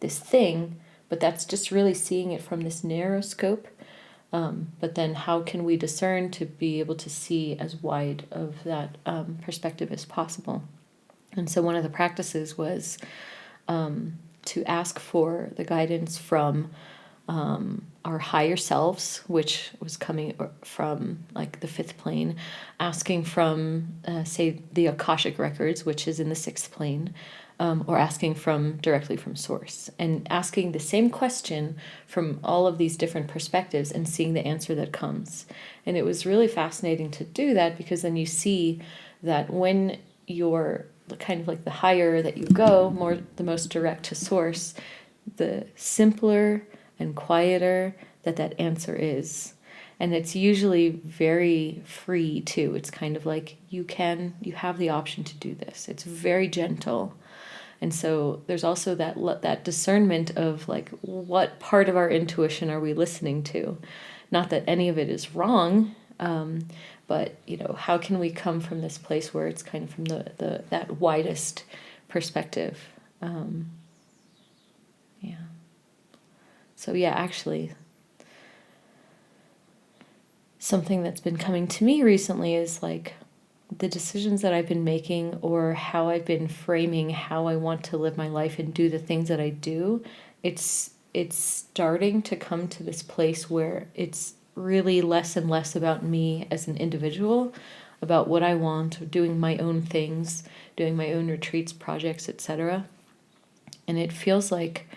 thing, but that's just really seeing it from this narrow scope. But then how can we discern to be able to see as wide of that perspective as possible? And so one of the practices was to ask for the guidance from our higher selves, which was coming from like the fifth plane, asking from, say, the Akashic records, which is in the sixth plane, or asking directly from source, and asking the same question from all of these different perspectives and seeing the answer that comes. And it was really fascinating to do that, because then you see that when you're kind of like the higher that you go, the most direct to source, the simpler and quieter that answer is. And it's usually very free too. It's kind of like you have the option to do this. It's very gentle. And so there's also that discernment of like, what part of our intuition are we listening to? Not that any of it is wrong, but how can we come from this place where it's kind of from that widest perspective? So actually, something that's been coming to me recently is like the decisions that I've been making, or how I've been framing how I want to live my life and do the things that I do. It's starting to come to this place where it's really less and less about me as an individual, about what I want, doing my own things, doing my own retreats, projects, etc. And it feels like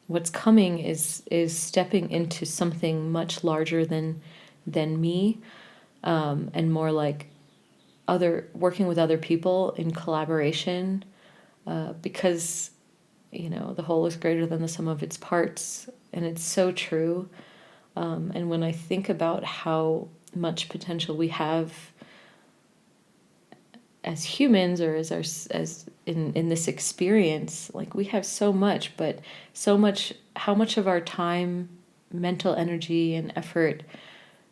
what's coming is stepping into something much larger than me, and more like working with other people in collaboration, because the whole is greater than the sum of its parts, and it's so true. And when I think about how much potential we have as humans, or as in this experience, like we have so much, but how much of our time, mental energy, and effort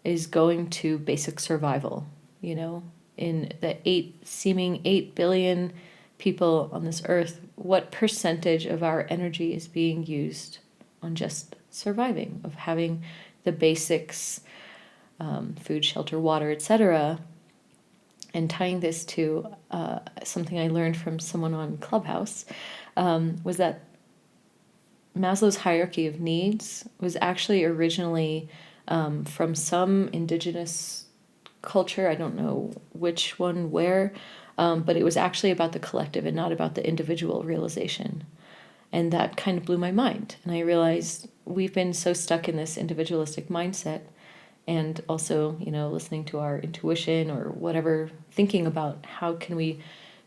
is going to basic survival, in the seeming 8 billion people on this earth, what percentage of our energy is being used on just surviving, of having the basics, food, shelter, water, etc. And tying this to something I learned from someone on Clubhouse, was that Maslow's hierarchy of needs was actually originally from some indigenous culture. I don't know which one, where, but it was actually about the collective and not about the individual realization. And that kind of blew my mind. And I realized we've been so stuck in this individualistic mindset, and also, listening to our intuition or whatever, thinking about how can we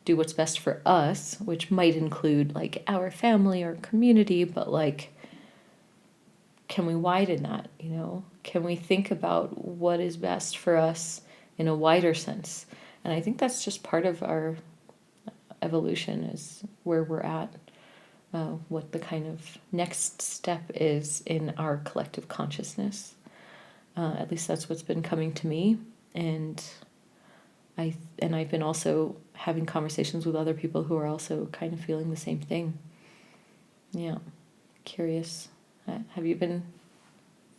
do what's best for us, which might include like our family or community, but like can we widen that? Can we think about what is best for us in a wider sense? And I think that's just part of our evolution, is where we're at, what the kind of next step is in our collective consciousness. At least that's what's been coming to me, and I've been also having conversations with other people who are also kind of feeling the same thing. Yeah, curious. Have you been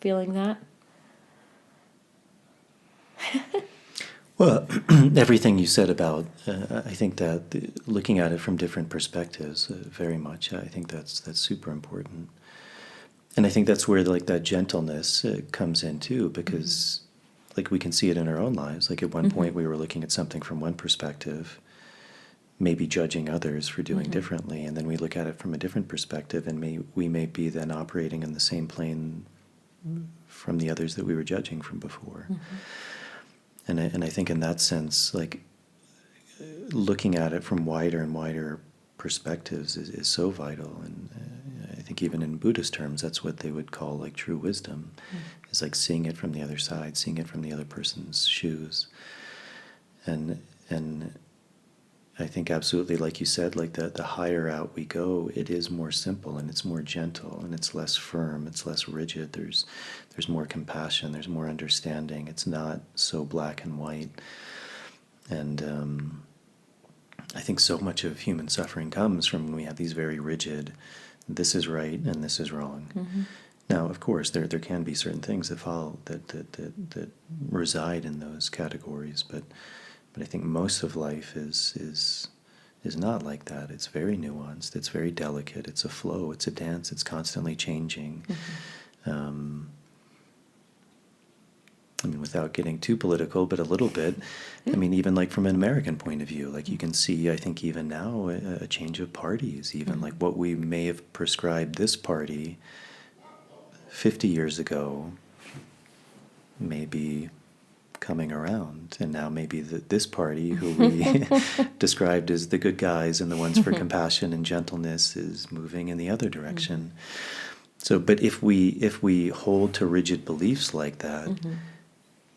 feeling that? Well, everything you said about, I think that looking at it from different perspectives, very much, I think that's super important. And I think that's where like that gentleness comes in too, because like we can see it in our own lives. Like at one point we were looking at something from one perspective, maybe judging others for doing differently, and then we look at it from a different perspective, and we may be then operating in the same plane from the others that we were judging from before. And I think in that sense, like looking at it from wider and wider perspectives is so vital. And I think even in Buddhist terms, that's what they would call like true wisdom, is like seeing it from the other side, seeing it from the other person's shoes. And I think absolutely, like you said, like the higher out we go, it is more simple and it's more gentle and it's less firm, it's less rigid. There's more compassion, there's more understanding. It's not so black and white. And I think so much of human suffering comes from when we have these very rigid, this is right and this is wrong. Now, of course, there can be certain things that follow that reside in those categories, but I think most of life is not like that. It's very nuanced. It's very delicate. It's a flow. It's a dance. It's constantly changing. I mean, without getting too political, but a little bit. I mean, even like from an American point of view, like you can see, I think even now, a change of parties. Even like what we may have prescribed this party 50 years ago may be coming around, and now maybe this party, who we described as the good guys and the ones for compassion and gentleness, is moving in the other direction. So, but if we hold to rigid beliefs like that,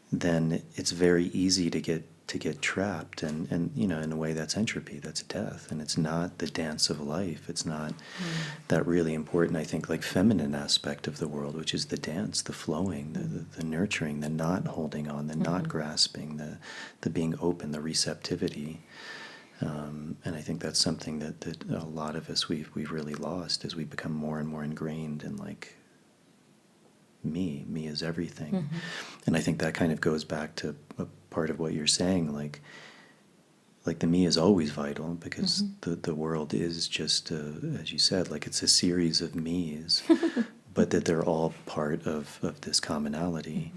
then it's very easy to get trapped, and in a way that's entropy, that's death, and it's not the dance of life. It's not that really important, I think, like feminine aspect of the world, which is the dance, the flowing, the nurturing, the not holding on, the not grasping, the being open, the receptivity. And I think that's something that a lot of us we've really lost as we become more and more ingrained in like me is everything. And I think that kind of goes back to a part of what you're saying, like the me is always vital, because the world is just as you said, like it's a series of me's, but that they're all part of this commonality.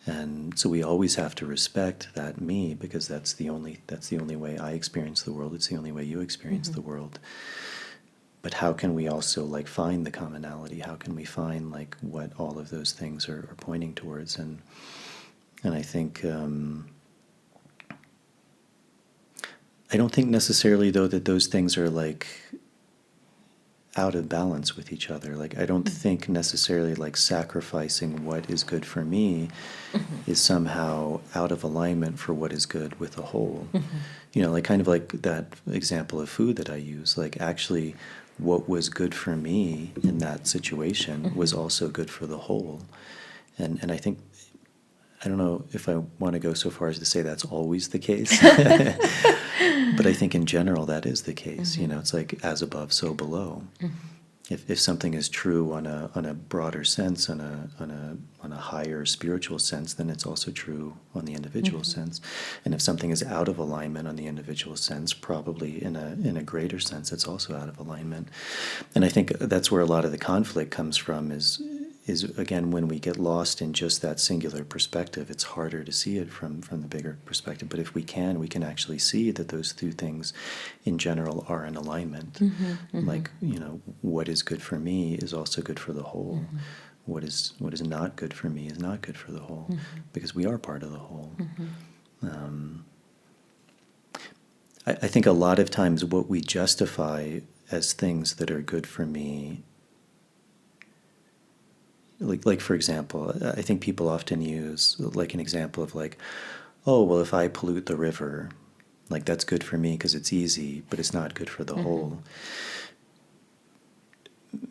And so we always have to respect that me, because that's the only way I experience the world. It's the only way you experience the world. But how can we also like find the commonality? How can we find like what all of those things are pointing towards? And I think I don't think necessarily though that those things are like out of balance with each other. Like I don't think necessarily like sacrificing what is good for me is somehow out of alignment for what is good with the whole. Like kind of like that example of food that I use, like actually what was good for me in that situation was also good for the whole. And I think, I don't know if I want to go so far as to say that's always the case, but I think in general that is the case. It's like as above, so below. If something is true on a broader sense, on a higher spiritual sense, then it's also true on the individual sense. And if something is out of alignment on the individual sense, probably in a greater sense, it's also out of alignment. And I think that's where a lot of the conflict comes from, is again, when we get lost in just that singular perspective, it's harder to see it from the bigger perspective. But if we can actually see that those two things in general are in alignment. Like, what is good for me is also good for the whole. What is not good for me is not good for the whole, because we are part of the whole. I think a lot of times what we justify as things that are good for me like for example, I think people often use like an example of like, oh, well, if I pollute the river, like that's good for me because it's easy, but it's not good for the whole.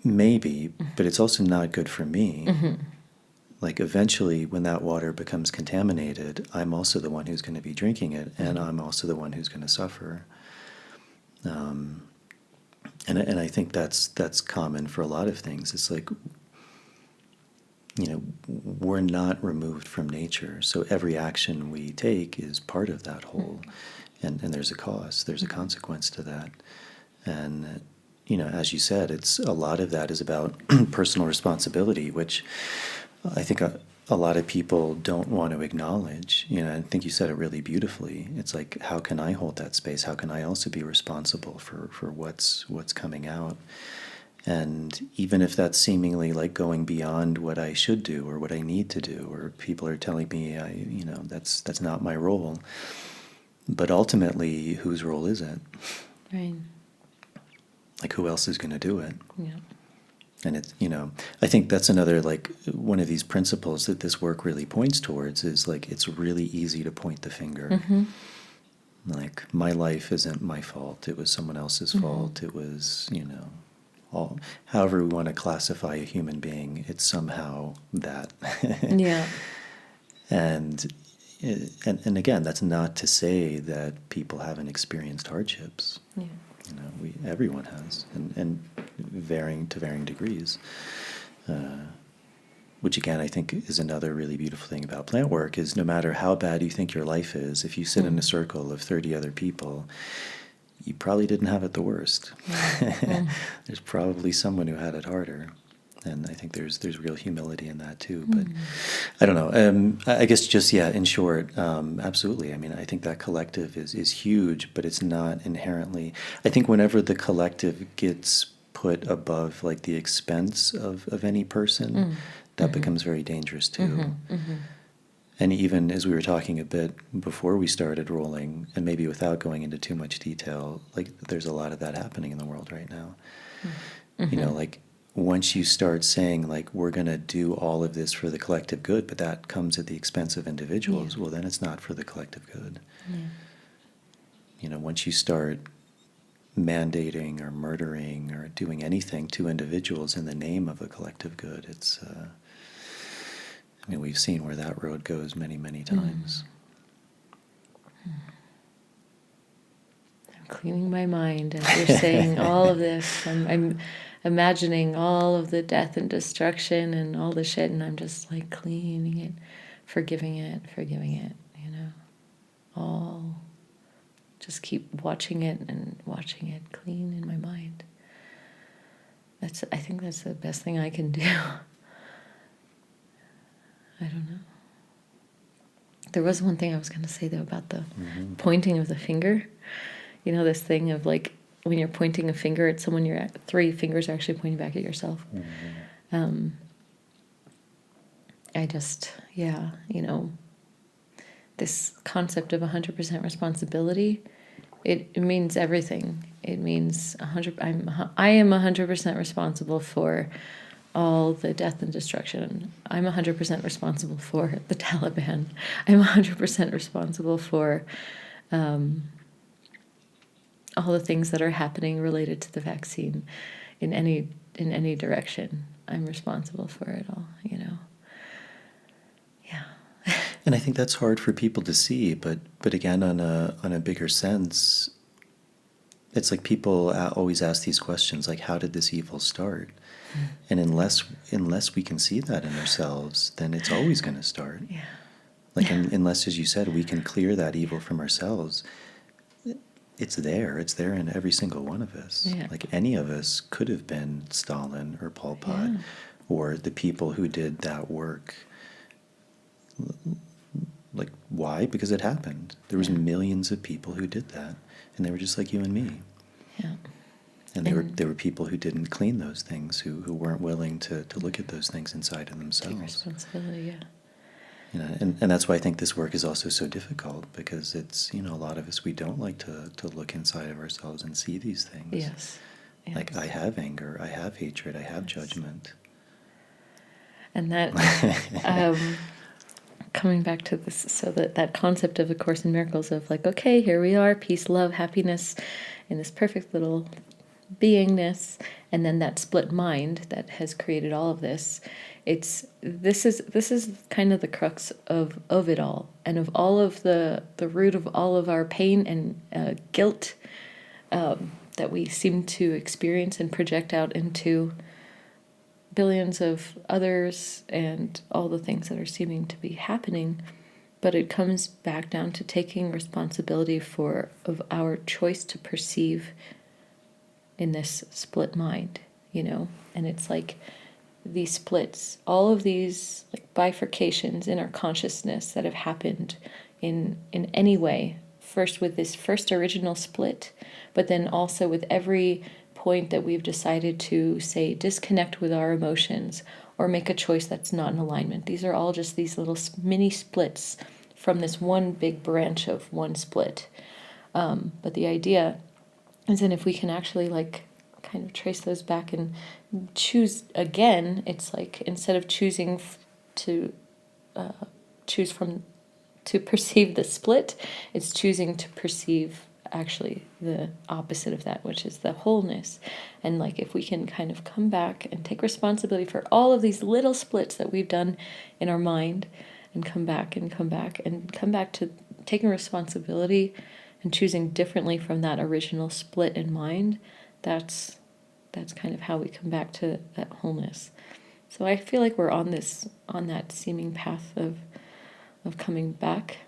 Maybe, but it's also not good for me. Like eventually when that water becomes contaminated, I'm also the one who's going to be drinking it, and I'm also the one who's going to suffer. And I think that's common for a lot of things. It's like, we're not removed from nature, so every action we take is part of that whole, and there's a cost, there's a consequence to that. And as you said, it's a lot of that is about personal responsibility, which I think a lot of people don't want to acknowledge. I think you said it really beautifully. It's like, how can I hold that space? How can I also be responsible for what's coming out? And even if that's seemingly like going beyond what I should do or what I need to do, or people are telling me, that's not my role. But ultimately, whose role is it? Right. Like, who else is going to do it? Yeah. And it's, I think that's another, like, one of these principles that this work really points towards is, like, it's really easy to point the finger. Like, my life isn't my fault. It was someone else's fault. It was, however we want to classify a human being, it's somehow that. Yeah. And again, that's not to say that people haven't experienced hardships. Yeah. Everyone has, and varying degrees. Which again, I think is another really beautiful thing about plant work is no matter how bad you think your life is, if you sit in a circle of 30 other people, you probably didn't have it the worst. There's probably someone who had it harder. And I think there's real humility in that too. But I don't know. I guess just, in short, absolutely. I mean, I think that collective is huge, but it's not inherently. I think whenever the collective gets put above like the expense of any person, that becomes very dangerous too. And even as we were talking a bit before we started rolling, and maybe without going into too much detail, like there's a lot of that happening in the world right now. Like once you start saying like we're going to do all of this for the collective good, but that comes at the expense of individuals, well then it's not for the collective good. Once you start mandating or murdering or doing anything to individuals in the name of a collective good, it's we've seen where that road goes many, many times. I'm cleaning my mind as you're saying all of this. I'm imagining all of the death and destruction and all the shit, and I'm just like cleaning it, forgiving it, all. Just keep watching it and watching it clean in my mind. I think that's the best thing I can do. I don't know. There was one thing I was going to say, though, about the pointing of the finger. This thing of, like, when you're pointing a finger at someone, your 3 fingers are actually pointing back at yourself. I just, this concept of 100% responsibility, it means everything. It means I am 100% responsible for all the death and destruction. I'm 100% responsible for the Taliban. I'm 100% responsible for all the things that are happening related to the vaccine in any direction. I'm responsible for it all, Yeah. And I think that's hard for people to see, but again, on a bigger sense, it's like people always ask these questions, like, how did this evil start? And unless we can see that in ourselves, then it's always going to start. Yeah. Like, unless, as you said, we can clear that evil from ourselves, it's there in every single one of us. Yeah. Like, any of us could have been Stalin or Pol Pot, or the people who did that work. Like, why? Because it happened. There was millions of people who did that, and they were just like you and me. Yeah. And there were people who didn't clean those things, who weren't willing to look at those things inside of themselves. Take responsibility, And that's why I think this work is also so difficult, because it's, a lot of us, we don't like to look inside of ourselves and see these things. Yes. Like, I have anger, I have hatred, I have judgment. And that, coming back to this, so that concept of A Course in Miracles of like, okay, here we are, peace, love, happiness, in this perfect little beingness, and then that split mind that has created all of this. This is kind of the crux of it all, and of all of the root of all of our pain and guilt that we seem to experience and project out into billions of others and all the things that are seeming to be happening. But it comes back down to taking responsibility of our choice to perceive in this split mind, and it's like these splits, all of these like bifurcations in our consciousness that have happened in any way, first with this first original split, but then also with every point that we've decided to, say, disconnect with our emotions or make a choice that's not in alignment. These are all just these little mini splits from this one big branch of one split. But the idea is that if we can actually like kind of trace those back and choose again, it's like instead of choosing to perceive the split, it's choosing to perceive actually the opposite of that, which is the wholeness. And like if we can kind of come back and take responsibility for all of these little splits that we've done in our mind, and come back to taking responsibility and choosing differently from that original split in mind, that's kind of how we come back to that wholeness. So I feel like we're on that seeming path of coming back.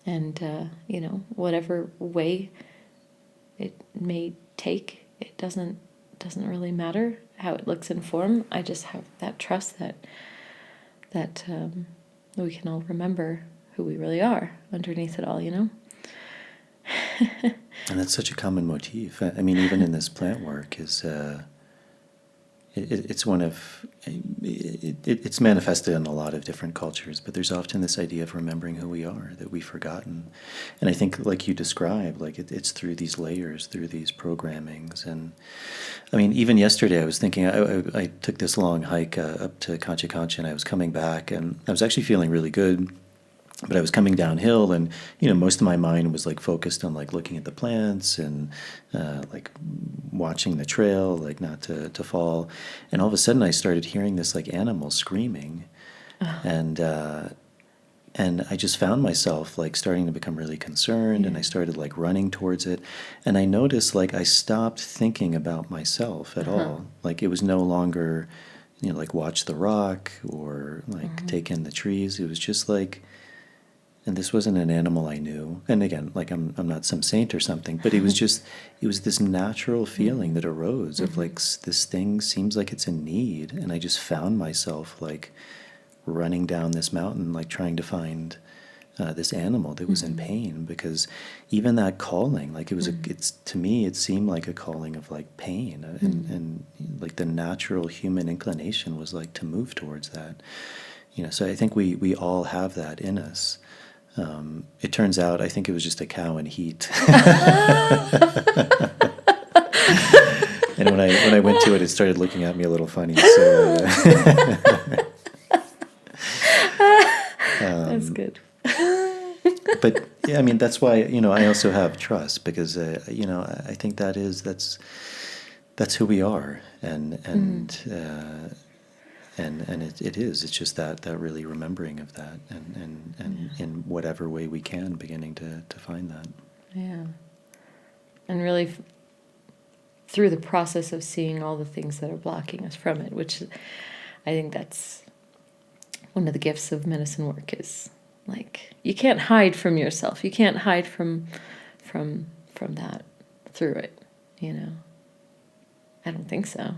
And, whatever way it may take, it doesn't really matter how it looks in form. I just have that trust that we can all remember who we really are underneath it all, And that's such a common motif. I mean, even in this plant work, it's one of it's manifested in a lot of different cultures, but there's often this idea of remembering who we are, that we've forgotten. And I think, like you described, like it's through these layers, through these programmings. And I mean, even yesterday I was thinking, I took this long hike up to Concha Concha, and I was coming back, and I was actually feeling really good. But I was coming downhill, and most of my mind was like focused on like looking at the plants and like watching the trail, like not to fall. And all of a sudden, I started hearing this like animal screaming, and I just found myself like starting to become really concerned, and I started like running towards it, and I noticed like I stopped thinking about myself at all. Like it was no longer, like watch the rock or like take in the trees. It was just like. And this wasn't an animal I knew. And again, like I'm not some saint or something, but it was this natural feeling that arose of like this thing seems like it's in need. And I just found myself like running down this mountain, like trying to find this animal that was in pain, because even that calling, like it was it's to me, it seemed like a calling of like pain, and like the natural human inclination was like to move towards that. So I think we all have that in us. It turns out, I think it was just a cow in heat. And when I went to it, it started looking at me a little funny. So, that's good. But yeah, I mean, that's why I also have trust, because I think that's who we are, and it is. It's just that really remembering of that, and in whatever way we can, beginning to find that. Yeah. And really, through the process of seeing all the things that are blocking us from it, which I think that's one of the gifts of medicine work, is like you can't hide from yourself. You can't hide from that through it. I don't think so.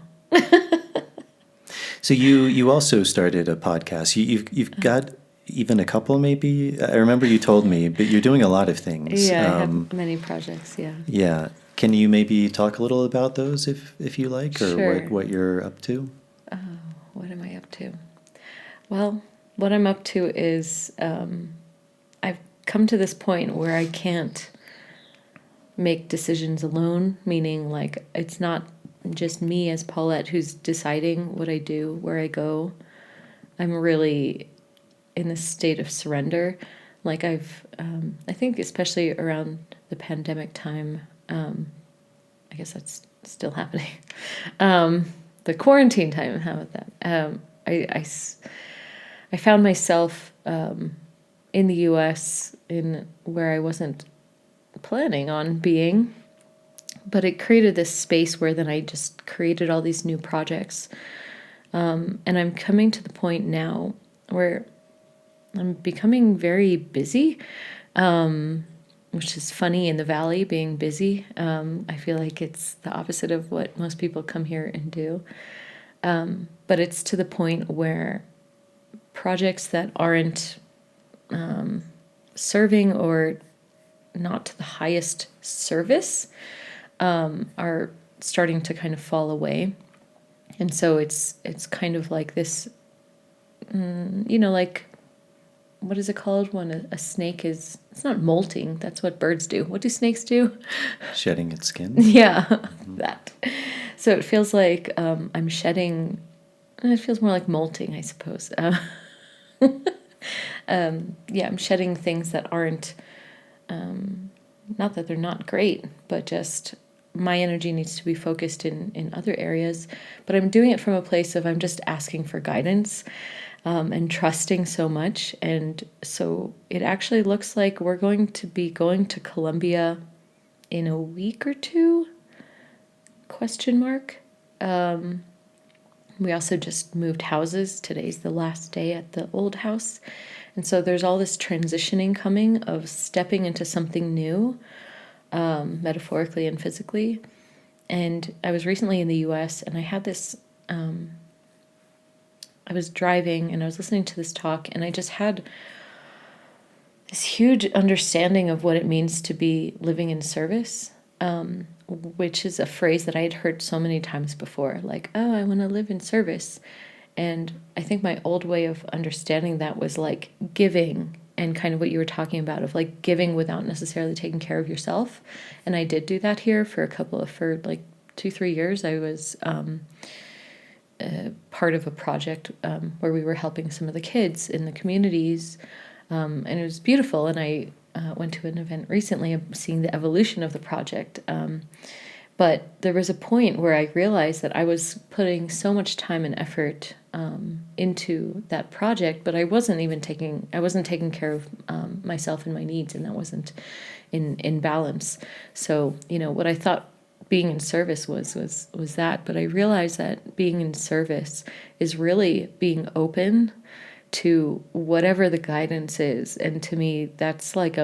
So you also started a podcast. You've got even a couple, maybe. I remember you told me, but you're doing a lot of things. Yeah, I have many projects. Yeah. Yeah. Can you maybe talk a little about those, if you like, or Sure. what you're up to? Oh, what am I up to? Well, what I'm up to is I've come to this point where I can't make decisions alone. Meaning, like, it's not just me as Paulette who's deciding what I do, where I go. I'm really in this state of surrender. Like I think especially around the pandemic time, I guess that's still happening. The quarantine time, how about that? I found myself in the U.S. in where I wasn't planning on being, but it created this space where then I just created all these new projects. And I'm coming to the point now where I'm becoming very busy, which is funny in the valley, being busy. I feel like it's the opposite of what most people come here and do. But it's to the point where projects that aren't serving or not to the highest service are starting to kind of fall away. And so it's kind of like this, like, what is it called when a snake is, it's not molting, that's what birds do. What do snakes do? Shedding its skin. Yeah, that. So it feels like I'm shedding, it feels more like molting, I suppose. I'm shedding things that aren't, not that they're not great, but just my energy needs to be focused in other areas. But I'm doing it from a place of I'm just asking for guidance and trusting so much. And so it actually looks like we're going to be going to Colombia in a week or two? ? We also just moved houses. Today's the last day at the old house. And so there's all this transitioning coming of stepping into something new, metaphorically and physically. And I was recently in the US and I had this, I was driving and I was listening to this talk and I just had this huge understanding of what it means to be living in service, which is a phrase that I had heard so many times before, like, oh, I want to live in service. And I think my old way of understanding that was like giving and kind of what you were talking about of like giving without necessarily taking care of yourself. And I did do that here for like 2-3 years. I was part of a project where we were helping some of the kids in the communities. And it was beautiful. And I went to an event recently seeing the evolution of the project. But there was a point where I realized that I was putting so much time and effort into that project, but I wasn't taking care of myself and my needs, and that wasn't in balance. So, what I thought being in service was that, but I realized that being in service is really being open to whatever the guidance is. And to me, that's like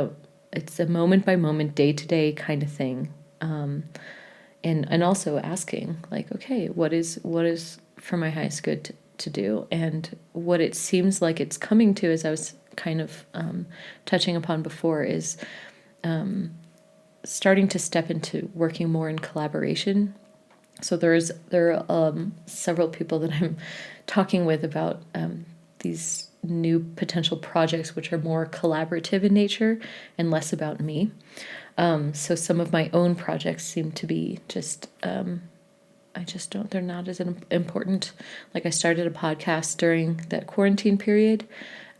it's a moment by moment, day to day kind of thing. And also asking like, okay, what is for my highest good to do? And what it seems like it's coming to, as I was kind of touching upon before, is starting to step into working more in collaboration. So there are several people that I'm talking with about these new potential projects, which are more collaborative in nature and less about me. So some of my own projects seem to be just, they're not as important. Like I started a podcast during that quarantine period,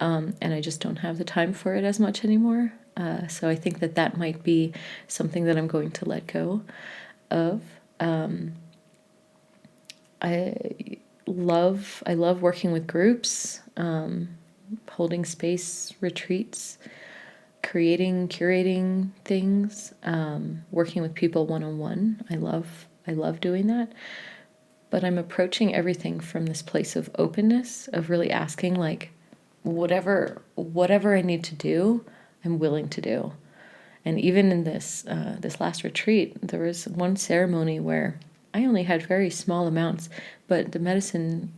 and I just don't have the time for it as much anymore. So I think that might be something that I'm going to let go of. I love working with groups, holding space, retreats, curating things, working with people one-on-one. I love doing that. But I'm approaching everything from this place of openness, of really asking like, whatever I need to do, I'm willing to do. And even in this last retreat, there was one ceremony where I only had very small amounts, but the medicine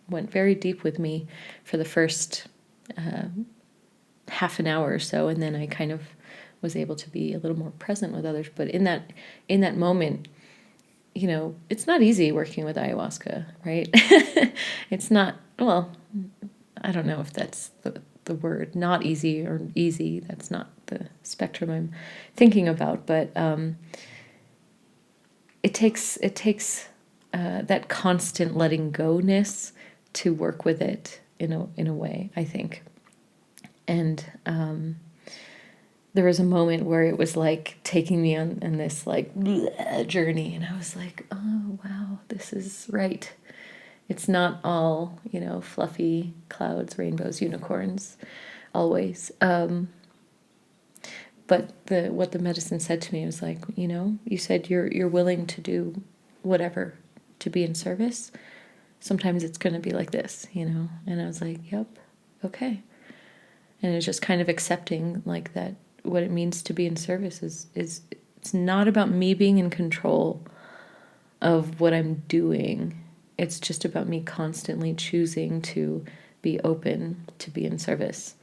went very deep with me for the first half an hour or so, and then I kind of was able to be a little more present with others. But in that moment, it's not easy working with ayahuasca, right? It's not, well, I don't know if that's the word, not easy or easy. That's not the spectrum I'm thinking about, but it takes that constant letting go-ness to work with it in a way, I think. And there was a moment where it was like taking me on this like journey, and I was like, oh wow, this is right. It's not all, fluffy clouds, rainbows, unicorns, always. But what the medicine said to me was like, you said you're willing to do whatever to be in service. Sometimes it's going to be like this, And I was like, yep, okay. And it's just kind of accepting like that. What it means to be in service is it's not about me being in control of what I'm doing. It's just about me constantly choosing to be open to be in service.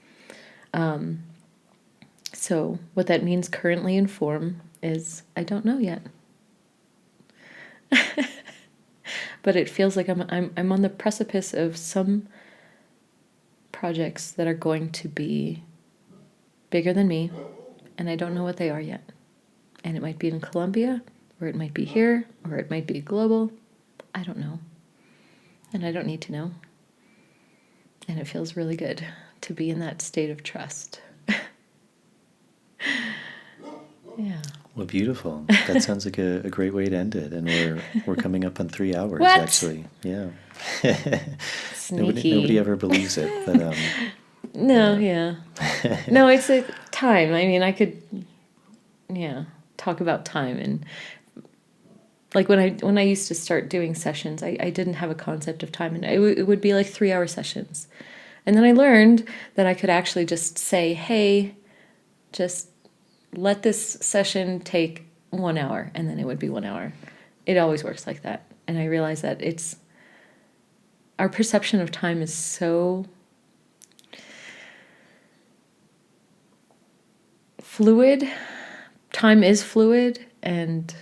So what that means currently in form is I don't know yet. But it feels like I'm on the precipice of some projects that are going to be bigger than me, and I don't know what they are yet. And it might be in Colombia, or it might be here, or it might be global. I don't know. And I don't need to know. And it feels really good to be in that state of trust. Yeah. Well, beautiful. That sounds like a great way to end it. And we're coming up on 3 hours, What? actually. Yeah. Sneaky. Nobody ever believes it, but No, yeah. No, it's a time. I mean, I could, talk about time. And like when I used to start doing sessions, I didn't have a concept of time, and it would be like 3-hour sessions. And then I learned that I could actually just say, hey, just let this session take 1 hour, and then it would be 1 hour. It always works like that. And I realized that our perception of time is so fluid. Time is fluid, and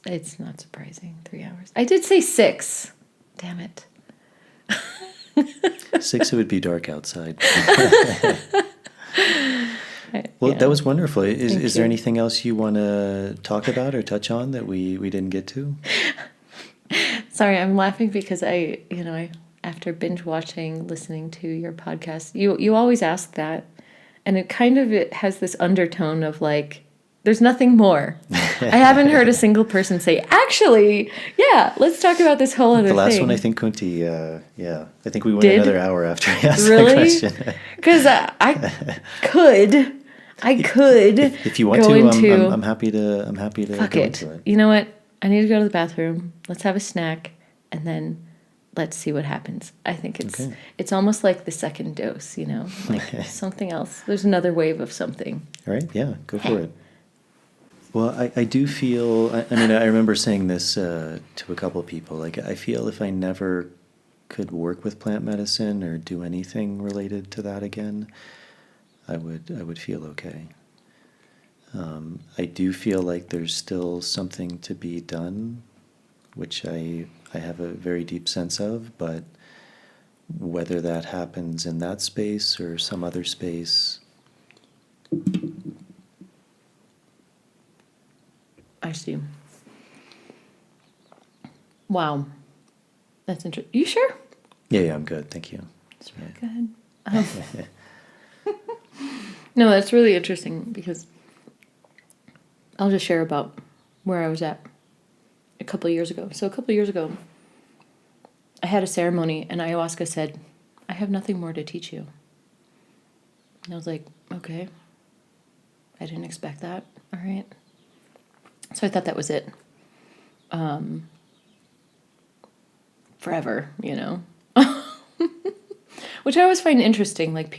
it's not surprising. 3 hours. I did say 6. Damn it. 6, it would be dark outside. Well, Yeah. that was wonderful. Is there you. anything else you want to talk about or touch on that we didn't get to? Sorry, I'm laughing because I after binge watching, listening to your podcast, you always ask that, and it has this undertone of like, there's nothing more. I haven't heard a single person say, actually, yeah, let's talk about this whole other The last thing. one, I think, Kunti, I think we went Did? another hour after he asked Really? that question. Because I could If you want go to, into, I'm happy to fuck go it. into it. You know what? I need to go to the bathroom. Let's have a snack, and then let's see what happens. I think Okay. it's almost like the second dose, like something else. There's another wave of something. All right, yeah, go for it. Well, I do feel, I mean, I remember saying this to a couple of people, like I feel if I never could work with plant medicine or do anything related to that again, I would feel okay. I do feel like there's still something to be done, which I have a very deep sense of, but whether that happens in that space or some other space, I see. Wow. That's interesting. You sure? yeah, I'm good, thank you. That's really good. No, that's really interesting because I'll just share about where I was at a couple of years ago. So a couple of years ago, I had a ceremony, and ayahuasca said, I have nothing more to teach you. And I was like, okay. I didn't expect that. All right. So I thought that was it. Forever, Which I always find interesting, like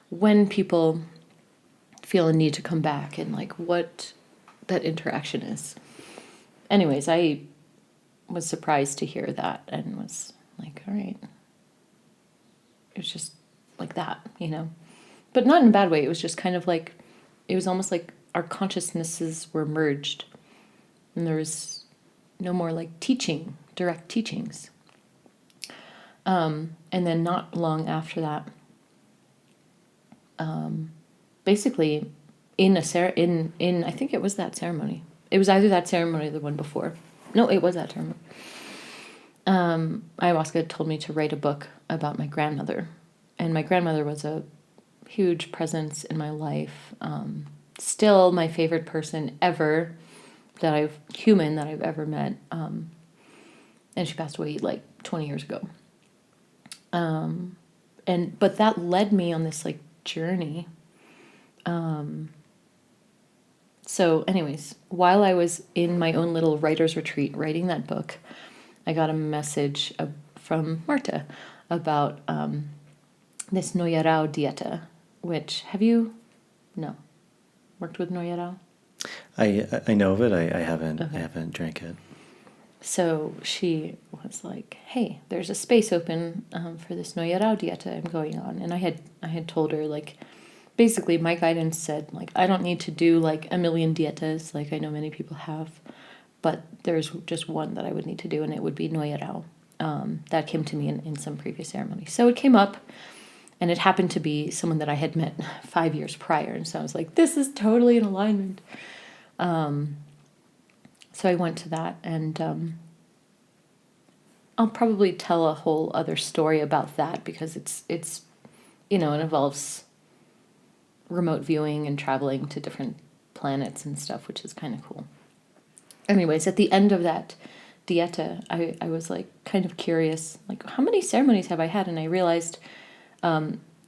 when people feel a need to come back and like what that interaction is. Anyways, I was surprised to hear that and was like, all right. It's just like that, But not in a bad way. It was just kind of like, it was almost like our consciousnesses were merged. And there was no more like direct teachings. And then not long after that, basically in I think it was that ceremony. It was either that ceremony or the one before. No, it was that ceremony. ayahuasca told me to write a book about my grandmother. And my grandmother was a huge presence in my life. Still my favorite person ever that I've ever met. And she passed away like 20 years ago. But that led me on this like journey. So anyways, while I was in my own little writer's retreat writing that book, I got a message from Marta about this Noyarao Dieta, which, have you, no, worked with Noyarao? I know of it. I haven't Okay. I haven't drank it. So she was like, "Hey, there's a space open for this Noyarao Dieta I'm going on," and I had told her like, basically my guidance said like I don't need to do like a million dietas like I know many people have, but there's just one that I would need to do, and it would be Noyarao. That came to me in some previous ceremony. So it came up, and it happened to be someone that I had met 5 years prior, and so I was like, this is totally in alignment. So I went to that, and I'll probably tell a whole other story about that because it's it involves remote viewing and traveling to different planets and stuff, which is kind of cool. Anyways, at the end of that Dieta, I was like kind of curious, like how many ceremonies have I had? And I realized,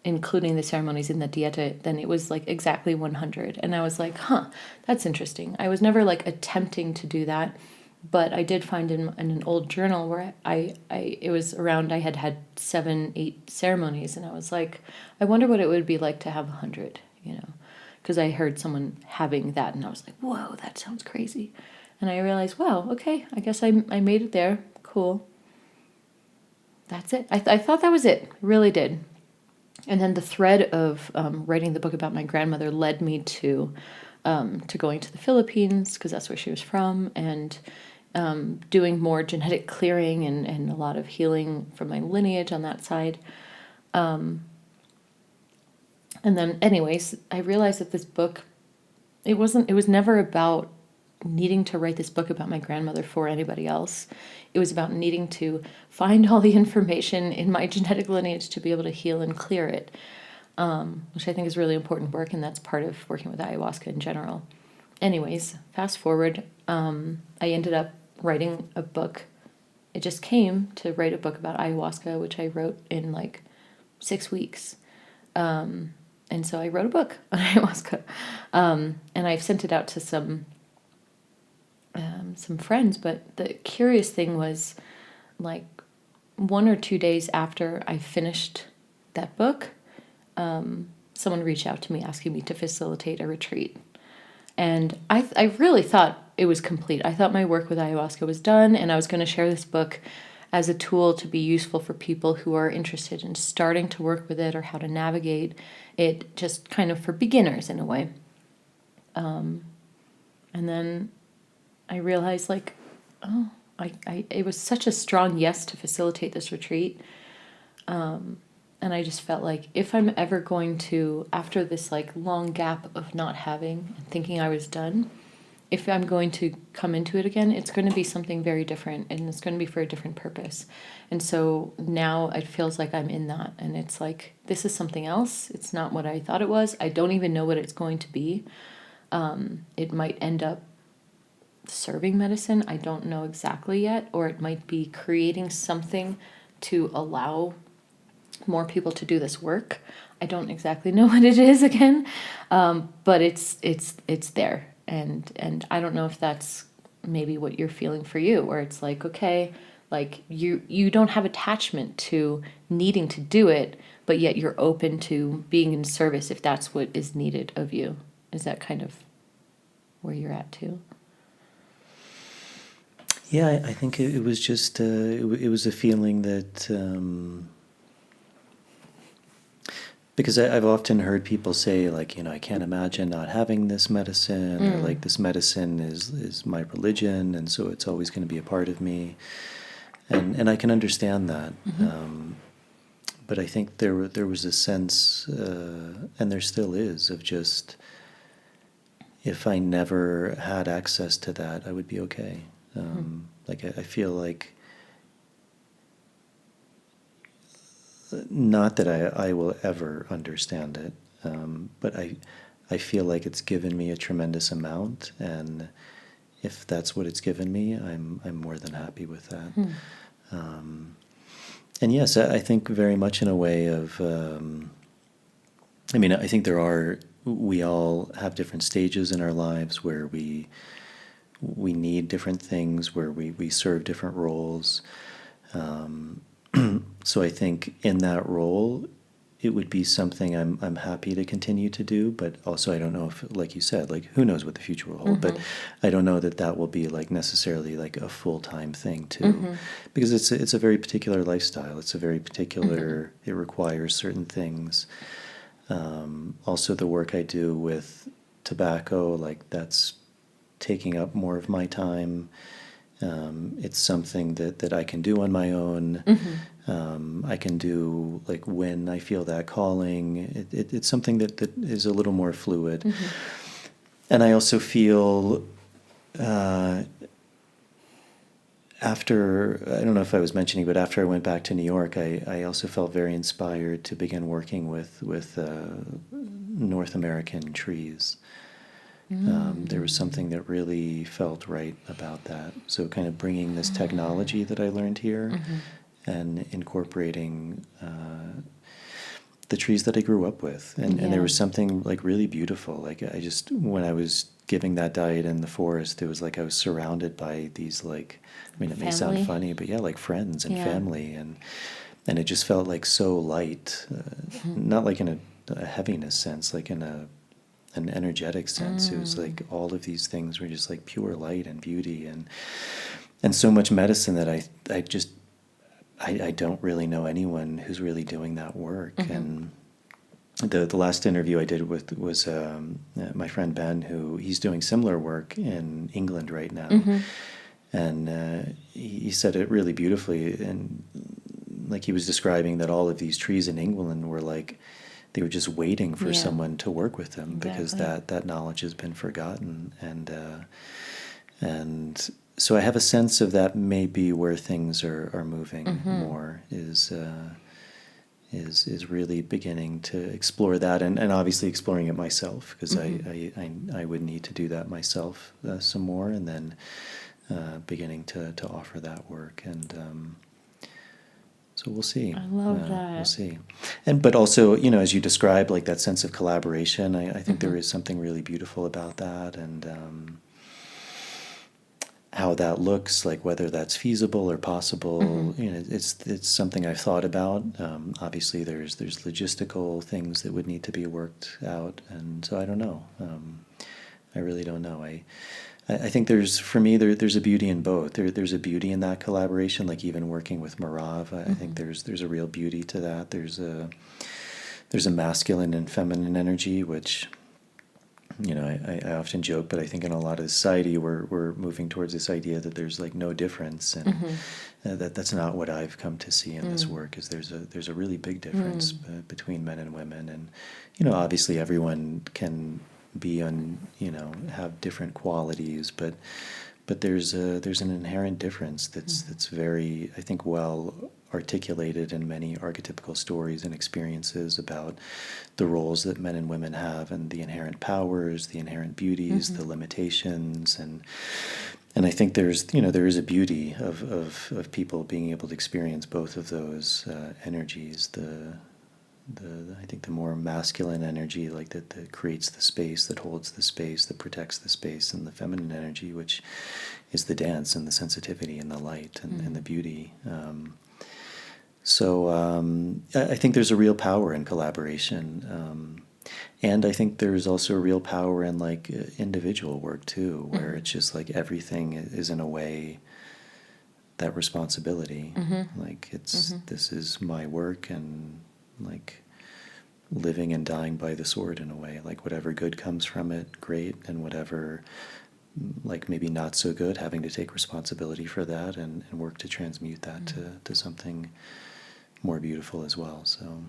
including the ceremonies in the Dieta, then it was like exactly 100. And I was like, that's interesting. I was never like attempting to do that, but I did find in an old journal where it was around, I had 7-8 ceremonies, and I was like, I wonder what it would be like to have 100, because I heard someone having that, and I was like, whoa, that sounds crazy. And I realized, wow, okay, I guess I made it there. Cool. That's it. I thought that was it. Really did. And then the thread of writing the book about my grandmother led me to going to the Philippines, because that's where she was from, and doing more genetic clearing and a lot of healing from my lineage on that side. And then, anyways, I realized that this book, it was never about needing to write this book about my grandmother for anybody else. It was about needing to find all the information in my genetic lineage to be able to heal and clear it, which I think is really important work, and that's part of working with ayahuasca in general. Anyways, fast forward, I ended up writing a book. It just came to write a book about ayahuasca, which I wrote in like 6 weeks. And so I wrote a book on ayahuasca, and I've sent it out to some friends, but the curious thing was like 1 or 2 days after I finished that book, someone reached out to me asking me to facilitate a retreat. And I really thought it was complete. I thought my work with ayahuasca was done, and I was going to share this book as a tool to be useful for people who are interested in starting to work with it or how to navigate it, just kind of for beginners in a way. And then I realized like, it was such a strong yes to facilitate this retreat. And I just felt like if I'm ever going to, after this like long gap of not having and thinking I was done, if I'm going to come into it again, it's going to be something very different, and it's going to be for a different purpose. And so now it feels like I'm in that, and it's like, this is something else. It's not what I thought it was. I don't even know what it's going to be. It might end up serving medicine. I don't know exactly yet, or it might be creating something to allow more people to do this work. I don't exactly know what it is again, but it's there, and I don't know if that's maybe what you're feeling for you, where it's like, okay, like you don't have attachment to needing to do it, but yet you're open to being in service if that's what is needed of you. Is that kind of where you're at too? Yeah, I think it was just it was a feeling that because I've often heard people say like, I can't imagine not having this medicine, or like this medicine is my religion, and so it's always going to be a part of me, and I can understand that. But I think there was a sense, and there still is, of just, if I never had access to that, I would be okay. Like I feel like not that I will ever understand it, but I feel like it's given me a tremendous amount, and if that's what it's given me, I'm more than happy with that. And yes, I think very much in a way of, I mean, I think we all have different stages in our lives where we need different things, where we serve different roles. So I think in that role, it would be something I'm happy to continue to do, but also I don't know if, like you said, like who knows what the future will hold, but I don't know that will be like necessarily like a full-time thing too, because it's a very particular lifestyle. It's a very particular, it requires certain things. Also the work I do with tobacco, like that's taking up more of my time. It's something that I can do on my own. I can do like when I feel that calling. It's something that is a little more fluid. And I also feel after, I don't know if I was mentioning, but after I went back to New York, I also felt very inspired to begin working with North American trees. There was something that really felt right about that. So kind of bringing this technology that I learned here and incorporating the trees that I grew up with. And there was something like really beautiful. Like when I was giving that diet in the forest, it was like I was surrounded by these like, I mean, it may sound funny, but yeah, like friends and family. And it just felt like so light, not like in a heaviness sense, like in an energetic sense. It was like all of these things were just like pure light and beauty and so much medicine that I don't really know anyone who's really doing that work. And the last interview I did was my friend Ben, who he's doing similar work in England right now. And he said it really beautifully, and like he was describing that all of these trees in England were like, they were just waiting for someone to work with them, because that knowledge has been forgotten. And so I have a sense of that may be where things are moving more, is really beginning to explore that, and obviously exploring it myself, because I would need to do that myself some more, and then beginning to offer that work. And so we'll see. I love that. We'll see. But also, as you described, like that sense of collaboration, I think there is something really beautiful about that, and how that looks, like whether that's feasible or possible. It's something I've thought about. Obviously, there's logistical things that would need to be worked out, and so I don't know. I really don't know. I think for me there's a beauty in both. There's a beauty in that collaboration, like even working with Marav. I think there's a real beauty to that. There's a masculine and feminine energy, which I often joke, but I think in a lot of society we're moving towards this idea that there's like no difference, and that's not what I've come to see in this work. Is there's a really big difference between men and women, and obviously everyone can be have different qualities, but there's an inherent difference that's very, I think, well articulated in many archetypical stories and experiences about the roles that men and women have, and the inherent powers, the inherent beauties, the limitations, and I think there is a beauty of people being able to experience both of those energies. I think the more masculine energy, like that creates the space, that holds the space, that protects the space, and the feminine energy, which is the dance and the sensitivity and the light and the beauty. So I think there's a real power in collaboration, and I think there's also a real power in like individual work too, where it's just like everything is in a way that responsibility. Like this is my work, and like living and dying by the sword in a way, like whatever good comes from it, great, and whatever like maybe not so good, having to take responsibility for that and work to transmute that to something more beautiful as well. So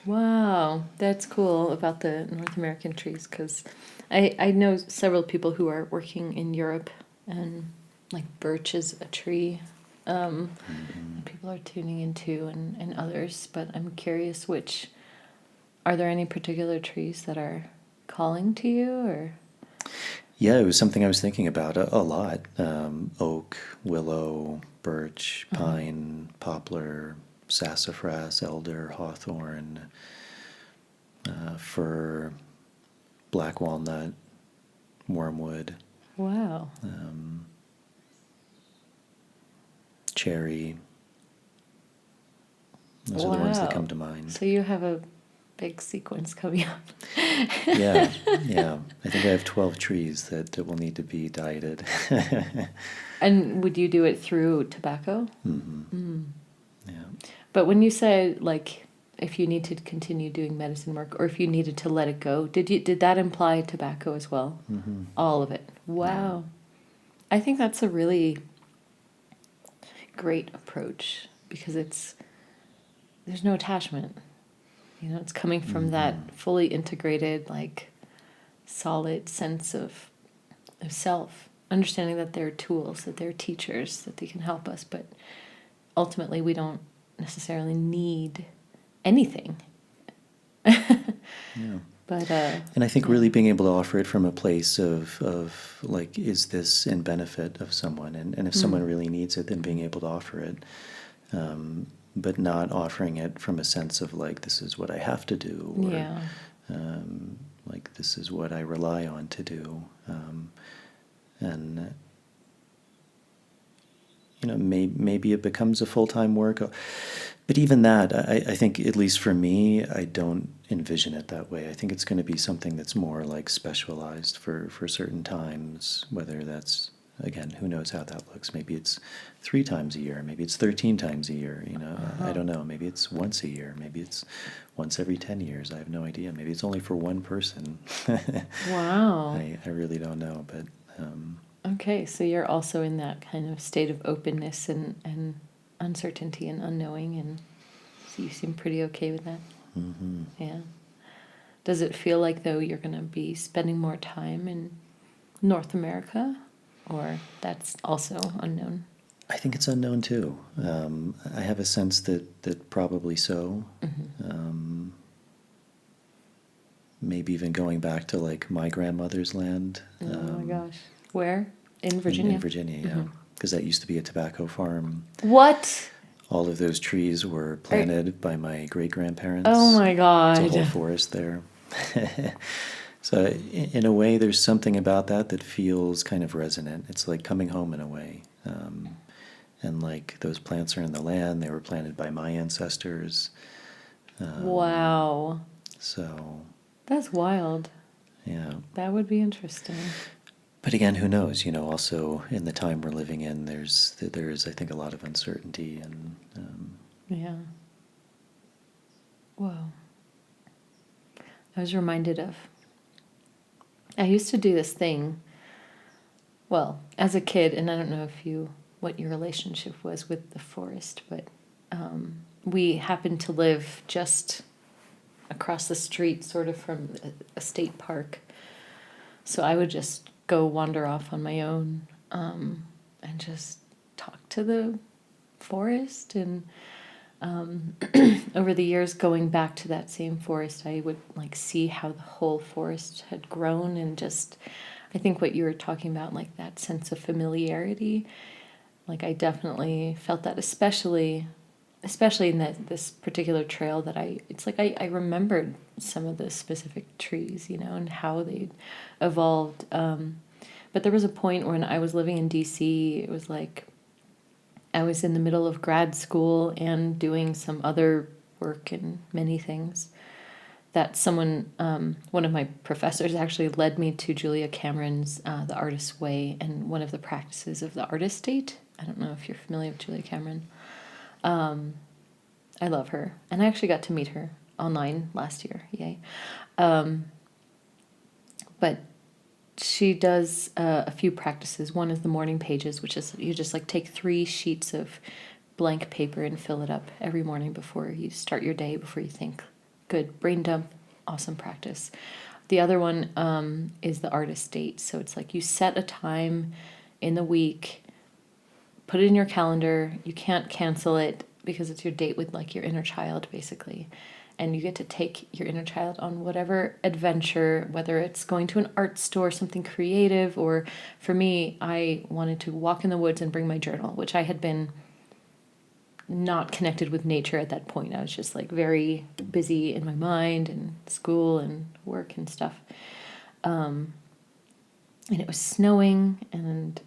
wow, that's cool about the North American trees, because I know several people who are working in Europe, and like birch is a tree people are tuning into and others, but I'm curious are there any particular trees that are calling to you or? Yeah, it was something I was thinking about a lot. Oak, willow, birch, pine, poplar, sassafras, elder, hawthorn, fir, black walnut, wormwood, Wow. cherry. Those are the ones that Wow. come to mind. So you have a big sequence coming up. Yeah. I think I have 12 trees that will need to be dieted. And would you do it through tobacco? Yeah. But when you said, like, if you need to continue doing medicine work or if you needed to let it go, did that imply tobacco as well? All of it. Wow. I think that's a really great approach because there's no attachment. You know, it's coming from that fully integrated, like, solid sense of self, understanding that they're tools, that they're teachers, that they can help us, but ultimately we don't necessarily need anything. Yeah. But And I think really being able to offer it from a place of like, is this in benefit of someone? And if someone really needs it, then being able to offer it. But not offering it from a sense of like, this is what I have to do. Or, yeah. like, this is what I rely on to do. And, maybe it becomes a full-time work. But even that, I think, at least for me, I don't envision it that way. I think it's going to be something that's more like specialized for certain times, whether that's, again, who knows how that looks. Maybe it's 3 times a year. Maybe it's 13 times a year. I don't know. Maybe it's once a year. Maybe it's once every 10 years. I have no idea. Maybe it's only for one person. Wow. I really don't know. But Okay, so you're also in that kind of state of openness and uncertainty and unknowing, and so you seem pretty okay with that. Yeah. Does it feel like, though, you're going to be spending more time in North America, or that's also unknown? I think it's unknown too. I have a sense that probably so. Maybe even going back to like my grandmother's land. Oh my gosh. Where? In Virginia? In Virginia, yeah. Because that used to be a tobacco farm. What? All of those trees were planted by my great-grandparents. Oh my God. It's a whole forest there. So in a way, there's something about that feels kind of resonant. It's like coming home in a way. And like, those plants are in the land. They were planted by my ancestors. Wow. So... That's wild. Yeah. That would be interesting. But again, who knows? Also, in the time we're living in, there's I think, a lot of uncertainty and. Yeah. Whoa. I was reminded of. I used to do this thing. Well, as a kid, and I don't know what your relationship was with the forest, but we happened to live just across the street, sort of from a state park. So I would just go wander off on my own and just talk to the forest. And over the years, going back to that same forest, I would like see how the whole forest had grown, and just, I think what you were talking about, like that sense of familiarity, like I definitely felt that, especially in this particular trail that it's like I remembered some of the specific trees, and how they evolved. But there was a point when I was living in DC, it was like I was in the middle of grad school and doing some other work and many things, that someone, one of my professors actually led me to Julia Cameron's The Artist's Way, and one of the practices of the artist state. I don't know if you're familiar with Julia Cameron. I love her, and I actually got to meet her online last year. Yay. But she does a few practices. One is the morning pages, which is you just like take 3 sheets of blank paper and fill it up every morning before you start your day, before you think. Good. Brain dump. Awesome practice. The other one is the artist date. So it's like you set a time in the week put it in your calendar. You can't cancel it because it's your date with like your inner child, basically. And you get to take your inner child on whatever adventure, whether it's going to an art store, something creative, or for me, I wanted to walk in the woods and bring my journal, which I had been not connected with nature at that point. I was just like very busy in my mind and school and work and stuff. And it was snowing, and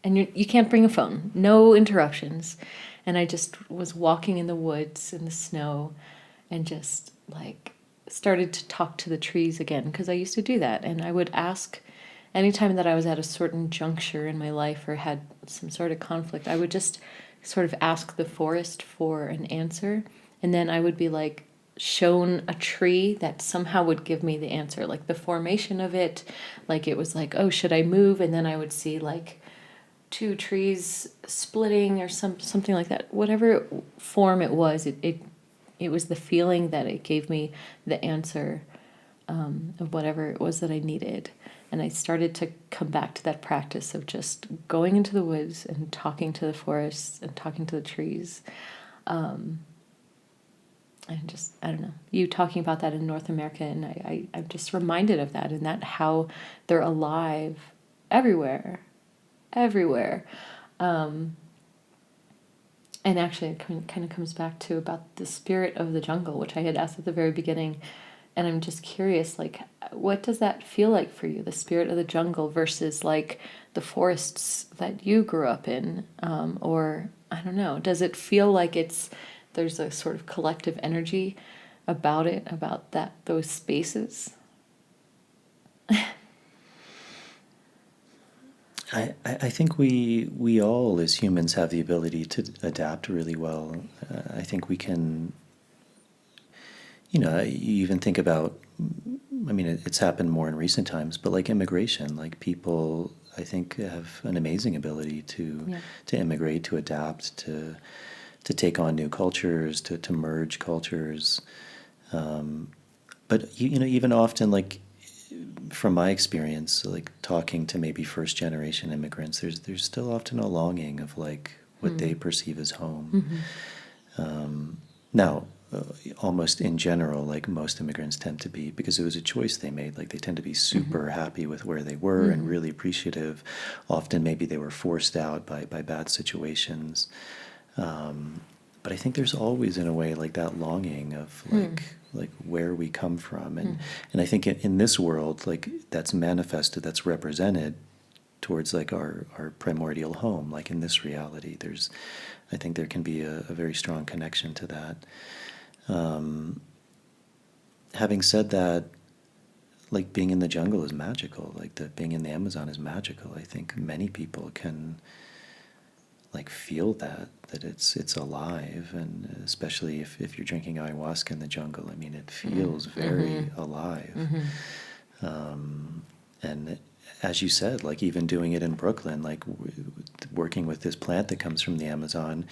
you can't bring a phone, no interruptions. And I just was walking in the woods in the snow and just like started to talk to the trees again, because I used to do that. And I would ask, anytime that I was at a certain juncture in my life or had some sort of conflict, I would just sort of ask the forest for an answer. And then I would be like shown a tree that somehow would give me the answer, like the formation of it. Like it was like, oh, should I move? And then I would see like two trees splitting or something like that. Whatever form it was, it was the feeling that it gave me the answer of whatever it was that I needed. And I started to come back to that practice of just going into the woods and talking to the forests and talking to the trees. And just, I don't know, you talking about that in North America, and I'm just reminded of that, and that how they're alive everywhere. And actually it kind of comes back to about the spirit of the jungle, which I had asked at the very beginning. And I'm just curious, like, what does that feel like for you, the spirit of the jungle versus like the forests that you grew up in? Or I don't know, does it feel like there's a sort of collective energy about it, about those spaces? I think we all as humans have the ability to adapt really well. I think we can, you even think about, I mean, it's happened more in recent times, but like immigration, like people, I think, have an amazing ability to immigrate, to adapt, to take on new cultures, to merge cultures. But, even often, like, from my experience, like talking to maybe first generation immigrants, there's still often a longing of like what they perceive as home. Now, almost in general, like most immigrants tend to be, because it was a choice they made, like they tend to be super happy with where they were and really appreciative. Often maybe they were forced out by bad situations. But I think there's always, in a way, like that longing of like where we come from, and I think in this world, like that's manifested, that's represented towards like our primordial home. Like in this reality, I think there can be a very strong connection to that. Having said that, like being in the jungle is magical. Like being in the Amazon is magical. I think many people can like feel that it's alive, and especially if you're drinking ayahuasca in the jungle, I mean, it feels very alive. And as you said, like even doing it in Brooklyn, like working with this plant that comes from the Amazon,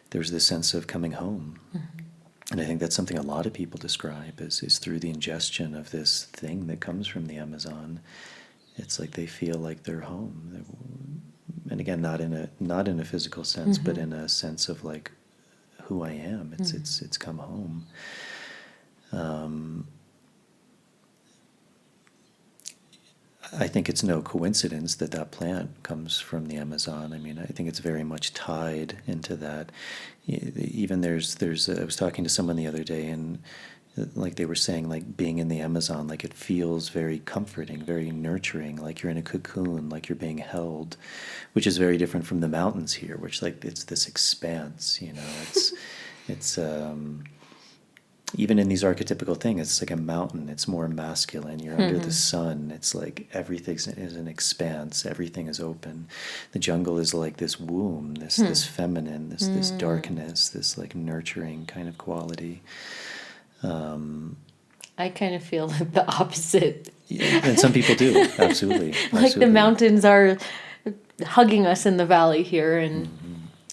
there's this sense of coming home. And I think that's something a lot of people describe is through the ingestion of this thing that comes from the Amazon. It's like they feel like they're home. And again, not in a physical sense, but in a sense of like who I am. It's come home. I think it's no coincidence that plant comes from the Amazon. I mean, I think it's very much tied into that. Even I was talking to someone the other day, and like they were saying, like being in the Amazon, like it feels very comforting, very nurturing, like you're in a cocoon, like you're being held, which is very different from the mountains here, which like it's this expanse, it's even in these archetypical things, it's like a mountain, it's more masculine, you're under the sun, it's like everything is an expanse, everything is open. The jungle is like this womb, this feminine, this darkness, this like nurturing kind of quality. I kind of feel like the opposite. Yeah, and some people do, absolutely. Like the mountains are hugging us in the valley here, and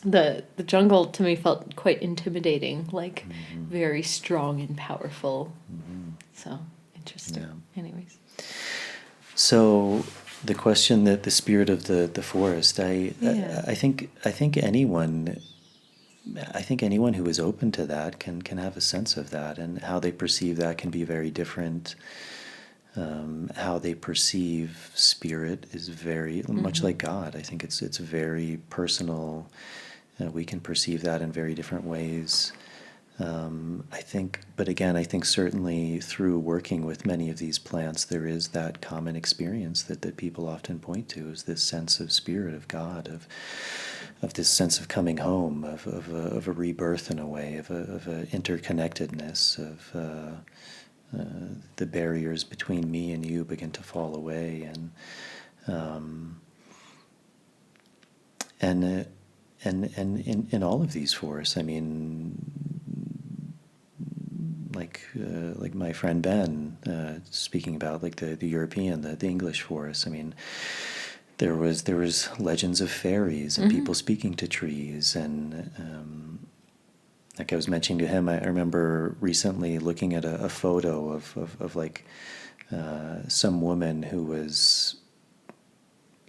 the jungle to me felt quite intimidating, like very strong and powerful. So interesting. Yeah. Anyways. So the question that the spirit of the forest, Yeah. I think anyone who is open to that can have a sense of that, and how they perceive that can be very different. How they perceive spirit is very much like God. I think it's very personal. We can perceive that in very different ways. I think, but again, I think certainly through working with many of these plants, there is that common experience that people often point to, is this sense of spirit, of God, of this sense of coming home, of a rebirth in a way, of a interconnectedness, of the barriers between me and you begin to fall away, and in all of these forests, I mean, like my friend Ben speaking about, like the European, the English forests. I mean, there was legends of fairies and people speaking to trees, and like I was mentioning to him, I remember recently looking at a photo of like some woman who was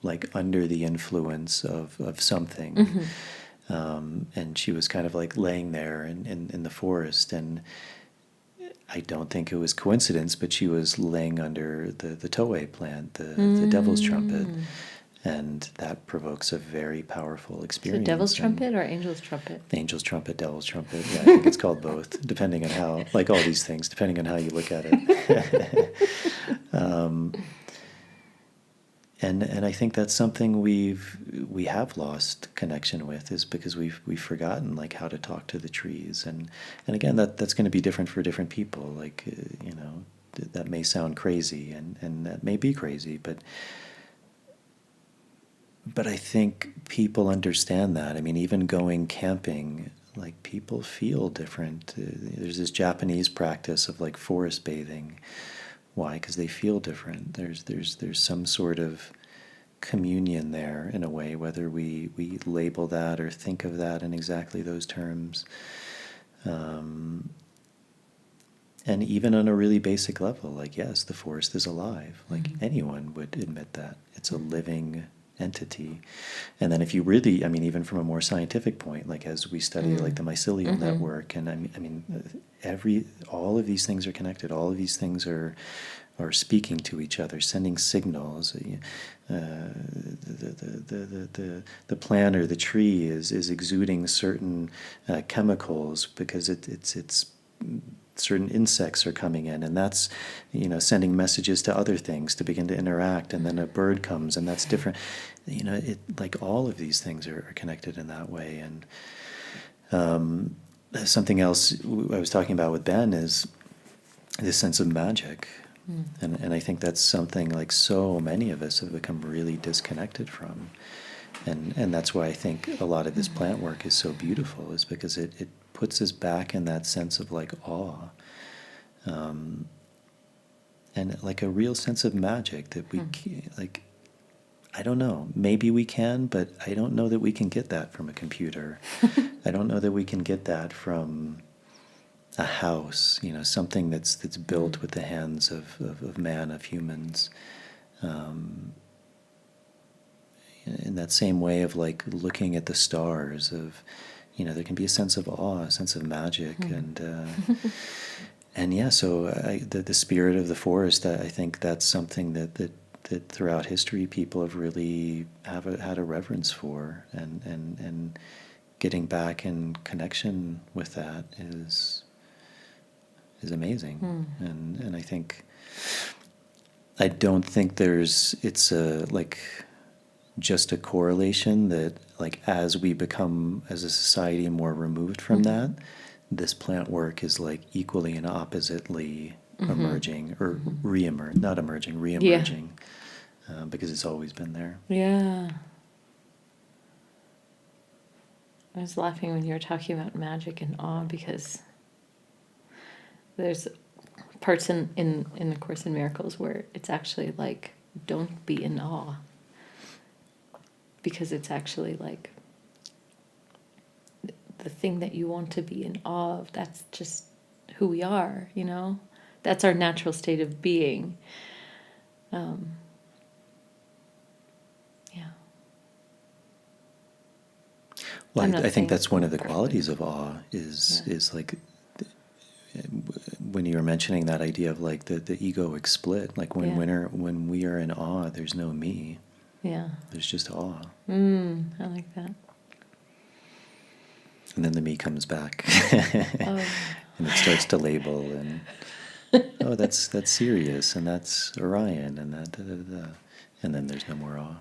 like under the influence of something. And she was kind of like laying there in the forest, and I don't think it was coincidence, but she was laying under the toei plant, the devil's trumpet, and that provokes a very powerful So experience. devil's And trumpet or angel's trumpet? angel's trumpet, devil's trumpet. Yeah, I think it's called both, depending on how, like all these things, depending on how you look at it. And I think that's something we have lost connection with, is because we've forgotten like how to talk to the trees, and again, that's going to be different for different people. Like that may sound crazy, and that may be crazy, but I think people understand that. I mean, even going camping, like people feel different. There's this Japanese practice of like forest bathing. Why? Because they feel different. There's some sort of communion there in a way, whether we label that or think of that in exactly those terms. And even on a really basic level, like, yes, the forest is alive. Like anyone would admit that. It's a living entity. And then if you really, I mean, even from a more scientific point, like as we study like the mycelial network, and I mean, all of these things are connected. All of these things are speaking to each other, sending signals. The plant or the tree is exuding certain chemicals because it's certain insects are coming in, and that's sending messages to other things to begin to interact, and then a bird comes, and that's different. It like all of these things are connected in that way. And something else I was talking about with Ben is this sense of magic. And I think that's something like so many of us have become really disconnected from. And that's why I think a lot of this plant work is so beautiful, is because it puts us back in that sense of like awe. And like a real sense of magic that we like, I don't know, maybe we can, but I don't know that we can get that from a computer. I don't know that we can get that from a house, something that's built with the hands of man, of humans. In that same way of like looking at the stars, of there can be a sense of awe, a sense of magic, and yeah. So the spirit of the forest, I think that's something that throughout history people have really had a reverence for, and getting back in connection with that is amazing. And I think, I don't think it's a like just a correlation that like as we become as a society more removed from that, this plant work is like equally and oppositely emerging or not emerging, re-emerging, because it's always been there. Yeah. I was laughing when you were talking about magic and awe, because there's parts in the Course in Miracles where it's actually like, don't be in awe, because it's actually like the thing that you want to be in awe of, that's just who we are, that's our natural state of being. Well, I'm not I think saying that's one of the perfect. qualities of awe is like when you were mentioning that idea of like the egoic split, like Yeah. when we are in awe, there's no me, Yeah. there's just awe, I like that. and then the me comes back, Oh. and it starts to label and oh, that's Sirius, and that's Orion, and that da, da, da, da. And then there's no more awe.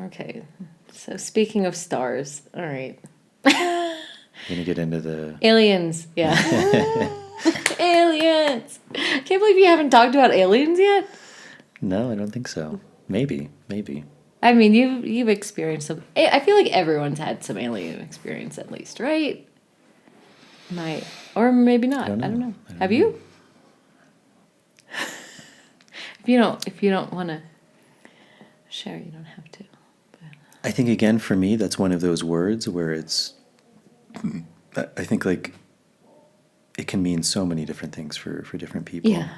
Okay. So speaking of stars, all right. You're gonna get into the Aliens. Yeah. Aliens. Can't believe you haven't talked about aliens yet. No, I don't think so. Maybe. I mean, you've experienced some. I feel like everyone's had some alien experience at least, right? Or maybe not. I don't know. Have you? If you don't want to share, you don't have to. But. I think again for me, that's one of those words where it's. I think like it can mean so many different things for different people. Yeah.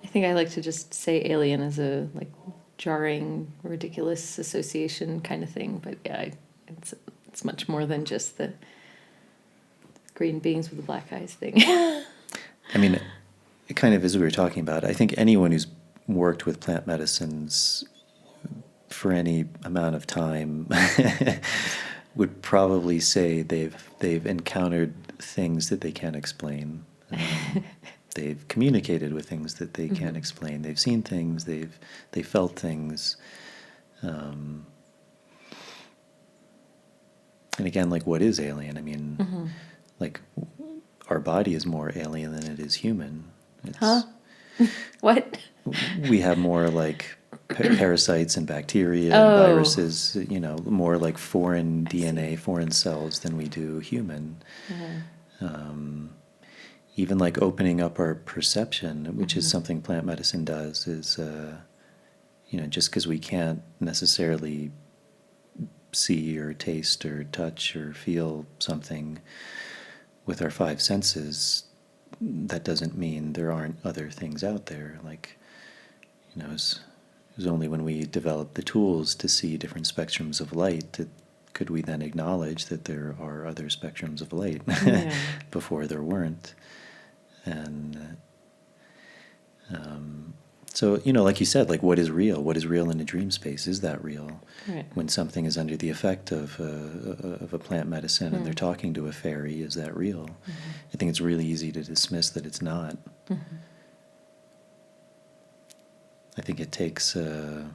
I think I like to just say alien as a like jarring, ridiculous association kind of thing. But yeah, it's much more than just the green beings with the black eyes thing. I mean, it kind of is what we were talking about. I think anyone who's worked with plant medicines for any amount of time would probably say they've encountered things that they can't explain. They've communicated with things that they can't explain. They've seen things. They felt things. And again, like, what is alien? I mean, like, our body is more alien than it is human. Huh? What? We have more like parasites and bacteria Oh. and viruses, more like foreign DNA, foreign cells than we do human. Even like opening up our perception, which is something plant medicine does, is, just because we can't necessarily see or taste or touch or feel something with our five senses, that doesn't mean there aren't other things out there. Like, it was only when we developed the tools to see different spectrums of light that could we then acknowledge that there are other spectrums of light. Yeah. Before there weren't. And so, like you said, like, what is real? What is real in a dream space? Is that real? Right. When something is under the effect of a plant medicine and they're talking to a fairy, is that real? I think it's really easy to dismiss that it's not. I think it takes an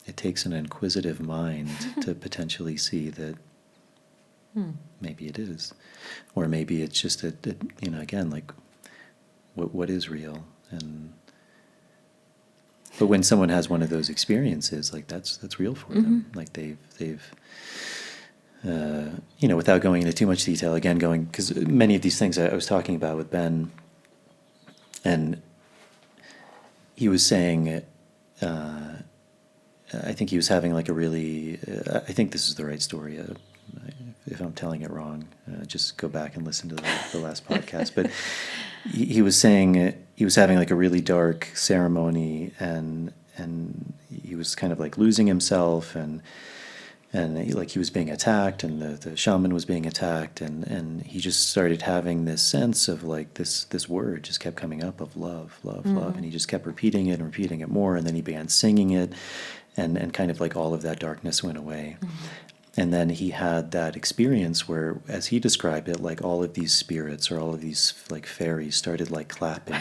inquisitive mind to potentially see that maybe it is, or maybe it's just again, like, what is real? But when someone has one of those experiences, like, that's real for them. Like, they've without going into too much detail, again, because many of these things I was talking about with Ben, and he was saying, I think he was having like a really, I think this is the right story. If I'm telling it wrong, just go back and listen to the last podcast. But he was saying he was having like a really dark ceremony, and he was kind of like losing himself, and he was being attacked, and the shaman was being attacked, and he just started having this sense of like this word just kept coming up of love, love, love, and he just kept repeating it and repeating it more, and then he began singing it, and kind of like all of that darkness went away. And then he had that experience where, as he described it, like all of these spirits or all of these like fairies started like clapping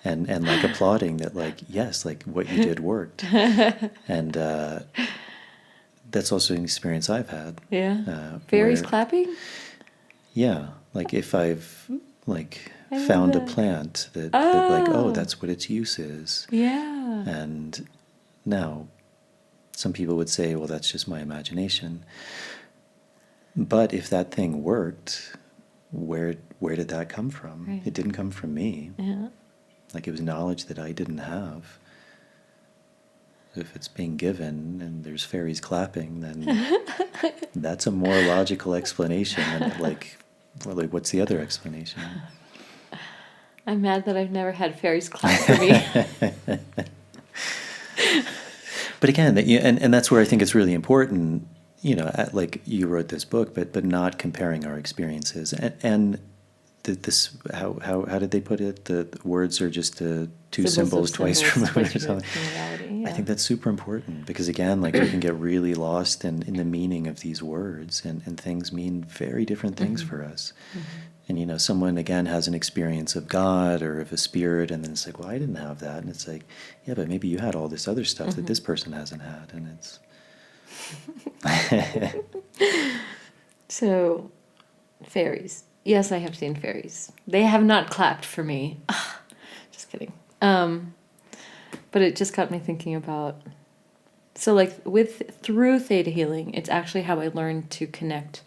and like applauding that, like, yes, like what you did worked. And that's also an experience I've had. Yeah. Fairies where- clapping? Yeah. Like if I've like I love found a that. plant that like, Oh. oh, that's what its use is. Yeah. And now, some people would say, well, that's just my imagination. But if that thing worked, where did that come from? Right. It didn't come from me. Yeah. Like, it was knowledge that I didn't have. If it's being given and there's fairies clapping, then that's a more logical explanation than like what's the other explanation? I'm mad that I've never had fairies clap for me. But again, and that's where I think it's really important, like you wrote this book, but not comparing our experiences. And this, how did they put it? The words are just two symbols twice removed or something. Yeah. I think that's super important because, again, like we can get really lost in the meaning of these words, and things mean very different things for us. And, someone, again, has an experience of God or of a spirit, and then it's like, well, I didn't have that. And it's like, yeah, but maybe you had all this other stuff that this person hasn't had. And it's... So, fairies. Yes, I have seen fairies. They have not clapped for me. Just kidding. But it just got me thinking about... So, like, through Theta healing, it's actually how I learned to connect,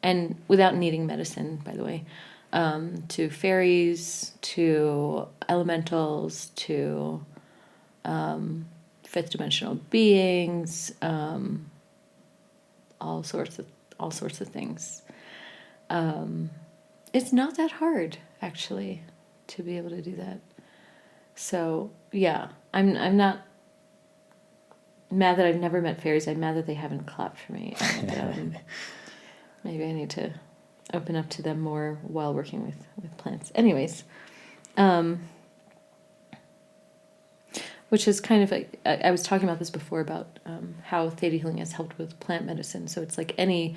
and without needing medicine, by the way, to fairies, to elementals, to fifth dimensional beings, all sorts of things. It's not that hard, actually, to be able to do that. So yeah, I'm not mad that I've never met fairies. I'm mad that they haven't clapped for me. And, maybe I need to open up to them more while working with plants. Anyways, which is kind of like, I was talking about this before about how Theta healing has helped with plant medicine. So it's like and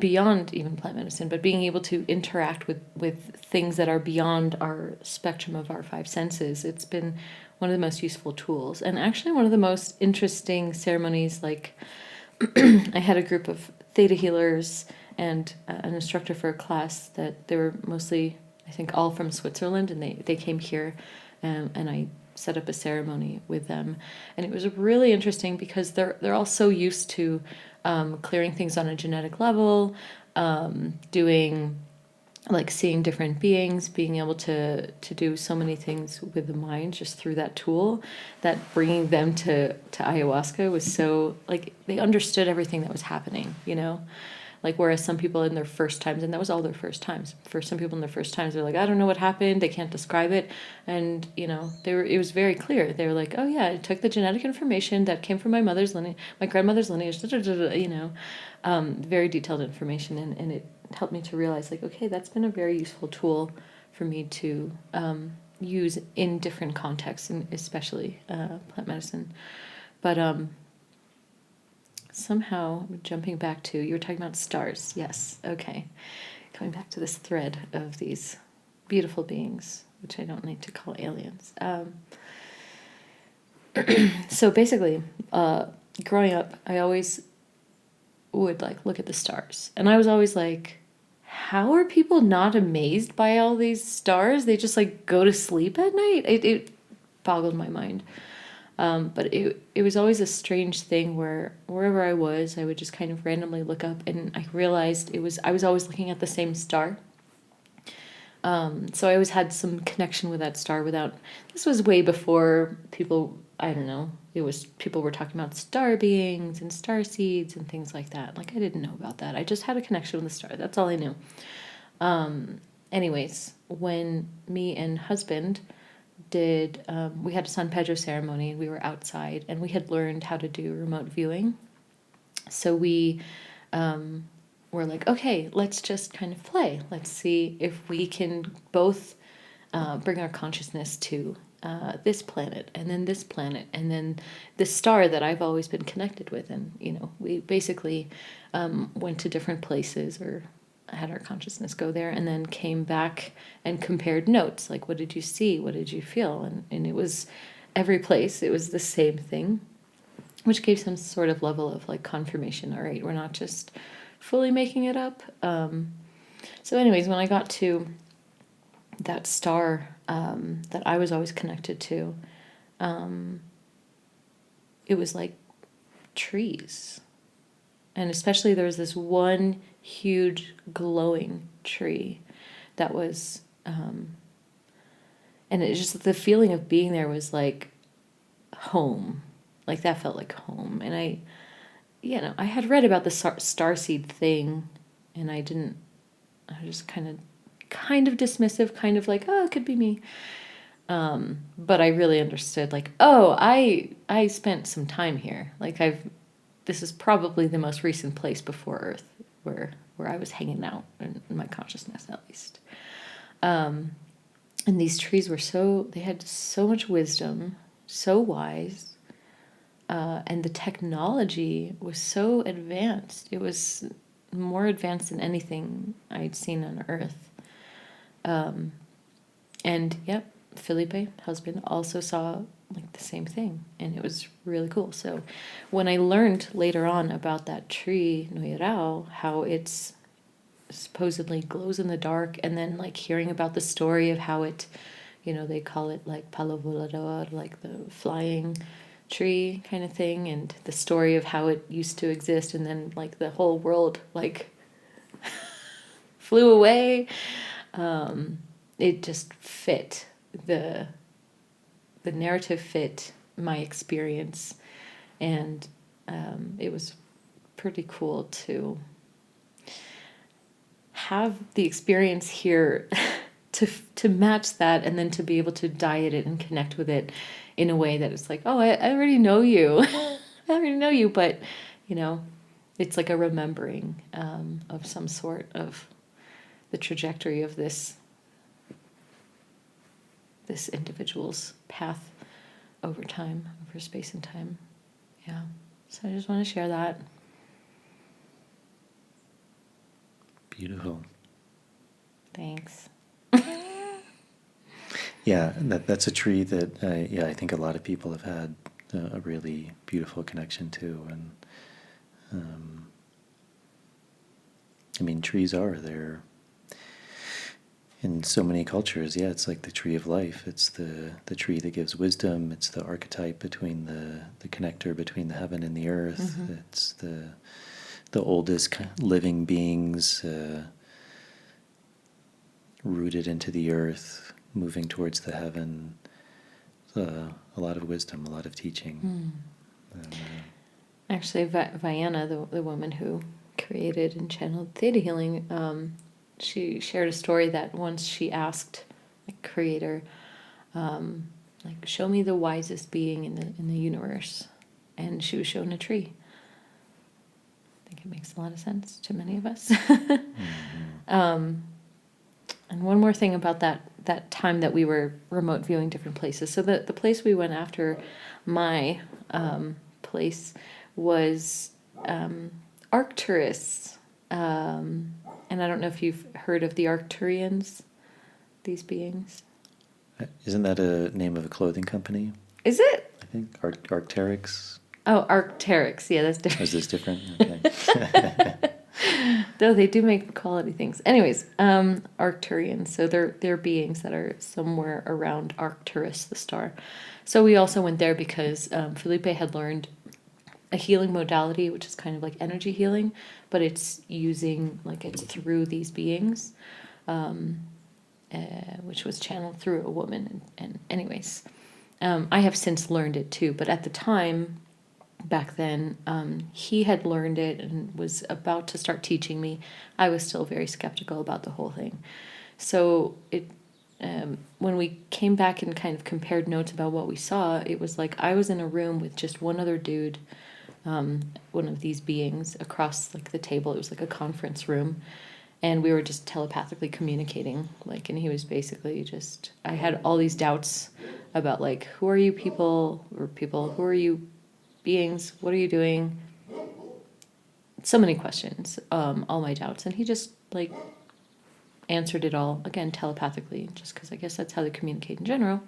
beyond even plant medicine, but being able to interact with things that are beyond our spectrum of our five senses. It's been one of the most useful tools, and actually one of the most interesting ceremonies. Like I had a group of Theta healers and an instructor for a class that they were mostly, I think, all from Switzerland, and they came here, and I set up a ceremony with them, and it was really interesting because they're all so used to clearing things on a genetic level, doing, like, seeing different beings, being able to do so many things with the mind just through that tool, that bringing them to ayahuasca was so, like, they understood everything that was happening, like, whereas some people in their first times, and that was all their first times, for some people in their first times, they're like, I don't know what happened, they can't describe it, and it was very clear. They were like, oh yeah, I took the genetic information that came from my mother's lineage, my grandmother's lineage, very detailed information, and it helped me to realize, like, okay, that's been a very useful tool for me to use in different contexts, and especially plant medicine. But somehow, jumping back to, you were talking about stars. Yes, okay. Coming back to this thread of these beautiful beings, which I don't need to call aliens. So basically, growing up, I always would, like, look at the stars. And I was always like, how are people not amazed by all these stars? They just, like, go to sleep at night? It boggled my mind. But it was always a strange thing where wherever I was, I would just kind of randomly look up, and I realized I was always looking at the same star. So I always had some connection with that star this was way before people, I don't know, people were talking about star beings and star seeds and things like that. Like, I didn't know about that. I just had a connection with the star. That's all I knew. Anyways, when me and husband we had a San Pedro ceremony, and we were outside, and we had learned how to do remote viewing. So we were like, okay, let's just kind of play. Let's see if we can both bring our consciousness to this planet, and then this planet, and then this star that I've always been connected with. And, we basically went to different places, or had our consciousness go there, and then came back and compared notes. Like, what did you see? What did you feel? And it was every place, it was the same thing, which gave some sort of level of, like, confirmation. All right, we're not just fully making it up. So anyways, when I got to that star that I was always connected to, it was like trees. And especially there was this one huge glowing tree that was, and it just, the feeling of being there was like home. Like, that felt like home. And I had read about the starseed thing, and I was just kind of dismissive, kind of like, oh, it could be me. But I really understood, like, oh, I spent some time here. Like, this is probably the most recent place before Earth where I was hanging out in my consciousness, at least. And these trees they had so much wisdom, so wise, and the technology was so advanced. It was more advanced than anything I'd seen on Earth. And yep, Felipe, husband, also saw like the same thing, and it was really cool. So when I learned later on about that tree, Noirao, how it's supposedly glows in the dark, and then like hearing about the story of how it, they call it like palo volador, like the flying tree kind of thing, and the story of how it used to exist, and then like the whole world like flew away. It just fit the narrative, fit my experience, and it was pretty cool to have the experience here to match that, and then to be able to diet it and connect with it in a way that it's like, oh, I already know you. I already know you, but it's like a remembering of some sort of the trajectory of this individual's path over time, over space and time. Yeah. So I just want to share that. Beautiful. Thanks. Yeah, that's a tree that I think a lot of people have had a really beautiful connection to, and I mean, trees they're in so many cultures. Yeah, it's like the tree of life. It's the tree that gives wisdom. It's the archetype between the connector between the heaven and the earth. Mm-hmm. It's the oldest living beings rooted into the earth, moving towards the heaven. A lot of wisdom, a lot of teaching. And, actually, Vienna, the woman who created and channeled Theta healing, she shared a story that once she asked the creator, like, show me the wisest being in the universe, and she was shown a tree. I think it makes a lot of sense to many of us. Mm-hmm. And one more thing about that time that we were remote viewing different places. So the place we went after, my place, was Arcturus. And I don't know if you've heard of the Arcturians, these beings. Isn't that a name of a clothing company? Is it? I think Arc'teryx. Oh, Arc'teryx. Yeah, that's different. Is this different? Okay. Though they do make quality things. Anyways, Arcturians. So they're beings that are somewhere around Arcturus, the star. So we also went there because Felipe had learned a healing modality, which is kind of like energy healing, but it's through these beings, which was channeled through a woman. And anyways, I have since learned it too, but at the time, back then, he had learned it and was about to start teaching me. I was still very skeptical about the whole thing. So when we came back and kind of compared notes about what we saw, it was like I was in a room with just one other dude, one of these beings across like the table. It was like a conference room, and we were just telepathically communicating. And he was basically just, I had all these doubts about like, who are you people, who are you beings, what are you doing? So many questions, all my doubts, and he just like answered it all again telepathically, just because I guess that's how they communicate in general.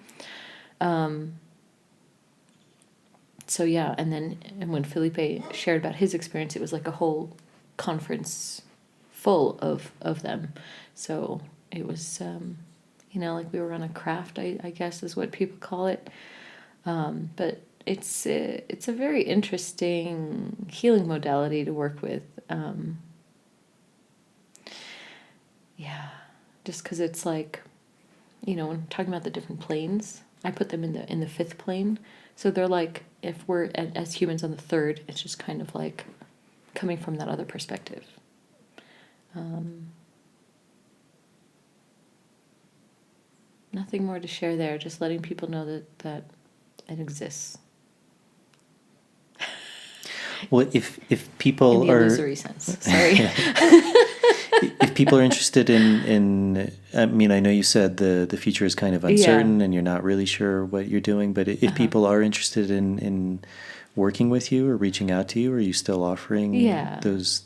So yeah, and when Felipe shared about his experience, it was like a whole conference full of them. So it was like we were on a craft, I guess is what people call it. But it's a very interesting healing modality to work with. Just because it's like, when talking about the different planes, I put them in the fifth plane. So they're like, if we're as humans on the third, it's just kind of like coming from that other perspective. Nothing nothing more to share there. Just letting people know that it exists. Well, if people in the are illusory sense. Sorry. if people are interested in I mean, I know you said the future is kind of uncertain and you're not really sure what you're doing, but if people are interested in working with you or reaching out to you, are you still offering those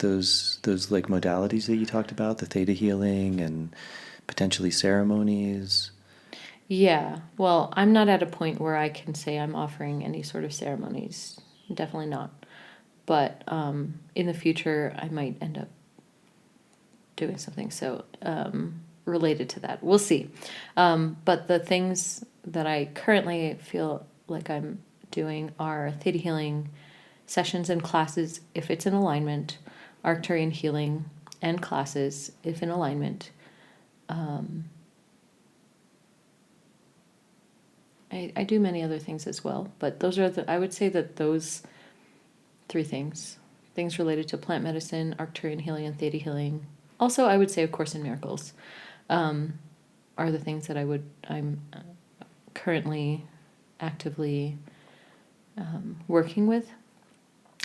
like modalities that you talked about, the theta healing and potentially ceremonies? Yeah. Well, I'm not at a point where I can say I'm offering any sort of ceremonies. Definitely not. But in the future, I might end up doing something related to that. We'll see. But the things that I currently feel like I'm doing are theta healing sessions and classes if it's in alignment, Arcturian healing and classes if in alignment. I do many other things as well, but those are I would say that those 3 things related to plant medicine, Arcturian healing, and theta healing. Also, I would say, of course, in miracles, are the things that I'm currently actively working with.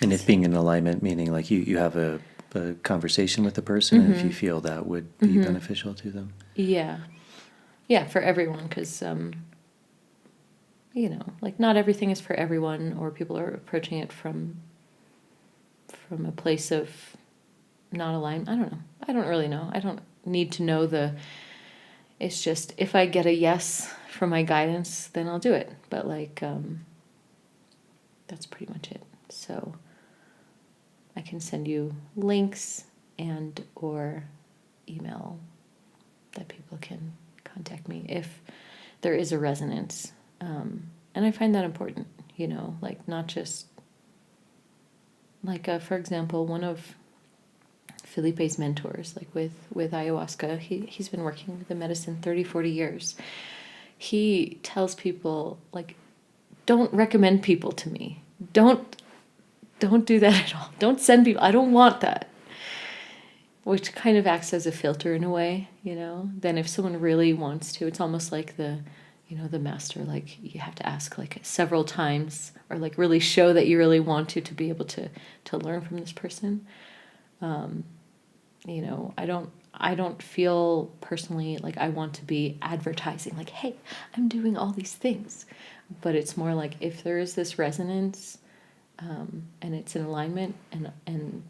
And if being in alignment, meaning like you have a conversation with the person, and if you feel that would be beneficial to them. Yeah, for everyone, because like not everything is for everyone, or people are approaching it from a place of not aligned. I don't know. I don't really know. I don't need to know it's just if I get a yes from my guidance, then I'll do it. But like, that's pretty much it. So I can send you links and or email that people can contact me if there is a resonance. And I find that important, like not just like, for example, one of Felipe's mentors, like with Ayahuasca, he's been working with the medicine 30, 40 years. He tells people, like, don't recommend people to me. Don't do that at all. Don't send people. I don't want that. Which kind of acts as a filter in a way, Then if someone really wants to, it's almost like the master, like you have to ask like several times or like really show that you really want to be able to learn from this person. I don't feel personally like I want to be advertising like, hey, I'm doing all these things, but it's more like if there is this resonance, and it's in alignment and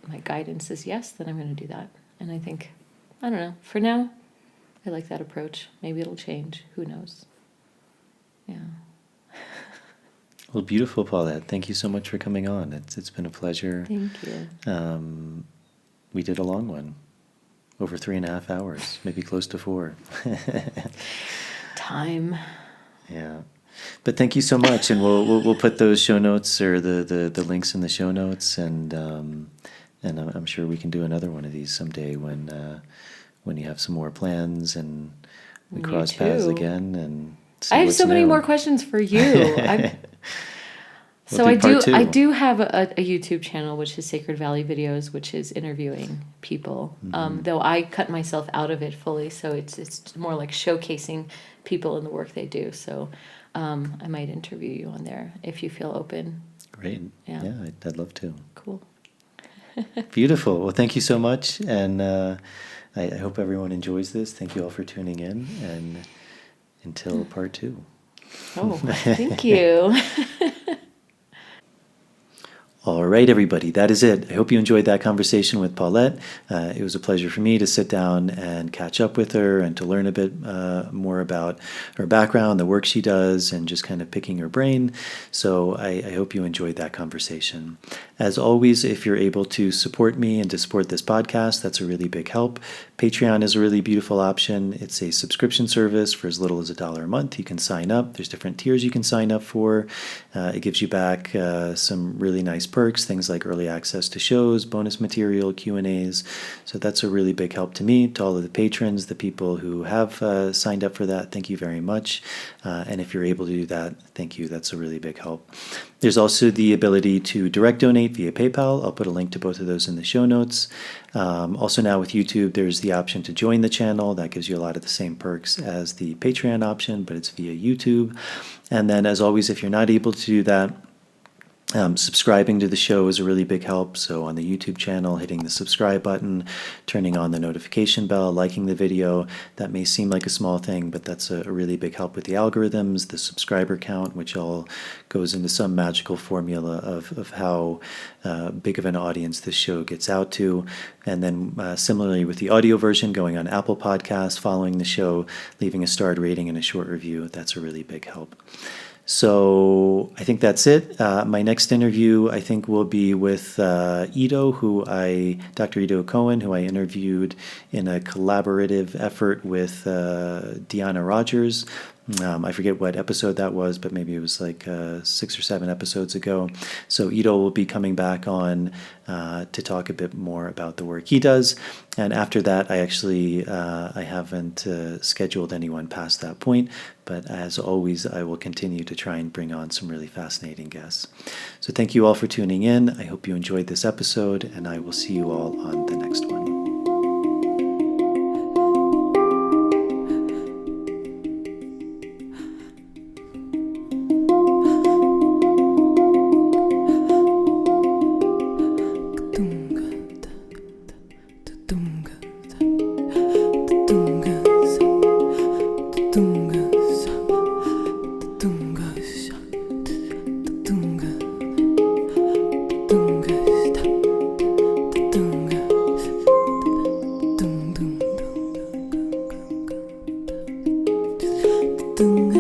my guidance is yes, then I'm going to do that. And I think, I don't know, for now, I like that approach. Maybe it'll change. Who knows? Yeah. Well, beautiful, Paulette. Thank you so much for coming on. It's been a pleasure. Thank you. We did a long one, over 3.5 hours, maybe close to 4. Time. Yeah. But thank you so much, and we'll put those show notes or the links in the show notes, and I'm sure we can do another one of these someday when you have some more plans and we cross paths again and see I have what's so many new. more questions for you. So I do have a YouTube channel which is Sacred Valley Videos, which is interviewing people. Though I cut myself out of it fully, so it's more like showcasing people and the work they do. So I might interview you on there if you feel open. Great. Yeah, I'd love to. Cool. Beautiful. Well, thank you so much, and I hope everyone enjoys this. Thank you all for tuning in, and until part 2. Oh, thank you. All right, everybody, that is it. I hope you enjoyed that conversation with Paulette. It was a pleasure for me to sit down and catch up with her and to learn a bit more about her background, the work she does, and just kind of picking her brain. So I hope you enjoyed that conversation. As always, if you're able to support me and to support this podcast, that's a really big help. Patreon is a really beautiful option. It's a subscription service for as little as $1 a month. You can sign up. There's different tiers you can sign up for. It gives you back some really nice perks, things like early access to shows, bonus material, Q&As. So that's a really big help to me, to all of the patrons, the people who have signed up for that. Thank you very much. And if you're able to do that, thank you. That's a really big help. There's also the ability to direct donate via PayPal. I'll put a link to both of those in the show notes. Also now with YouTube, there's the option to join the channel. That gives you a lot of the same perks as the Patreon option, but it's via YouTube. And then as always, if you're not able to do that, subscribing to the show is a really big help. So on the YouTube channel, hitting the subscribe button, turning on the notification bell, liking the video. That may seem like a small thing, but that's a really big help with the algorithms, the subscriber count, which all goes into some magical formula of how big of an audience this show gets out to. And then similarly with the audio version, going on Apple Podcasts, following the show, leaving a starred rating and a short review, that's a really big help. So I think that's it. My next interview, I think, will be with Dr. Ido Cohen, who I interviewed in a collaborative effort with Deanna Rogers. I forget what episode that was, but maybe it was like 6 or 7 episodes ago. So Ido will be coming back on to talk a bit more about the work he does. And after that, I haven't scheduled anyone past that point. But as always, I will continue to try and bring on some really fascinating guests. So thank you all for tuning in. I hope you enjoyed this episode, and I will see you all on the next one. Tung